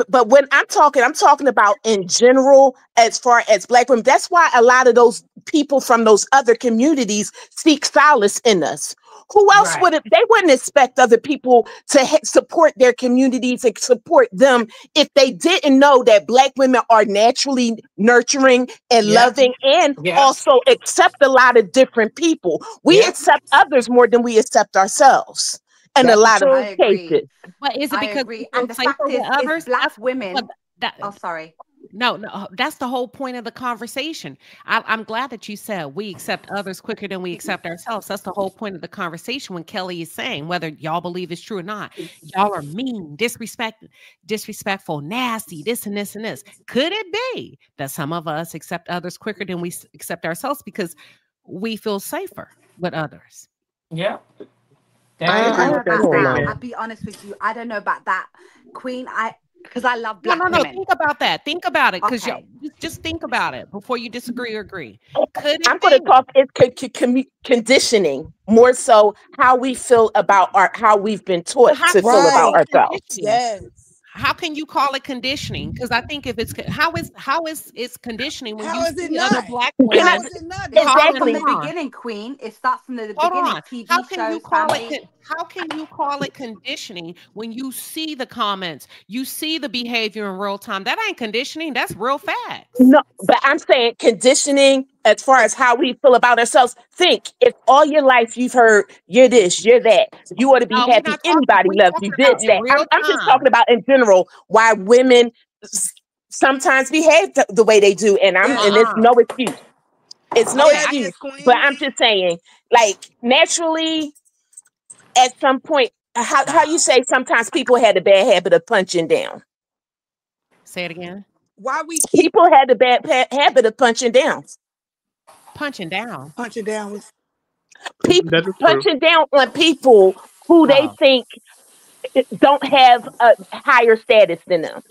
But when I'm talking about in general, as far as black women. That's why a lot of those people from those other communities seek solace in us. Who else Right. they wouldn't expect other people to support their communities and support them if they didn't know that black women are naturally nurturing and Yep. loving and Yep. also accept a lot of different people. We Yep. accept others more than we accept ourselves in a That's the lot of truth. I agree. cases. But is it I because agree. we And feel the safer fact with is others? black That's women. that. Oh, sorry. No, that's the whole point of the conversation. I'm glad that you said we accept others quicker than we accept ourselves. That's the whole point of the conversation when Kelly is saying, whether y'all believe it's true or not, y'all are mean, disrespectful, nasty, this and this and this. Could it be that some of us accept others quicker than we accept ourselves because we feel safer with others? Yep. I I That agree don't is. know with that about that. statement. I'll be honest with you. I don't know about that. Queen, Because I love No, black no, no. women. Think about that. Think about it, because Okay. just think about it before you disagree or agree. Could I'm it going to be? talk conditioning, more so how we feel about how we've been Well, taught how to can you feel about call Right. it ourselves. conditioning? Yes. How can you call it conditioning? Because I think if it's how is it's conditioning when How you is it see other not? black Can I How women is it not? It That's what starts I'm from exactly? the saying. beginning, Queen. It starts from the Hold beginning. on. How TV can you shows, call it family. how can you call it conditioning when you see the comments, you see the behavior in real time? That ain't conditioning, that's real facts. No, but I'm saying conditioning as far as how we feel about ourselves. Think if all your life you've heard, you're this, you're that, you ought to be No, we're happy, not talking, anybody we're loves you, talking about this, in that. real I'm just talking time. about in general why women sometimes behave the way they do. And Yes. and it's no excuse. It's no Okay, Yeah, it excuse. is, But Queen. I'm just saying, like, naturally, at some point, how you say sometimes people had a bad habit of punching down. say it again. Why we keep People had the bad habit of punching down. Punching down. punching down with People That is true. punching down on people who they Oh, think don't have a higher status than them.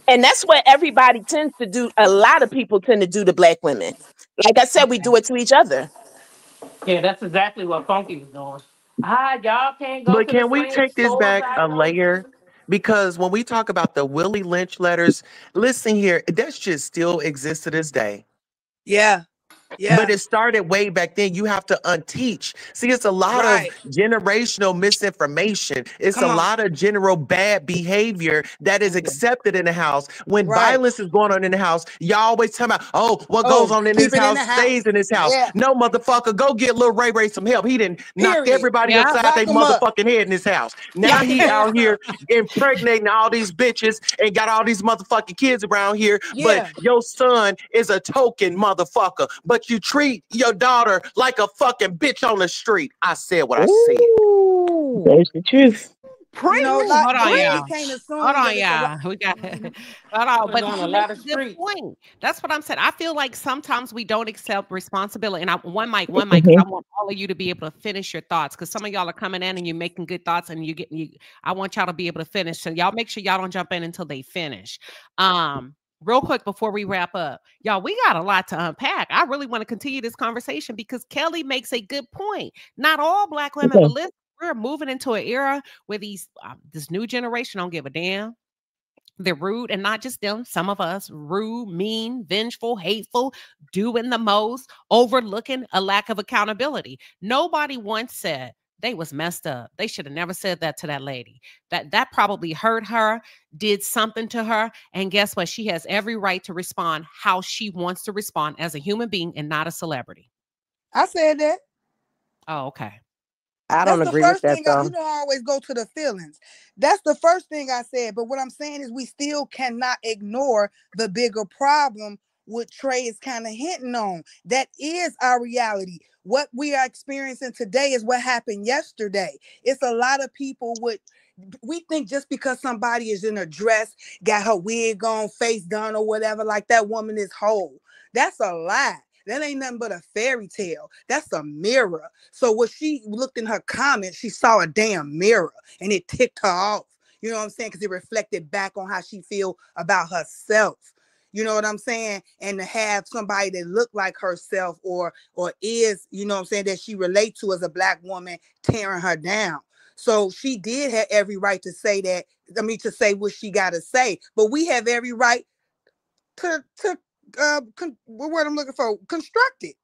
And that's what everybody tends to do. A lot of people tend to do to black women. Like I said, we okay. do it to each other. Yeah, that's exactly what Funky was doing. Ah, y'all can't go But to the can we swing take this stores back a out no layer? Because when we talk about the Willie Lynch letters, listen here, that shit still exists to this day. yeah. But Yeah. it started way back then. You have to unteach. See, it's a lot of Right. generational misinformation. It's a Come on. lot of general bad behavior that is accepted in the house. When Right. violence is going on in the house, y'all always talk about, oh, what goes Oh, on in keep this it in the house house. stays in this house. Yeah. No, motherfucker, go get Lil Ray Ray some help. He done knocked Period. everybody Yeah. upside Lock their them up. motherfucking head in this house. Now Lock his he ass out up. here impregnating all these bitches and got all these motherfucking kids around here. But Yeah. your son is a token motherfucker. But you treat your daughter like a fucking bitch on the street. I said what I said. Ooh, there's the truth. You know, Preach. like, Hold on, but we y'all. can't Hold assume on, that it's a right. y'all. We got hold on. Put it But on he a makes lot of a good streets. point. That's what I'm saying. I feel like sometimes we don't accept responsibility. And I one mic, because Mhm. I want all of you to be able to finish your thoughts. Because some of y'all are coming in and you're making good thoughts, and I want y'all to be able to finish. So y'all make sure y'all don't jump in until they finish. Real quick before we wrap up, y'all, we got a lot to unpack. I really want to continue this conversation because Kelly makes a good point. Not all black women, but Okay. listen, we're moving into an era where this new generation don't give a damn. They're rude, and not just them. Some of us rude, mean, vengeful, hateful, doing the most, overlooking a lack of accountability. Nobody once said they was messed up. They should have never said that to that lady. That probably hurt her, did something to her, and guess what? She has every right to respond how she wants to respond as a human being and not a celebrity. I said that. Oh, okay. I don't That's the agree with first that thing you though. don't always go to the feelings. That's the first thing I said. But what I'm saying is we still cannot ignore the bigger problem what Trey is kind of hinting on. That is our reality. What we are experiencing today is what happened yesterday. It's a lot of people we think just because somebody is in a dress, got her wig on, face done, or whatever, like that woman is whole. That's a lie. That ain't nothing but a fairy tale. That's a mirror. So when she looked in her comments, she saw a damn mirror and it ticked her off. You know what I'm saying? Because it reflected back on how she feel about herself. You know what I'm saying? And to have somebody that look like herself or is, you know what I'm saying, that she relate to as a black woman tearing her down. So she did have every right to say that. I mean, to say what she got to say. But we have every right to what word I'm looking for? Construct it.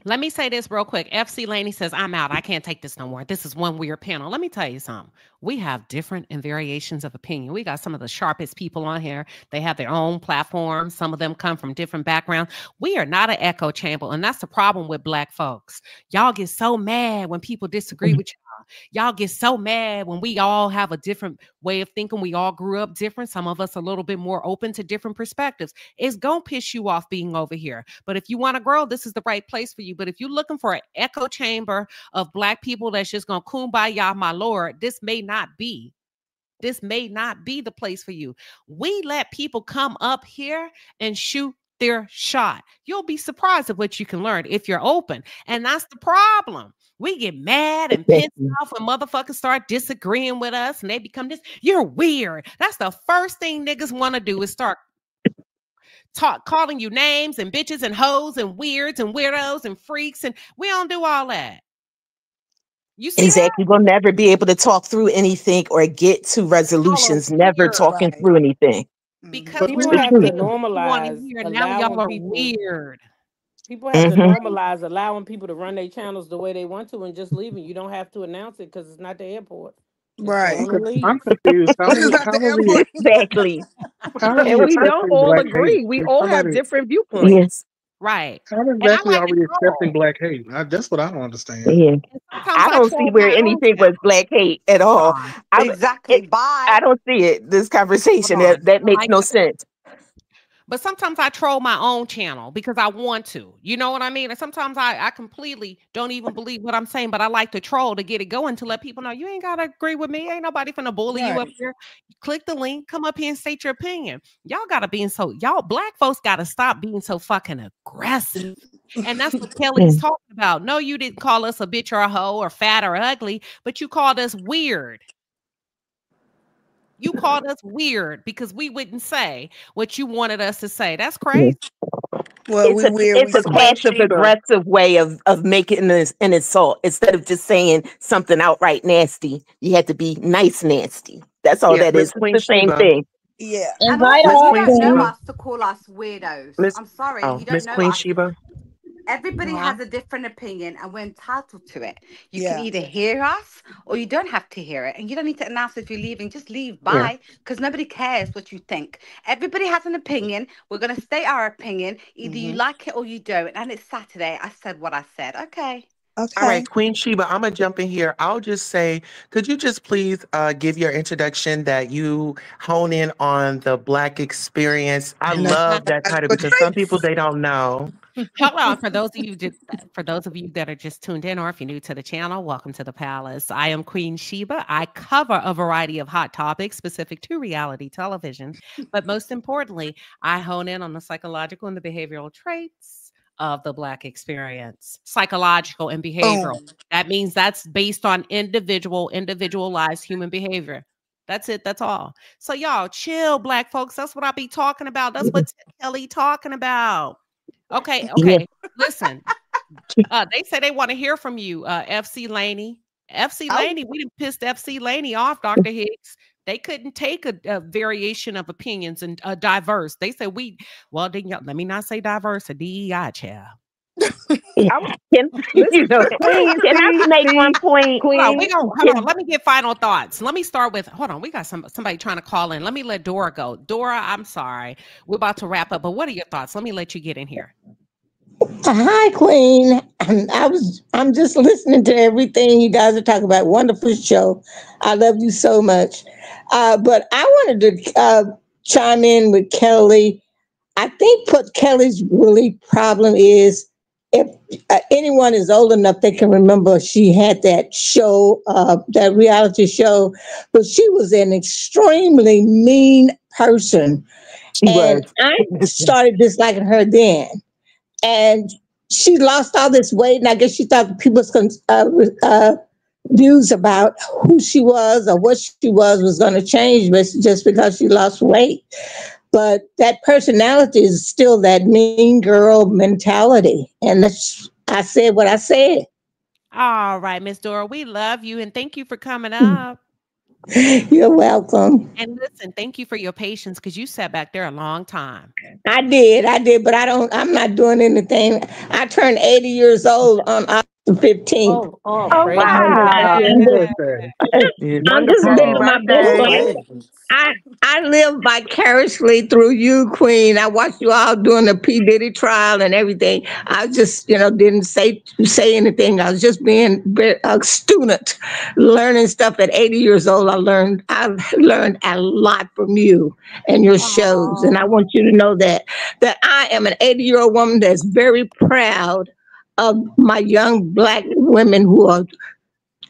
Let me say this real quick. FC Laney says, I'm out. I can't take this no more. This is one weird panel. Let me tell you something. We have different and variations of opinion. We got some of the sharpest people on here. They have their own platforms. Some of them come from different backgrounds. We are not an echo chamber. And that's the problem with black folks. Y'all get so mad when people disagree with y'all. Y'all get so mad when we all have a different way of thinking. We all grew up different. Some of us a little bit more open to different perspectives. It's going to piss you off being over here. But if you want to grow, this is the right place for you. But if you're looking for an echo chamber of black people that's just going to kumbaya, my Lord, this may not be. This may not be the place for you. We let people come up here and shoot their shot. You'll be surprised at what you can learn if you're open. And that's the problem. We get mad and pissed off when motherfuckers start disagreeing with us and they become this. You're weird. That's the first thing niggas want to do is start calling you names and bitches and hoes and weirds and weirdos and freaks. And we don't do all that. You see exactly. that? We'll never be able to talk through anything or get to resolutions, never talking through anything. Because people we're have to normalize normalize now y'all allowing are people. weird. People have to normalize allowing people to run their channels the way they want to and just leaving. You don't have to announce it because it's not the airport. Just Right. go on and leave. I'm confused. How do we Exactly. how are And we don't accepting all black agree. hate? We If all have somebody, different viewpoints. Yes. Right. how And I exactly like are to we accepting troll. black hate? That's what I don't understand. Yeah. Sometimes I don't see troll where my own anything was channel. black hate at all. Exactly. Bye. I don't see it. This conversation Hold on. that I makes like no that. sense. But sometimes I troll my own channel because I want to. You know what I mean? And sometimes I completely don't even believe what I'm saying, but I like to troll to get it going to let people know you ain't got to agree with me. Ain't nobody finna bully you up here. Click the link, come up here and state your opinion. Y'all got to be y'all black folks got to stop being so fucking aggressive. And that's what Kelly's talking about. No, you didn't call us a bitch or a hoe or fat or ugly, but you called us weird. You called us weird because we wouldn't say what you wanted us to say. That's crazy. Well, It's a passive aggressive way of making this an insult. Instead of just saying something outright nasty, you had to be nice nasty. That's all that is. It's the same thing. Yeah. And Invite also, all you don't know Queen. us to call us weirdos. I'm sorry, you don't Miss know Queen us. Sheba. Everybody has a different opinion and we're entitled to it. You can Yeah. either hear us or you don't have to hear it. And you don't need to announce if you're leaving, just leave. Yeah. Bye. Because nobody cares what you think. Everybody has an opinion. We're going to state our opinion. Either you like it or you don't. And it's Saturday. I said what I said. Okay. All right, Queen Sheba, I'm going to jump in here. I'll just say, could you just please give your introduction that you hone in on the Black experience? I love that title because some people, they don't know. Hold on, for those of you that are just tuned in, or if you're new to the channel, welcome to the palace. I am Queen Sheba. I cover a variety of hot topics specific to reality television, but most importantly, I hone in on the psychological and the behavioral traits of the Black experience. Psychological and behavioral. That means that's based on individualized human behavior. That's it. That's all. So y'all chill, Black folks. That's what I be talking about. That's what Kelly talking about. Okay. Listen, they say they want to hear from you, FC Laney. FC Laney, we didn't piss FC Laney off, Dr. Hicks. They couldn't take a variation of opinions and diverse. They said let me not say diverse, a DEI child. Can I make one point? Hold on. Let me get final thoughts. Let me start with, hold on. We got somebody trying to call in. Let me let Dora go. Dora, I'm sorry. We're about to wrap up, but what are your thoughts? Let me let you get in here. Hi, Queen. I'm just listening to everything you guys are talking about. Wonderful show. I love you so much. But I wanted to chime in with Kelly. I think what Kelly's really problem is, if anyone is old enough, they can remember she had that show, that reality show, but she was an extremely mean person. I started disliking her then. And she lost all this weight, and I guess she thought people's views about who she was or what she was going to change just because she lost weight. But that personality is still that mean girl mentality. And I said what I said. All right, Miss Dora, we love you, and thank you for coming up. You're welcome. And listen, thank you for your patience because you sat back there a long time. I did, but I'm not doing anything. I turned 80 years old on October 15th. Oh, wow. I'm just living my best life. I live vicariously through you, Queen. I watched you all doing the P. Diddy trial and everything. I just, didn't say anything. I was just being a student, learning stuff at 80 years old. I've learned a lot from you and your shows. And I want you to know that I am an 80-year-old woman that's very proud of my young Black women who are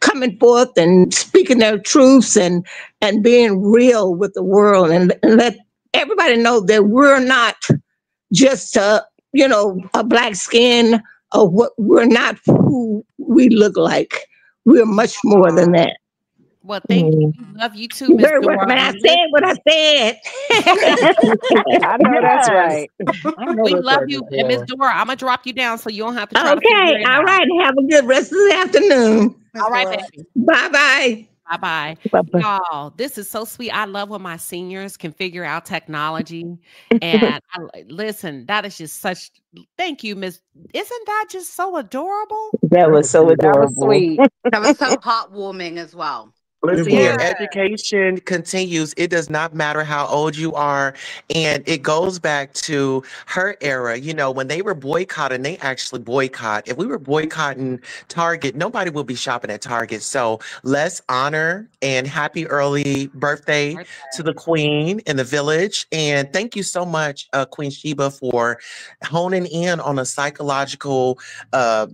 coming forth and speaking their truths and being real with the world and let everybody know that we're not just a black skin, or what, we're not who we look like. We're much more than that. Well, thank you. We love you too, Miss Very Dora. welcome. And I And said what I said. I know that's Yes. right. I know we that's love right, Miss you. And Miss Dora. Dora, I'm going to drop you down so you don't have to try to Okay. figure it All out. right. Have a good rest of the afternoon. All right, baby. Bye bye. Bye bye. Bye-bye. Y'all, this is so sweet. I love when my seniors can figure out technology. And listen, that is just such, thank you, Miss. Isn't that just so adorable? That was so That was adorable. sweet. That was so heartwarming as well. Listen Yeah. here, education continues. It does not matter how old you are. And it goes back to her era. You know, when they were boycotting, they actually boycott. If we were boycotting Target, nobody would be shopping at Target. So let's honor and happy early birthday to the Queen in the village. And thank you so much, Queen Sheba, for honing in on a psychological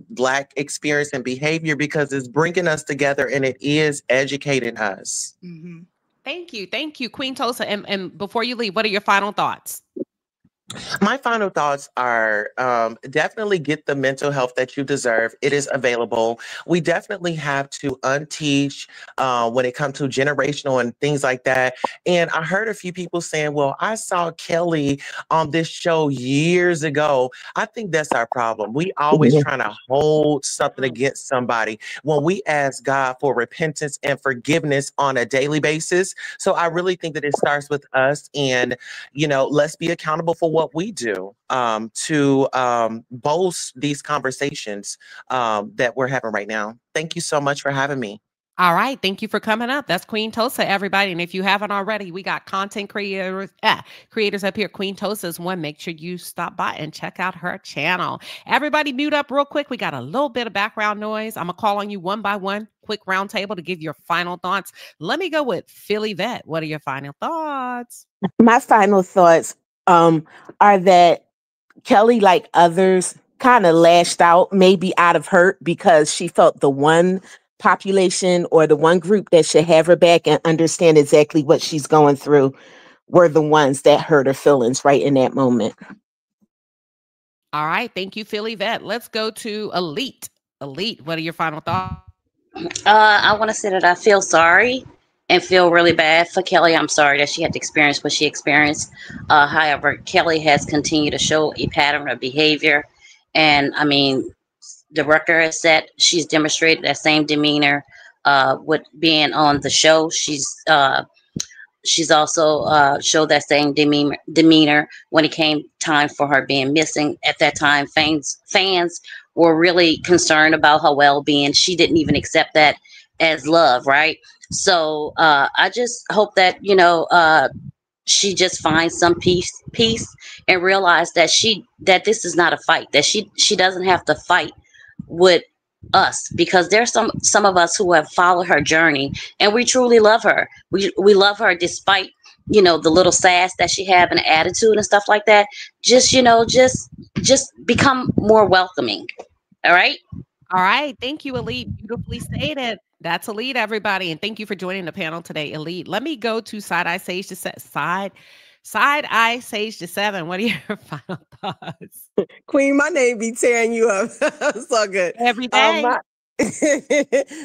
Black experience and behavior, because it's bringing us together and it is educating us. Thank you. Thank you, Queen Tosa. And before you leave, what are your final thoughts? My final thoughts are definitely get the mental health that you deserve. It is available. We definitely have to unteach when it comes to generational and things like that. And I heard a few people saying, well, I saw Kelly on this show years ago. I think that's our problem. We always trying to hold something against somebody when we ask God for repentance and forgiveness on a daily basis. So I really think that it starts with us, and, you know, let's be accountable for what we do to boast these conversations that we're having right now. Thank you so much for having me. All right. Thank you for coming up. That's Queen Tosa, everybody. And if you haven't already, we got content creators up here. Queen Tosa is one. Make sure you stop by and check out her channel. Everybody mute up real quick. We got a little bit of background noise. I'm going to call on you one by one, quick round table to give your final thoughts. Let me go with Philly Vet. What are your final thoughts? My final thoughts are that Kelly, like others, kind of lashed out, maybe out of hurt, because she felt the one population or the one group that should have her back and understand exactly what she's going through were the ones that hurt her feelings right in that moment. All right. Thank you, Philly Vet. Let's go to Elite. Elite, what are your final thoughts? I want to say that I feel sorry and feel really bad for Kelly. I'm sorry that she had to experience what she experienced. However, Kelly has continued to show a pattern of behavior. And I mean, the record is set. She's demonstrated that same demeanor with being on the show. She's also showed that same demeanor when it came time for her being missing. At that time, fans were really concerned about her well-being. She didn't even accept that as love, right? So I just hope that, you know, she just finds some peace and realize that this is not a fight, that she doesn't have to fight with us, because there's some of us who have followed her journey and we truly love her. We love her despite, you know, the little sass that she have and attitude and stuff like that. Just, you know, just become more welcoming. All right. All right. Thank you, Elite. Beautifully stated. That's Elite, everybody. And thank you for joining the panel today, Elite. Let me go to Side Eye Sage to Side Eye Sage to 7. What are your final thoughts? Queen, my name be tearing you up. So good. Every day.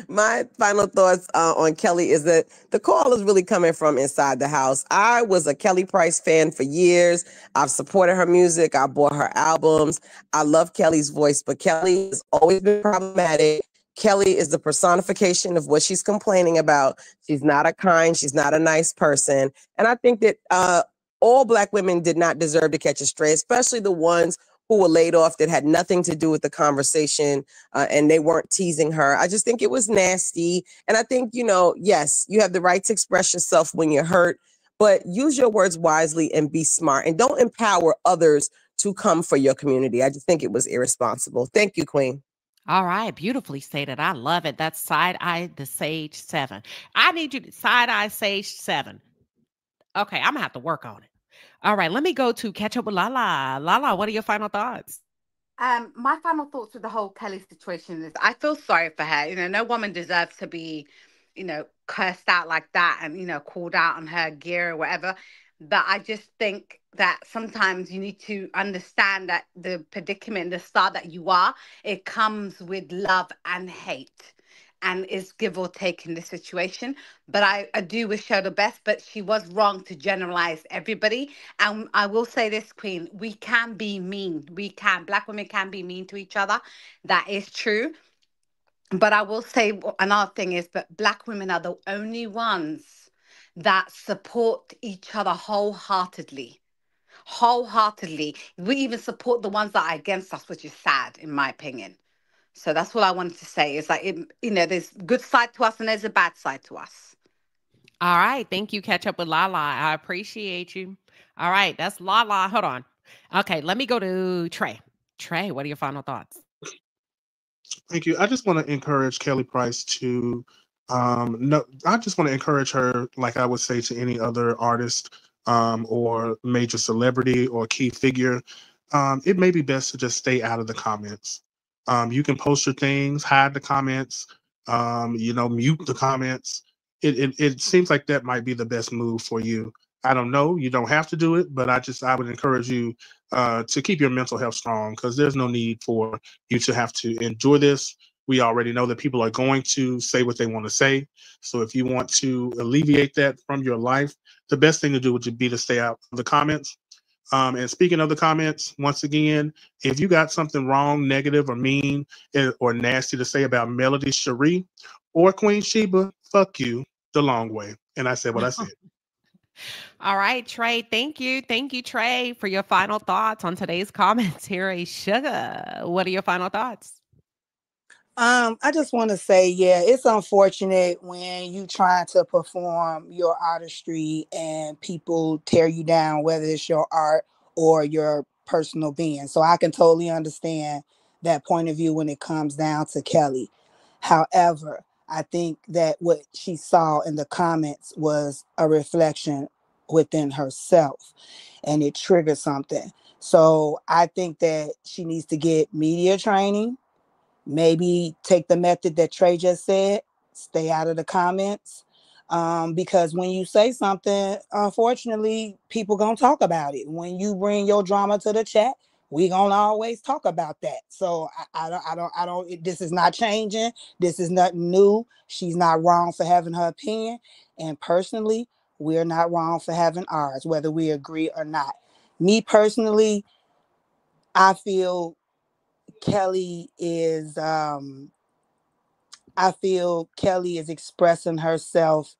My final thoughts on Kelly is that the call is really coming from inside the house. I was a Kelly Price fan for years. I've supported her music. I bought her albums. I love Kelly's voice, but Kelly has always been problematic. Kelly is the personification of what she's complaining about. She's not she's not a nice person. And I think that all Black women did not deserve to catch a stray, especially the ones who were laid off that had nothing to do with the conversation and they weren't teasing her. I just think it was nasty. And I think, you know, yes, you have the right to express yourself when you're hurt, but use your words wisely and be smart, and don't empower others to come for your community. I just think it was irresponsible. Thank you, Queen. All right. Beautifully stated. I love it. That's Side Eye the Sage 7. I need you to Side Eye Sage 7. Okay. I'm going to have to work on it. All right. Let me go to Catch Up with Lala. Lala, what are your final thoughts? My final thoughts with the whole Kelly situation is I feel sorry for her. You know, no woman deserves to be, you know, cursed out like that and, you know, called out on her gear or whatever. But I just think that sometimes you need to understand that the predicament, the star that you are, it comes with love and hate. And it's give or take in this situation. But I do wish her the best, but she was wrong to generalize everybody. And I will say this, Queen, we can be mean. We can. Black women can be mean to each other. That is true. But I will say another thing is that Black women are the only ones that support each other wholeheartedly. Wholeheartedly. We even support the ones that are against us, which is sad, in my opinion. So that's what I wanted to say. Is like, there's good side to us and there's a bad side to us. All right. Thank you. Catch up with Lala. I appreciate you. All right. That's Lala. Hold on. Okay. Let me go to Trey. Trey, what are your final thoughts? Thank you. I just want to encourage Kelly Price to, no, I just want to encourage her, like I would say to any other artist or major celebrity or key figure. It may be best to just stay out of the comments. You can post your things, hide the comments, mute the comments. It seems like that might be the best move for you. I don't know. You don't have to do it, but I would encourage you to keep your mental health strong, because there's no need for you to have to endure this. We already know that people are going to say what they want to say. So if you want to alleviate that from your life, the best thing to do would be to stay out of the comments. And speaking of the comments, once again, if you got something wrong, negative, or mean, or nasty to say about Melody Cherie or Queen Sheba, fuck you the long way. And I said what I said. All right, Trey. Thank you. Thank you, Trey, for your final thoughts on today's comments here. Sugar, what are your final thoughts? I just want to say, yeah, it's unfortunate when you try to perform your artistry and people tear you down, whether it's your art or your personal being. So I can totally understand that point of view when it comes down to Kelly. However, I think that what she saw in the comments was a reflection within herself, and it triggered something. So I think that she needs to get media training. Maybe take the method that Trey just said, stay out of the comments. Because when you say something, unfortunately, people gonna talk about it. When you bring your drama to the chat, we gonna always talk about that. So I don't, this is not changing. This is nothing new. She's not wrong for having her opinion. And personally, we're not wrong for having ours, whether we agree or not. Me personally, I feel Kelly is expressing herself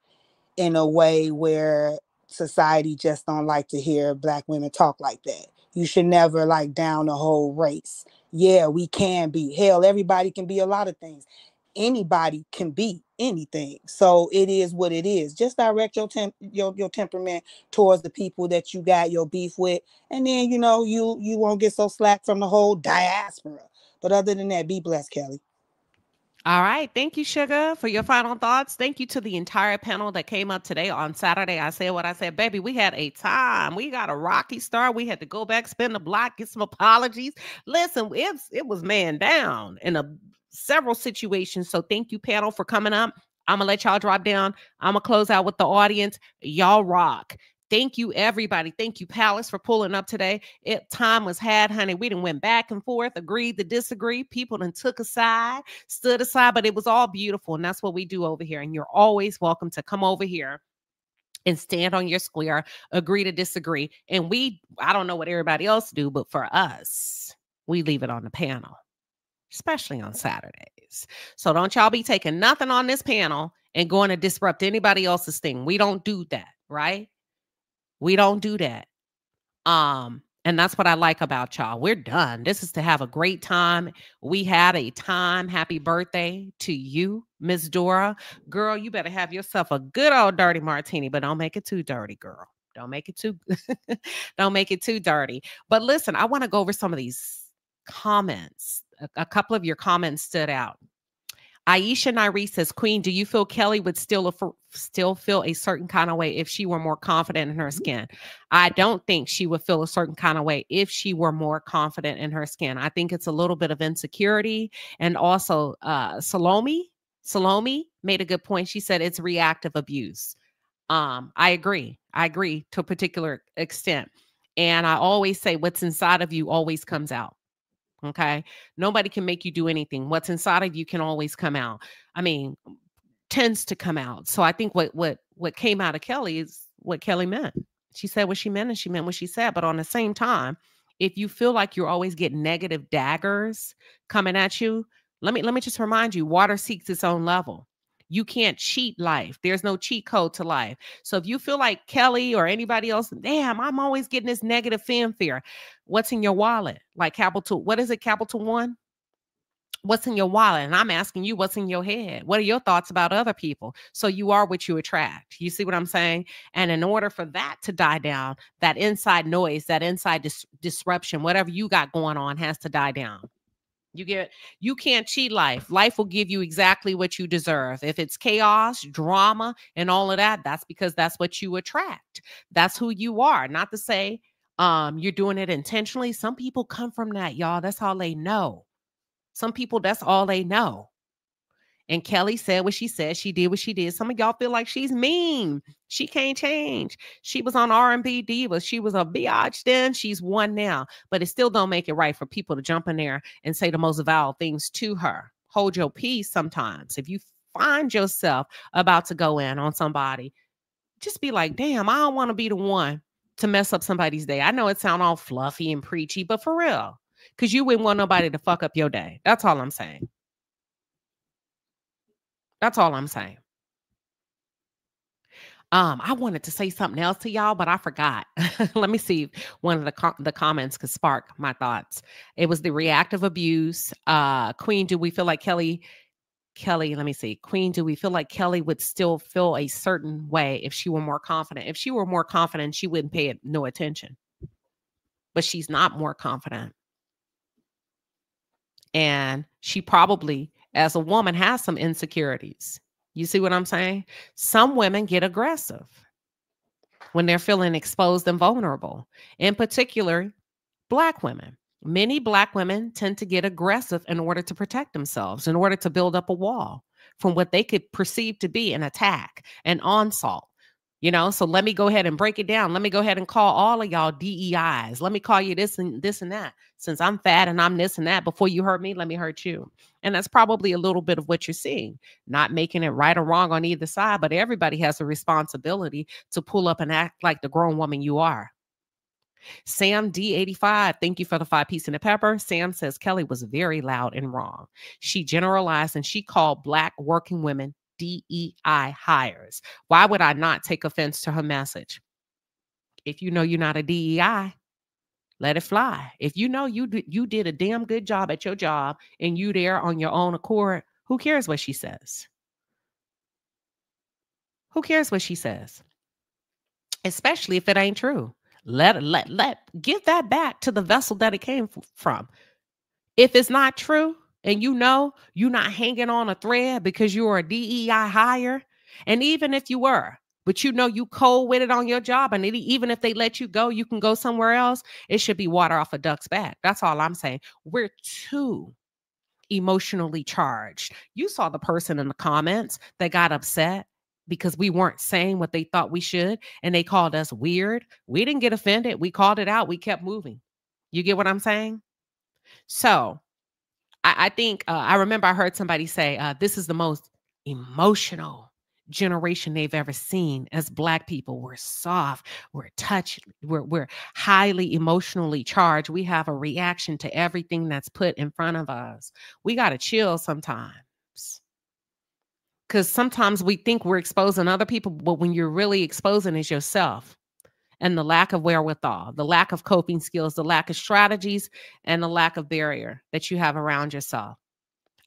in a way where society just don't like to hear Black women talk like that. You should never like down the whole race. Yeah, we can be. Hell, everybody can be a lot of things. Anybody can be anything. So it is what it is. Just direct your temperament towards the people that you got your beef with, and then you won't get so slack from the whole diaspora. But other than that, be blessed, Kelly. All right. Thank you, Sugar, for your final thoughts. Thank you to the entire panel that came up today on Saturday. I said what I said, baby. We had a time. We got a rocky start. We had to go back, spin the block, get some apologies. Listen, it was man down in several situations. So thank you, panel, for coming up. I'm going to let y'all drop down. I'm going to close out with the audience. Y'all rock. Thank you, everybody. Thank you, Palace, for pulling up today. Time was had, honey. We done went back and forth, agreed to disagree. People done took a side, stood aside, but it was all beautiful. And that's what we do over here. And you're always welcome to come over here and stand on your square, agree to disagree. And I don't know what everybody else do, but for us, we leave it on the panel, especially on Saturdays. So don't y'all be taking nothing on this panel and going to disrupt anybody else's thing. We don't do that, right? We don't do that. And that's what I like about y'all. We're done. This is to have a great time. We had a time. Happy birthday to you, Miss Dora. Girl, you better have yourself a good old dirty martini, but don't make it too dirty, girl. Don't make it too dirty. But listen, I want to go over some of these comments. A couple of your comments stood out. Aisha Nairi says, Queen, do you feel Kelly would still feel a certain kind of way if she were more confident in her skin? I don't think she would feel a certain kind of way if she were more confident in her skin. I think it's a little bit of insecurity. And also, Salome made a good point. She said it's reactive abuse. I agree. I agree to a particular extent. And I always say what's inside of you always comes out. Okay. Nobody can make you do anything. What's inside of you can always come out. I mean, tends to come out. So I think what came out of Kelly is what Kelly meant. She said what she meant and she meant what she said. But on the same time, if you feel like you're always getting negative daggers coming at you, let me just remind you, water seeks its own level. You can't cheat life. There's no cheat code to life. So if you feel like Kelly or anybody else, damn, I'm always getting this negative fanfare. What's in your wallet? Like capital, what is it? Capital One? What's in your wallet? And I'm asking you, what's in your head? What are your thoughts about other people? So you are what you attract. You see what I'm saying? And in order for that to die down, that inside noise, that inside disruption, whatever you got going on has to die down. You can't cheat life. Life will give you exactly what you deserve. If it's chaos, drama, and all of that, that's because that's what you attract. That's who you are. Not to say you're doing it intentionally. Some people come from that, y'all. That's all they know. Some people, that's all they know. And Kelly said what she said. She did what she did. Some of y'all feel like she's mean. She can't change. She was on R&B Divas. She was a biatch then. She's one now. But it still don't make it right for people to jump in there and say the most vile things to her. Hold your peace sometimes. If you find yourself about to go in on somebody, just be like, damn, I don't want to be the one to mess up somebody's day. I know it sounds all fluffy and preachy, but for real. Because you wouldn't want nobody to fuck up your day. That's all I'm saying. That's all I'm saying. I wanted to say something else to y'all, but I forgot. Let me see if one of the comments could spark my thoughts. It was the reactive abuse. Queen, do we feel like Kelly, let me see. Queen, do we feel like Kelly would still feel a certain way if she were more confident? If she were more confident, she wouldn't pay it no attention. But she's not more confident. And she probably, as a woman, has some insecurities. You see what I'm saying? Some women get aggressive when they're feeling exposed and vulnerable. In particular, Black women. Many Black women tend to get aggressive in order to protect themselves, in order to build up a wall from what they could perceive to be an attack, an onslaught. You know, so let me go ahead and break it down. Let me go ahead and call all of y'all DEIs. Let me call you this and that. Since I'm fat and I'm this and that, before you hurt me, let me hurt you. And that's probably a little bit of what you're seeing. Not making it right or wrong on either side, but everybody has a responsibility to pull up and act like the grown woman you are. Sam D85, thank you for the 5-piece and the pepper. Sam says Kelly was very loud and wrong. She generalized and she called Black working women DEI hires. Why would I not take offense to her message? If you know you're not a DEI, let it fly. If you know you did a damn good job at your job and you there on your own accord, who cares what she says? Who cares what she says? Especially if it ain't true. Give that back to the vessel that it came from. If it's not true, and you know you're not hanging on a thread because you're a DEI hire, and even if you were, but you know you cold with it on your job, and even if they let you go, you can go somewhere else, it should be water off a duck's back. That's all I'm saying. We're too emotionally charged. You saw the person in the comments that got upset because we weren't saying what they thought we should, and they called us weird. We didn't get offended. We called it out. We kept moving. You get what I'm saying? So I think I remember I heard somebody say this is the most emotional generation they've ever seen. As Black people, we're soft, we're touchy, we're highly emotionally charged. We have a reaction to everything that's put in front of us. We got to chill sometimes, because sometimes we think we're exposing other people, but when you're really exposing is yourself. And the lack of wherewithal, the lack of coping skills, the lack of strategies, and the lack of barrier that you have around yourself.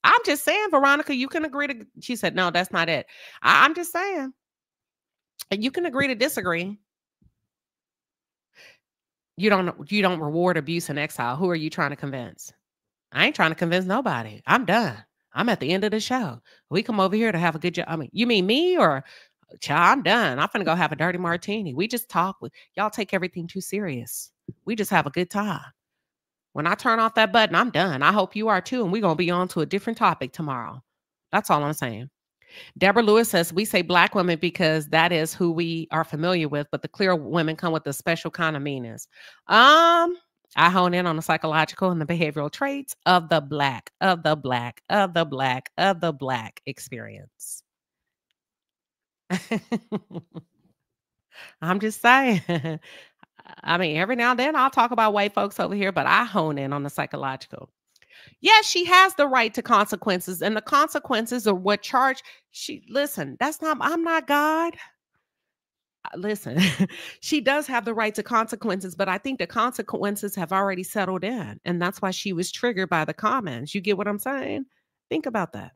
I'm just saying, Veronica, you can agree to, she said, no, that's not it. I'm just saying, you can agree to disagree. You don't reward abuse and exile. Who are you trying to convince? I ain't trying to convince nobody. I'm done. I'm at the end of the show. We come over here to have a good job. I mean, you mean me or... Child, I'm done. I'm finna go have a dirty martini. We just talk with y'all. Take everything too serious. We just have a good time. When I turn off that button, I'm done. I hope you are too. And we're gonna be on to a different topic tomorrow. That's all I'm saying. Deborah Lewis says, we say black women because that is who we are familiar with, but the clear women come with a special kind of meanness. I hone in on the psychological and the behavioral traits of the black experience. I'm just saying. I mean, every now and then I'll talk about white folks over here, but I hone in on the psychological. Yes, she has the right to consequences, and the consequences are what charge she. Listen, I'm not God. Listen, she does have the right to consequences, but I think the consequences have already settled in, and that's why she was triggered by the comments. You get what I'm saying? Think about that.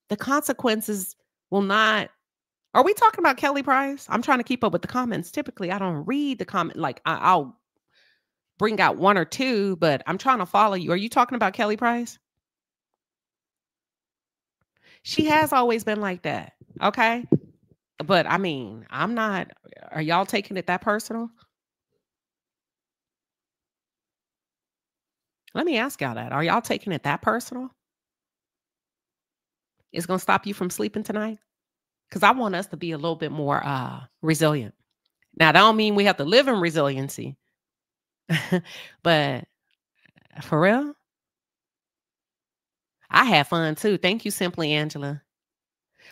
The consequences will not. Are we talking about Kelly Price? I'm trying to keep up with the comments. Typically, I don't read the comment. Like I'll bring out one or two, but I'm trying to follow you. Are you talking about Kelly Price? She has always been like that. Okay. But I mean, I'm not. Are y'all taking it that personal? Let me ask y'all that. Are y'all taking it that personal? It's going to stop you from sleeping tonight? Because I want us to be a little bit more resilient. Now, that don't mean we have to live in resiliency. But for real, I had fun too. Thank you, Simply Angela.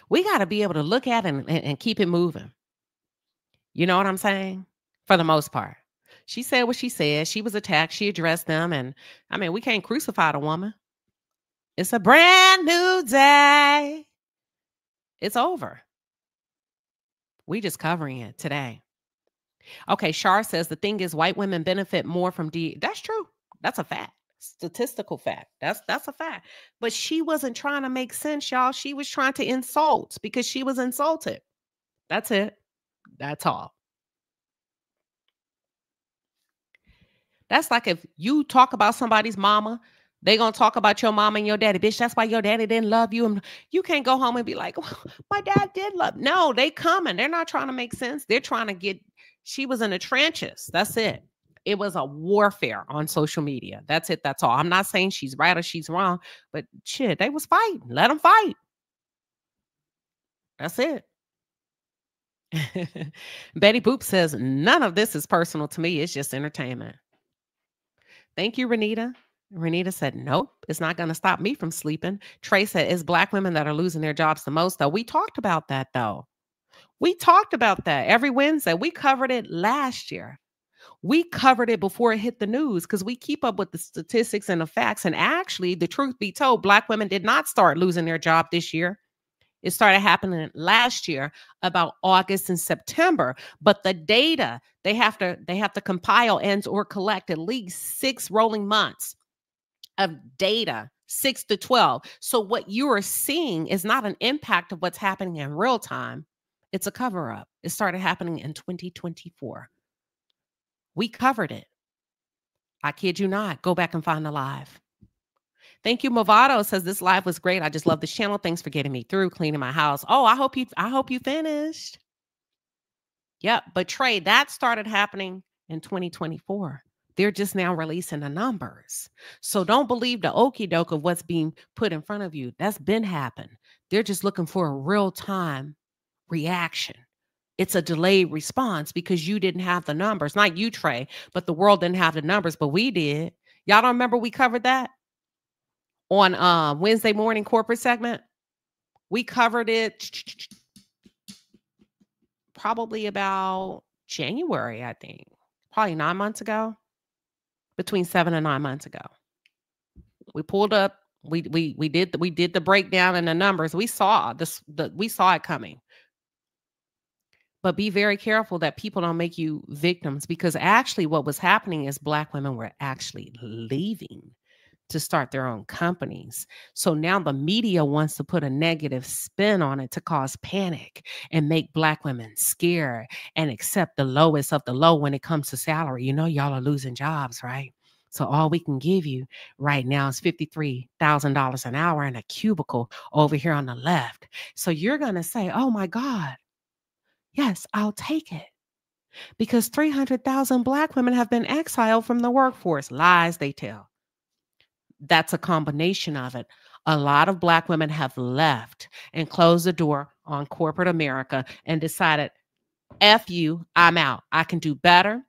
We got to be able to look at it and keep it moving. You know what I'm saying? For the most part. She said what she said. She was attacked. She addressed them. And I mean, we can't crucify the woman. It's a brand new day. It's over. We just covering it today. Okay, Shar says the thing is white women benefit more from That's true. That's a fact. Statistical fact. That's a fact. But she wasn't trying to make sense, y'all. She was trying to insult because she was insulted. That's it. That's all. That's like if you talk about somebody's mama, they gonna talk about your mama and your daddy. Bitch, that's why your daddy didn't love you. And you can't go home and be like, well, my dad did love. No, they coming. They're not trying to make sense. They're trying to get, she was in the trenches. That's it. It was a warfare on social media. That's it. That's all. I'm not saying she's right or she's wrong, but shit, they was fighting. Let them fight. That's it. Betty Boop says, none of this is personal to me. It's just entertainment. Thank you, Renita. Renita said, nope, it's not going to stop me from sleeping. Trey said, it's black women that are losing their jobs the most, though. We talked about that, though. We talked about that every Wednesday. We covered it last year. We covered it before it hit the news because we keep up with the statistics and the facts. And actually, the truth be told, black women did not start losing their job this year. It started happening last year, about August and September. But the data, they have to compile and or collect at least 6 rolling months of data, 6 to 12. So what you are seeing is not an impact of what's happening in real time. It's a cover-up. It started happening in 2024. We covered it. I kid you not. Go back and find the live. Thank you. Movado says this live was great. I just love this channel. Thanks for getting me through cleaning my house. Oh, I hope you finished. Yep. But Trey, that started happening in 2024. They're just now releasing the numbers. So don't believe the okie doke of what's being put in front of you. That's been happening. They're just looking for a real-time reaction. It's a delayed response because you didn't have the numbers. Not you, Trey, but the world didn't have the numbers, but we did. Y'all don't remember we covered that on Wednesday morning corporate segment? We covered it probably about January, I think. Probably 9 months ago. Between 7 and 9 months ago. We pulled up, we did the breakdown and the numbers. We saw we saw it coming. But be very careful that people don't make you victims, because actually what was happening is black women were actually leaving to start their own companies. So now the media wants to put a negative spin on it to cause panic and make black women scared and accept the lowest of the low when it comes to salary. You know, y'all are losing jobs, right? So all we can give you right now is $53,000 an hour in a cubicle over here on the left. So you're going to say, oh my God, yes, I'll take it. Because 300,000 black women have been exiled from the workforce. Lies they tell. That's a combination of it. A lot of Black women have left and closed the door on corporate America and decided, F you, I'm out. I can do better.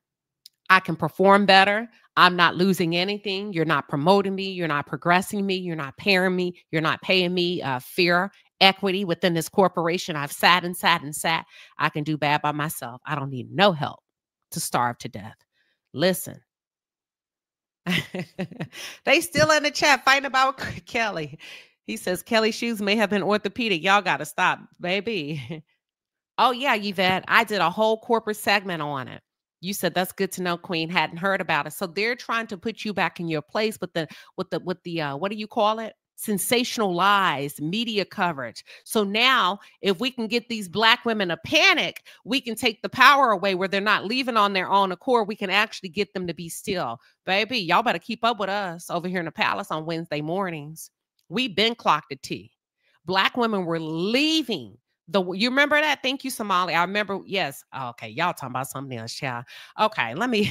I can perform better. I'm not losing anything. You're not promoting me. You're not progressing me. You're not paying me. You're not paying me fair equity within this corporation. I've sat and sat and sat. I can do bad by myself. I don't need no help to starve to death. Listen. They still in the chat fighting about Kelly. He says Kelly's shoes may have been orthopedic. Y'all got to stop, baby. Oh yeah, Yvette. I did a whole corporate segment on it. You said that's good to know, Queen. Hadn't heard about it. So they're trying to put you back in your place with the what do you call it? Sensational lies, media coverage. So now if we can get these Black women to panic, we can take the power away where they're not leaving on their own accord. We can actually get them to be still. Baby, y'all better keep up with us over here in the palace on Wednesday mornings. We've been clocked at T. Black women were leaving. You remember that? Thank you, Somali. I remember. Yes. Okay. Y'all talking about something else, child. Okay. Let me.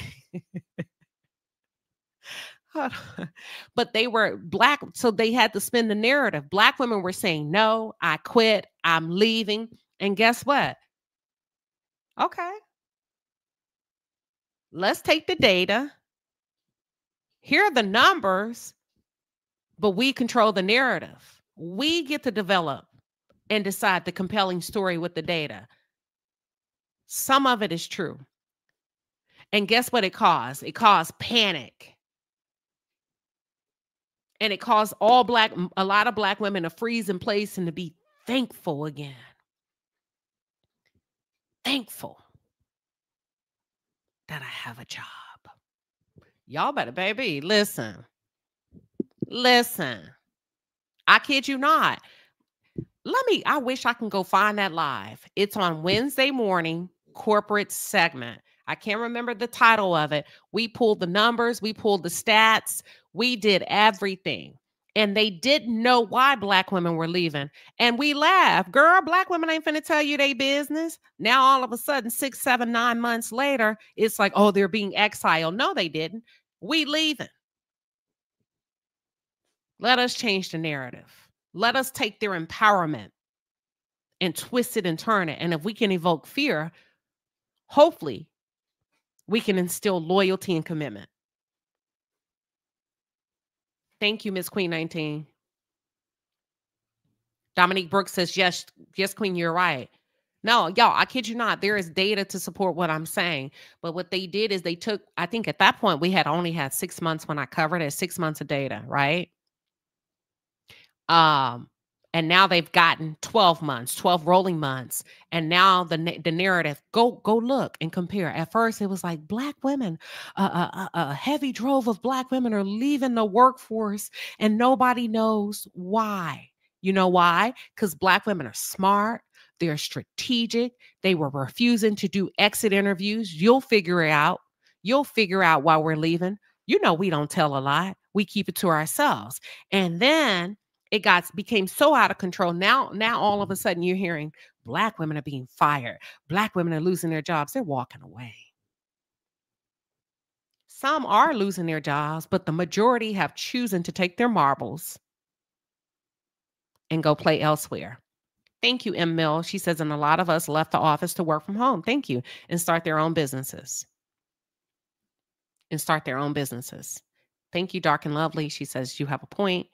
But they were Black. So they had to spin the narrative. Black women were saying, no, I quit. I'm leaving. And guess what? Okay. Let's take the data. Here are the numbers, but we control the narrative. We get to develop and decide the compelling story with the data. Some of it is true. And guess what it caused? It caused panic. And it caused a lot of Black women to freeze in place and to be thankful again. Thankful that I have a job. Y'all better, baby, listen. Listen. I kid you not. I wish I can go find that live. It's on Wednesday morning, corporate segment. I can't remember the title of it. We pulled the numbers. We pulled the stats. We did everything. And they didn't know why Black women were leaving. And we laughed. Girl, Black women ain't finna tell you they business. Now, all of a sudden, 6, 7, 9 months later, it's like, oh, they're being exiled. No, they didn't. We leaving. Let us change the narrative. Let us take their empowerment and twist it and turn it. And if we can evoke fear, hopefully we can instill loyalty and commitment. Thank you, Miss Queen 19. Dominique Brooks says, yes, Queen, you're right. No, y'all, I kid you not. There is data to support what I'm saying. But what they did is they took, I think at that point, we had only had 6 months when I covered it, 6 months of data, right? And now they've gotten 12 months, 12 rolling months. And now the narrative, go look and compare. At first, it was like Black women, a heavy drove of Black women are leaving the workforce and nobody knows why. You know why? Because Black women are smart. They're strategic. They were refusing to do exit interviews. You'll figure it out. You'll figure out why we're leaving. You know, we don't tell a lie. We keep it to ourselves. And then it became so out of control. Now all of a sudden you're hearing Black women are being fired. Black women are losing their jobs. They're walking away. Some are losing their jobs, but the majority have chosen to take their marbles and go play elsewhere. Thank you, M. Mill. She says, and a lot of us left the office to work from home. Thank you. And start their own businesses. Thank you, Dark and Lovely. She says, you have a point.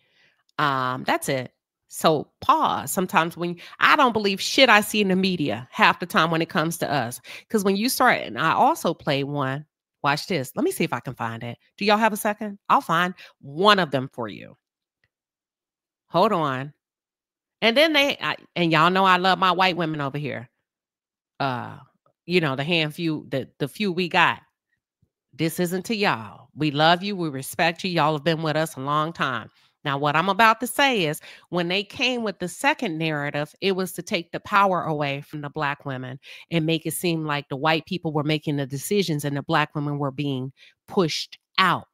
That's it. So pause. Sometimes I don't believe shit I see in the media half the time when it comes to us. Because when you start, and I also play one, watch this. Let me see if I can find it. Do y'all have a second? I'll find one of them for you. Hold on. And then and y'all know I love my white women over here. You know, the few we got. This isn't to y'all. We love you. We respect you. Y'all have been with us a long time. Now, what I'm about to say is when they came with the second narrative, it was to take the power away from the Black women and make it seem like the white people were making the decisions and the Black women were being pushed out.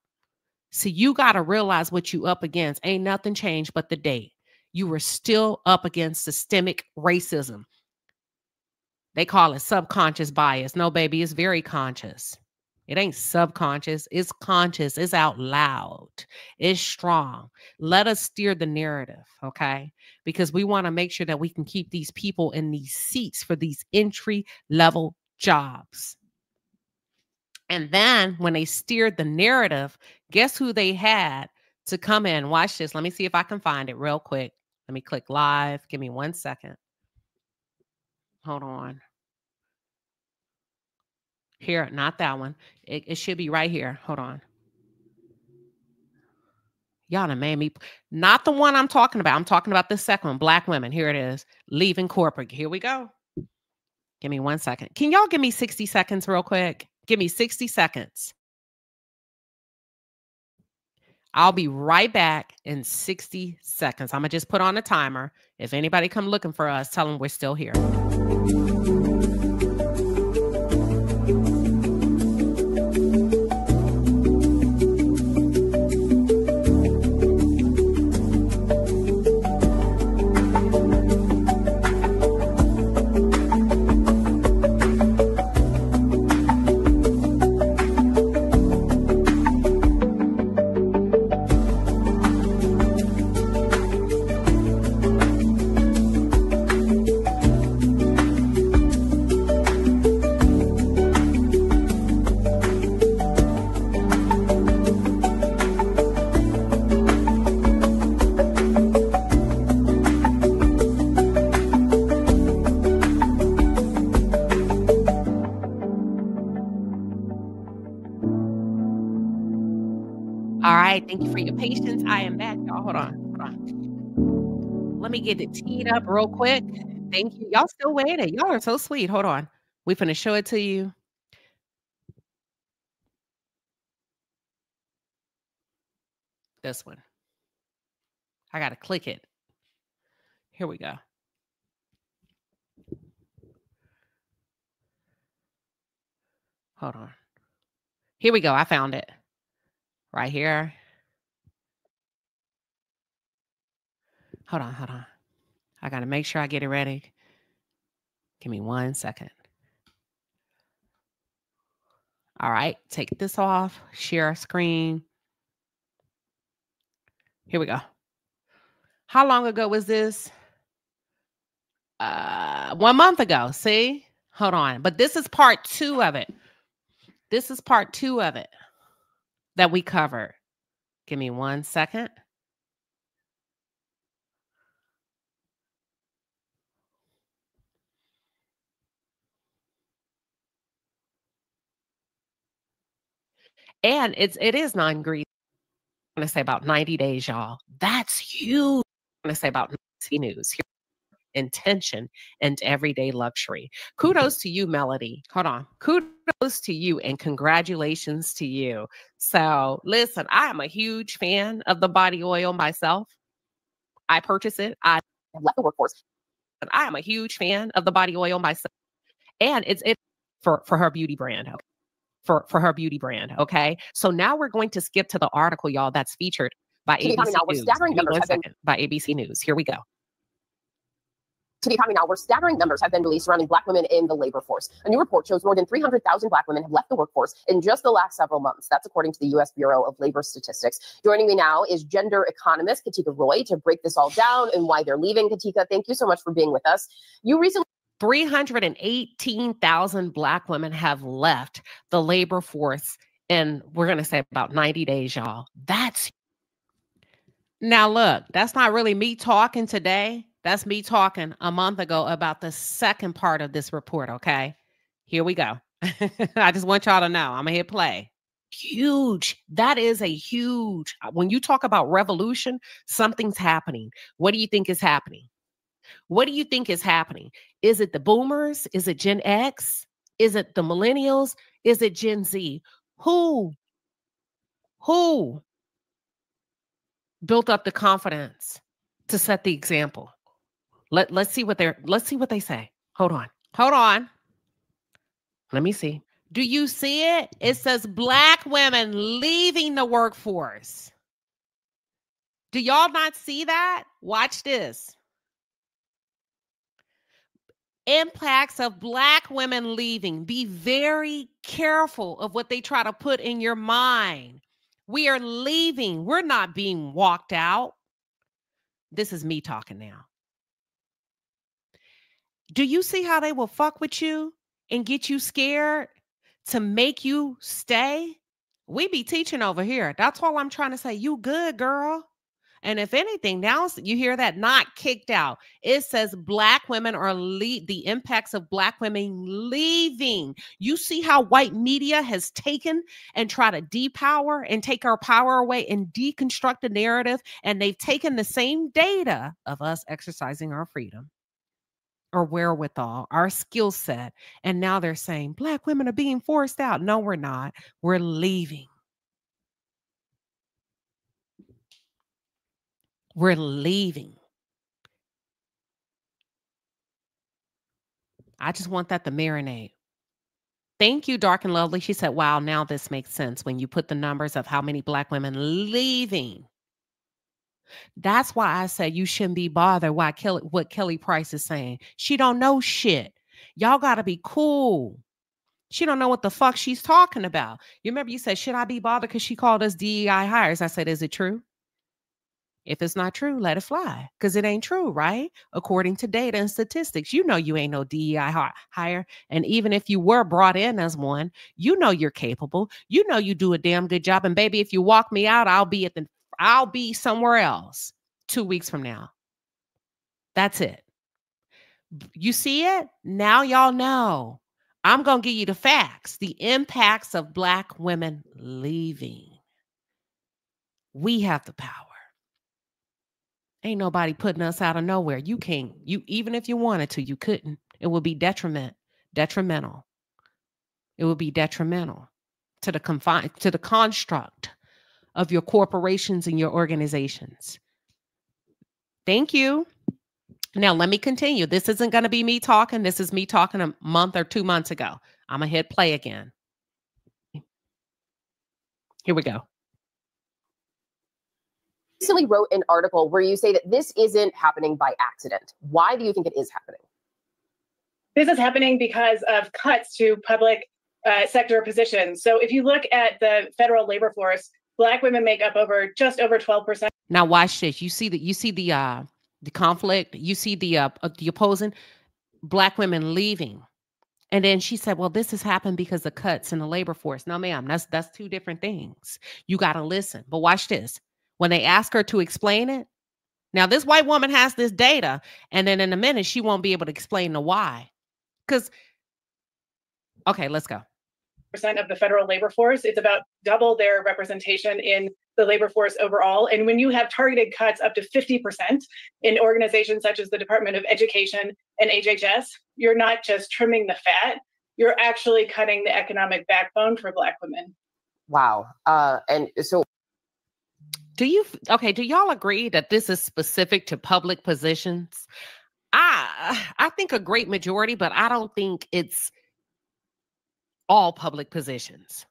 So you got to realize what you up against. Ain't nothing changed but the date. You were still up against systemic racism. They call it subconscious bias. No, baby, it's very conscious. It ain't subconscious. It's conscious. It's out loud. It's strong. Let us steer the narrative, okay? Because we want to make sure that we can keep these people in these seats for these entry-level jobs. And then when they steered the narrative, guess who they had to come in? Watch this. Let me see if I can find it real quick. Let me click live. Give me 1 second. Hold on. Here, not that one. It should be right here. Hold on. Y'all done made me. Not the one I'm talking about. I'm talking about the second one. Black women. Here it is. Leaving corporate. Here we go. Give me 1 second. Can y'all give me 60 seconds real quick? Give me 60 seconds. I'll be right back in 60 seconds. I'm going to just put on a timer. If anybody come looking for us, tell them we're still here. Thank you for your patience. I am back, y'all. Hold on. Let me get it teed up real quick. Thank you. Y'all still waiting. Y'all are so sweet. Hold on. We finna show it to you. This one. I gotta click it. Here we go. Hold on. Here we go. I found it. Right here. Hold on. I got to make sure I get it ready. Give me 1 second. All right. Take this off. Share screen. Here we go. How long ago was this? 1 month ago. See? Hold on. But this is part 2 of it. This is part 2 of it that we covered. Give me 1 second. And it is non-greasy. I'm going to say about 90 days, y'all. That's huge. I'm going to say about 90 news. Intention and everyday luxury. Kudos to you, Melody. Hold on. Kudos to you and congratulations to you. So listen, I am a huge fan of the body oil myself. I purchase it. I left the workforce. But I am a huge fan of the body oil myself. And it's for her beauty brand. Okay? For her beauty brand. Okay. So now we're going to skip to the article, y'all, that's featured by ABC News. By ABC News. Here we go. To the economy now, where staggering numbers have been released surrounding Black women in the labor force. A new report shows more than 300,000 Black women have left the workforce in just the last several months. That's according to the U.S. Bureau of Labor Statistics. Joining me now is gender economist Katika Roy to break this all down and why they're leaving. Katika, thank you so much for being with us. You recently 318,000 Black women have left the labor force in, we're going to say, about 90 days, y'all. That's now look, that's not really me talking today. That's me talking a month ago about the second part of this report, okay? Here we go. I just want y'all to know. I'm going to hit play. Huge. That is a huge. When you talk about revolution, something's happening. What do you think is happening? What do you think is happening? Is it the boomers? Is it Gen X? Is it the millennials? Is it Gen Z? Who built up the confidence to set the example? Let's see what they say. Hold on. Let me see. Do you see it? It says Black women leaving the workforce. Do y'all not see that? Watch this. impacts of Black women leaving. Be very careful of what they try to put in your mind. We are leaving. We're not being walked out. This is me talking now. Do you see how they will fuck with you and get you scared to make you stay? We be teaching over here. That's all I'm trying to say. You good, girl. And if anything, now you hear that, not kicked out. It says Black women are the impacts of Black women leaving. You see how white media has taken and try to depower and take our power away and deconstruct the narrative. And they've taken the same data of us exercising our freedom or wherewithal, our skill set. And now they're saying Black women are being forced out. No, we're not. We're leaving. We're leaving. I just want that to marinate. Thank you, Dark and Lovely. She said, wow, now this makes sense when you put the numbers of how many Black women leaving. That's why I said you shouldn't be bothered what Kelly Price is saying. She don't know shit. Y'all got to be cool. She don't know what the fuck she's talking about. You remember you said, should I be bothered because she called us DEI hires? I said, is it true? If it's not true, let it fly, because it ain't true, right? According to data and statistics, you know you ain't no DEI hire. And even if you were brought in as one, you know you're capable. You know you do a damn good job. And baby, if you walk me out, I'll be somewhere else 2 weeks from now. That's it. You see it? Now y'all know. I'm going to give you the facts, the impacts of Black women leaving. We have the power. Ain't nobody putting us out of nowhere. You can't. Even if you wanted to, you couldn't. It would be detrimental. It would be detrimental to the construct of your corporations and your organizations. Thank you. Now let me continue. This isn't going to be me talking. This is me talking a month or 2 months ago. I'm gonna hit play again. Here we go. Recently wrote an article where you say that this isn't happening by accident. Why do you think it is happening? This is happening because of cuts to public sector positions. So if you look at the federal labor force, Black women make up just over 12%. Now watch this. You see the conflict. You see the opposing Black women leaving. And then she said, well, this has happened because of cuts in the labor force. No, ma'am, that's two different things. You got to listen. But watch this. When they ask her to explain it, now this white woman has this data, and then in a minute, she won't be able to explain the why. Because, okay, let's go. Percent of the federal labor force, it's about double their representation in the labor force overall. And when you have targeted cuts up to 50% in organizations such as the Department of Education and HHS, you're not just trimming the fat, you're actually cutting the economic backbone for Black women. Wow. And so do y'all agree that this is specific to public positions? I think a great majority, but I don't think it's all public positions.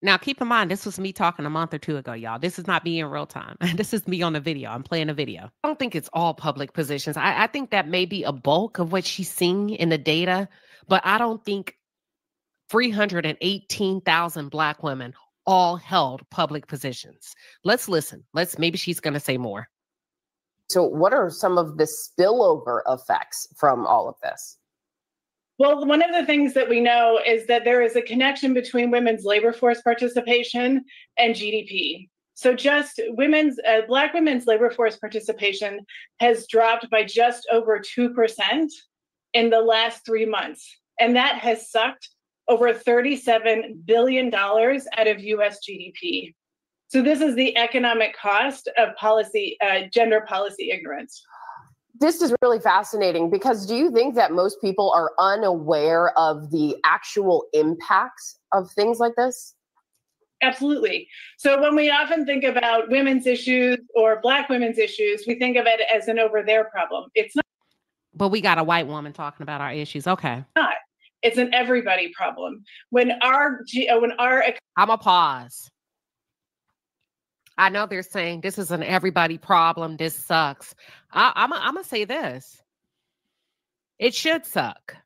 Now, keep in mind, this was me talking a month or two ago, y'all. This is not me in real time. This is me on the video. I'm playing a video. I don't think it's all public positions. I think that may be a bulk of what she's seeing in the data, but I don't think 318,000 Black women all held public positions. Let's listen. Maybe she's going to say more. So what are some of the spillover effects from all of this? Well, one of the things that we know is that there is a connection between women's labor force participation and GDP. So just Black women's labor force participation has dropped by just over 2% in the last 3 months. And that has sucked over $37 billion out of US GDP. So this is the economic cost of gender policy ignorance. This is really fascinating because do you think that most people are unaware of the actual impacts of things like this? Absolutely. So when we often think about women's issues or Black women's issues, we think of it as an over there problem. It's not. But we got a white woman talking about our issues. Okay. Not. It's an everybody problem. I'm a pause. I know they're saying this is an everybody problem. This sucks. I'm going to say this. It should suck.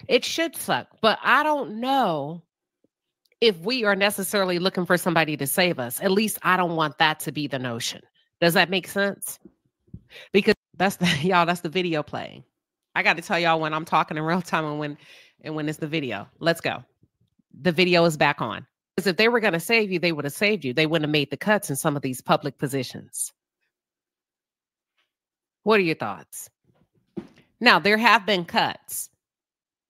It should suck. But I don't know if we are necessarily looking for somebody to save us. At least I don't want that to be the notion. Does that make sense? Because that's the video playing. I got to tell y'all when I'm talking in real time and when it's the video. Let's go. The video is back on. Because if they were going to save you, they would have saved you. They wouldn't have made the cuts in some of these public positions. What are your thoughts? Now, there have been cuts,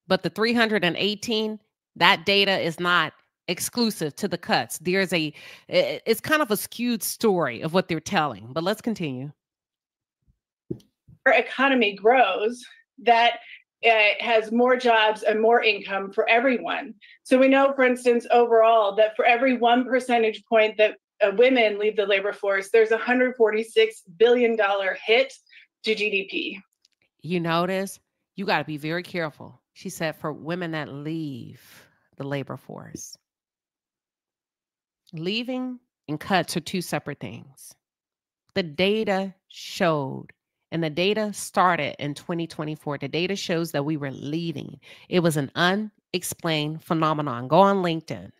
but the 318, that data is not exclusive to the cuts. It's kind of a skewed story of what they're telling, but let's continue. Our economy grows, that has more jobs and more income for everyone. So we know, for instance, overall, that for every 1 percentage point that women leave the labor force, there's a $146 billion hit to GDP. You notice, you got to be very careful. She said for women that leave the labor force. Leaving and cuts are two separate things. The data showed, and the data started in 2024. The data shows that we were leaving. It was an unexplained phenomenon. Go on LinkedIn,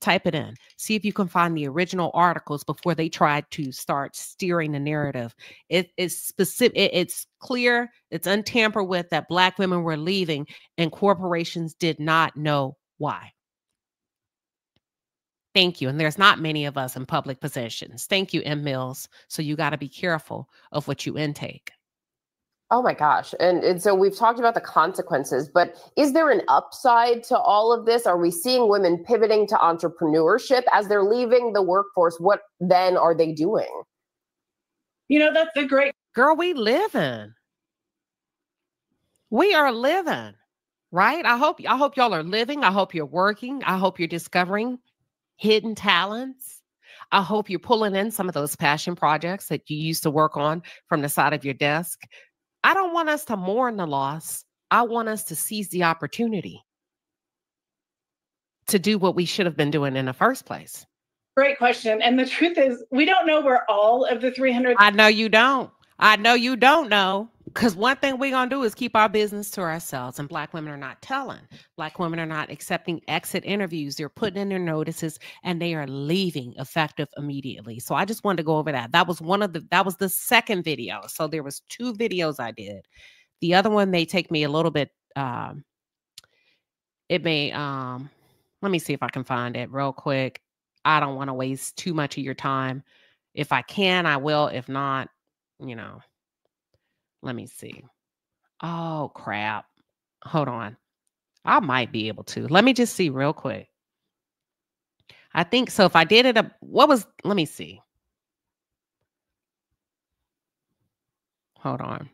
type it in, see if you can find the original articles before they tried to start steering the narrative. It is specific. It's clear. It's untampered with that Black women were leaving, and corporations did not know why. Thank you. And there's not many of us in public positions. Thank you, M. Mills. So you got to be careful of what you intake. Oh my gosh. And so we've talked about the consequences, but is there an upside to all of this? Are we seeing women pivoting to entrepreneurship as they're leaving the workforce? What then are they doing? You know, that's a great... Girl, we living. We are living, right? I hope y'all are living. I hope you're working. I hope you're discovering hidden talents. I hope you're pulling in some of those passion projects that you used to work on from the side of your desk. I don't want us to mourn the loss. I want us to seize the opportunity to do what we should have been doing in the first place. Great question. And the truth is, we don't know where all of the 300... I know you don't. I know you don't know. Because one thing we're going to do is keep our business to ourselves. And Black women are not telling. Black women are not accepting exit interviews. They're putting in their notices and they are leaving effective immediately. So I just wanted to go over that. That was the second video. So there was 2 videos I did. The other one may take me a little bit. Let me see if I can find it real quick. I don't want to waste too much of your time. If I can, I will. If not, let me see. Oh, crap. Hold on. I might be able to. Let me just see real quick. I think so. If I did it, let me see. Hold on.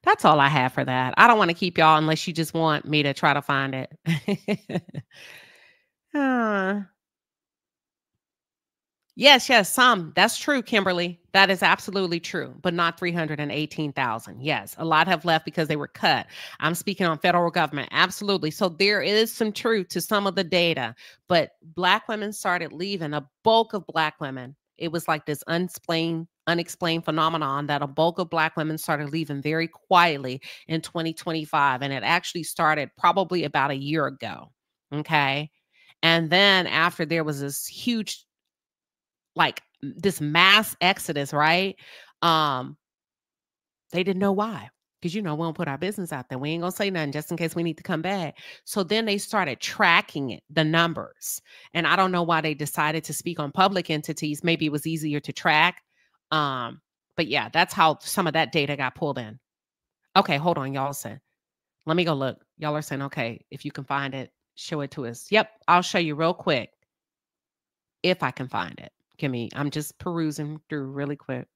That's all I have for that. I don't want to keep y'all unless you just want me to try to find it. Yes, some. That's true, Kimberly. That is absolutely true, but not 318,000. Yes, a lot have left because they were cut. I'm speaking on federal government. Absolutely. So there is some truth to some of the data, but Black women started leaving. A bulk of Black women. It was like this unexplained phenomenon that a bulk of Black women started leaving very quietly in 2025. And it actually started probably about a year ago. Okay. And then after there was this huge, this mass exodus, right? They didn't know why. Because, we don't put our business out there. We ain't going to say nothing just in case we need to come back. So then they started tracking it, the numbers. And I don't know why they decided to speak on public entities. Maybe it was easier to track. But yeah, that's how some of that data got pulled in. Okay, hold on, y'all said. Let me go look. Y'all are saying, okay, if you can find it, show it to us. Yep, I'll show you real quick. If I can find it. I'm just perusing through really quick.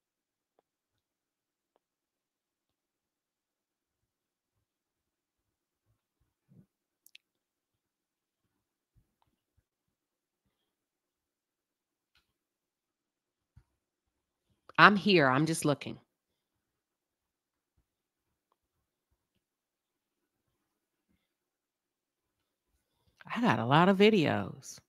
I'm here. I'm just looking. I got a lot of videos.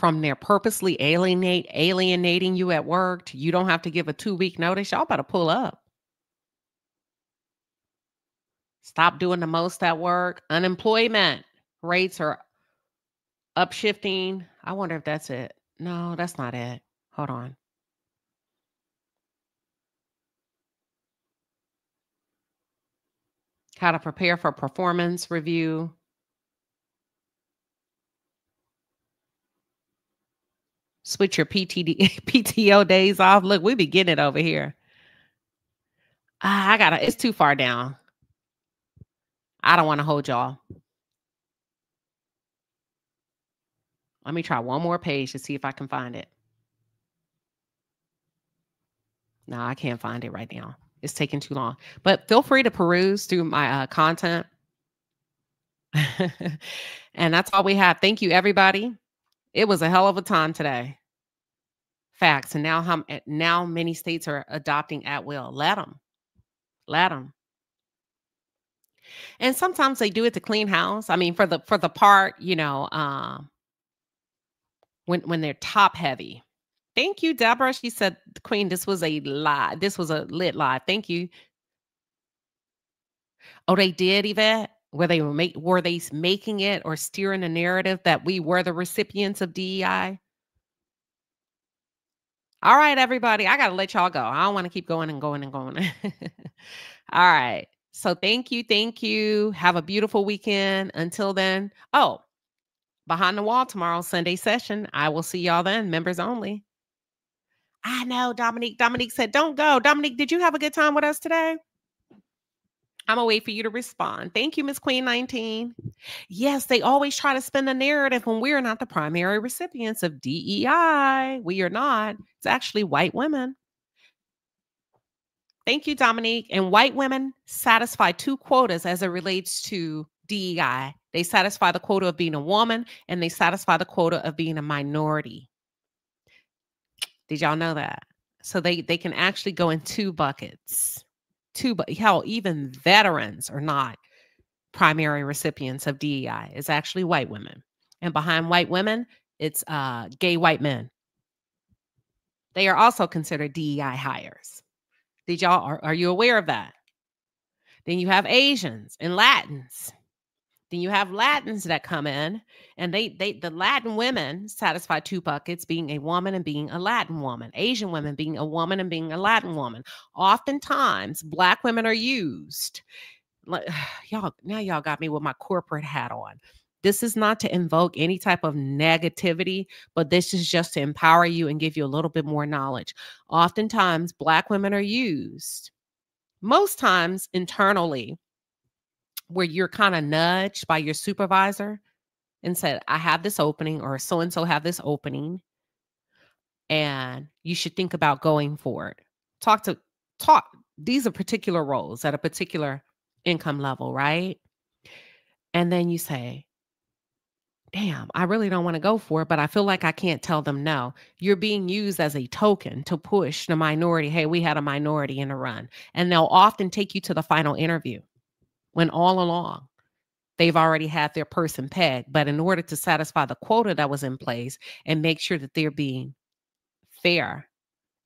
from their purposely alienating you at work to you don't have to give a 2-week notice, y'all better pull up. Stop doing the most at work. Unemployment rates are upshifting. I wonder if that's it. No, that's not it. Hold on. How to prepare for performance review. Switch your PTO days off. Look, we be getting it over here. It's too far down. I don't want to hold y'all. Let me try one more page to see if I can find it. No, I can't find it right now. It's taking too long. But feel free to peruse through my content. And that's all we have. Thank you, everybody. It was a hell of a time today. Facts. And now many states are adopting at will. Let them. Let them. And sometimes they do it to clean house. I mean, for the part, you know, when they're top heavy. Thank you, Deborah. She said, Queen, this was a lie. This was a lit live. Thank you. Oh, they did, Yvette? Were they making it or steering the narrative that we were the recipients of DEI? All right, everybody. I got to let y'all go. I don't want to keep going and going and going. All right. So thank you. Thank you. Have a beautiful weekend. Until then. Oh, Behind the Wall tomorrow, Sunday session. I will see y'all then. Members only. I know, Dominique. Dominique said, don't go. Dominique, did you have a good time with us today? I'm going to wait for you to respond. Thank you, Miss Queen 19. Yes, they always try to spin the narrative when we're not the primary recipients of DEI. We are not. It's actually white women. Thank you, Dominique. And white women satisfy 2 quotas as it relates to DEI. They satisfy the quota of being a woman, and they satisfy the quota of being a minority. Did y'all know that? So they can actually go in 2 buckets. Hell, even veterans are not primary recipients of DEI. It's actually white women. And behind white women, it's gay white men. They are also considered DEI hires. Are you aware of that? Then you have Asians and Latins. Then you have Latins that come in, and the Latin women satisfy 2 buckets, being a woman and being a Latin woman. Asian women being a woman and being a Latin woman. Oftentimes, Black women are used. Y'all got me with my corporate hat on. This is not to invoke any type of negativity, but this is just to empower you and give you a little bit more knowledge. Oftentimes, Black women are used, most times internally, where you're kind of nudged by your supervisor and said, I have this opening, or so-and-so have this opening, and you should think about going for it. These are particular roles at a particular income level, right? And then you say, damn, I really don't want to go for it, but I feel like I can't tell them no. You're being used as a token to push the minority. Hey, we had a minority in the run. And they'll often take you to the final interview when all along they've already had their person pegged. But in order to satisfy the quota that was in place and make sure that they're being fair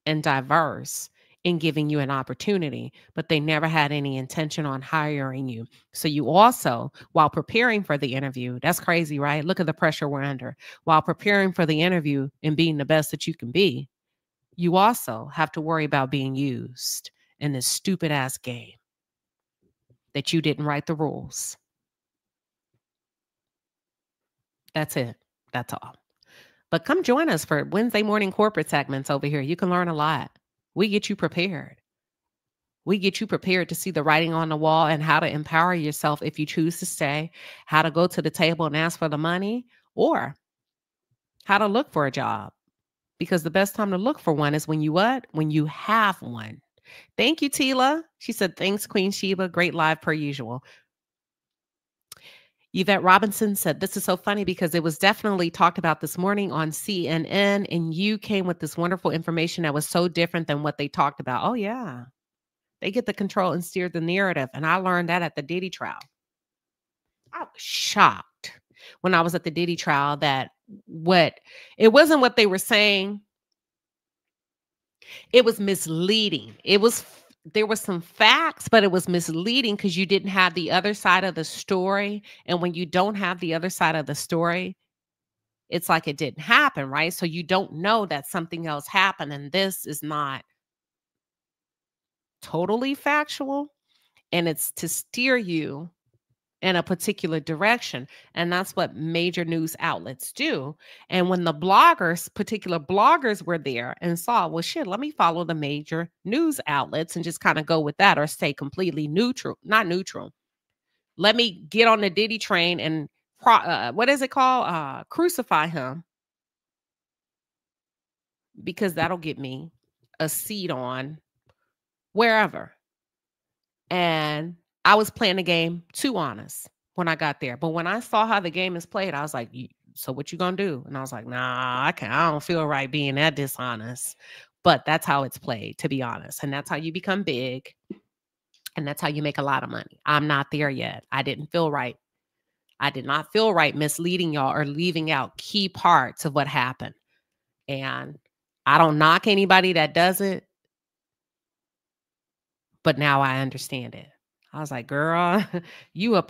and diverse in giving you an opportunity, but they never had any intention on hiring you. So you also, while preparing for the interview, that's crazy, right? Look at the pressure we're under. While preparing for the interview and being the best that you can be, you also have to worry about being used in this stupid ass game that you didn't write the rules. That's it. That's all. But come join us for Wednesday morning corporate segments over here. You can learn a lot. We get you prepared. We get you prepared to see the writing on the wall and how to empower yourself if you choose to stay, how to go to the table and ask for the money, or how to look for a job. Because the best time to look for one is when you what? When you have one. Thank you, Tila. She said, thanks, Queen Sheba. Great live per usual. Yvette Robinson said, this is so funny because it was definitely talked about this morning on CNN, and you came with this wonderful information that was so different than what they talked about. Oh, yeah. They get the control and steer the narrative. And I learned that at the Diddy trial. I was shocked when I was at the Diddy trial that it wasn't what they were saying. It was misleading. There was some facts, but it was misleading because you didn't have the other side of the story. And when you don't have the other side of the story, it's like it didn't happen, right? So you don't know that something else happened. And this is not totally factual. And it's to steer you in a particular direction. And that's what major news outlets do. And when the particular bloggers were there and saw, well, shit, let me follow the major news outlets and just kind of go with that, or stay completely neutral, not neutral. Let me get on the Diddy train and what is it called? Crucify him, because that'll get me a seat on wherever. And I was playing the game too honest when I got there. But when I saw how the game is played, I was like, so what you gonna do? And I was like, nah, I don't feel right being that dishonest. But that's how it's played, to be honest. And that's how you become big. And that's how you make a lot of money. I'm not there yet. I didn't feel right. I did not feel right misleading y'all or leaving out key parts of what happened. And I don't knock anybody that does it. But now I understand it. I was like, girl, you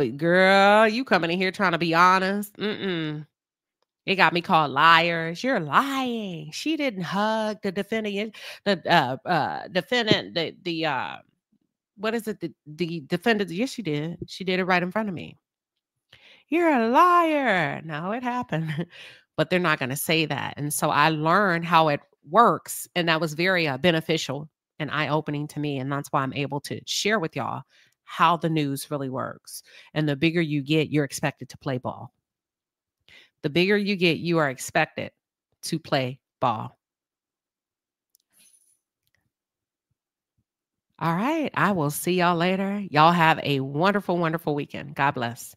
coming in here trying to be honest. It got me called liars. You're lying. She didn't hug the defendant. The defendant, what is it? The defendant. Yes, she did. She did it right in front of me. You're a liar. No, it happened. But they're not going to say that. And so I learned how it works. And that was very beneficial and eye-opening to me. And that's why I'm able to share with y'all how the news really works. And the bigger you get, you're expected to play ball. The bigger you get, you are expected to play ball. All right. I will see y'all later. Y'all have a wonderful, wonderful weekend. God bless.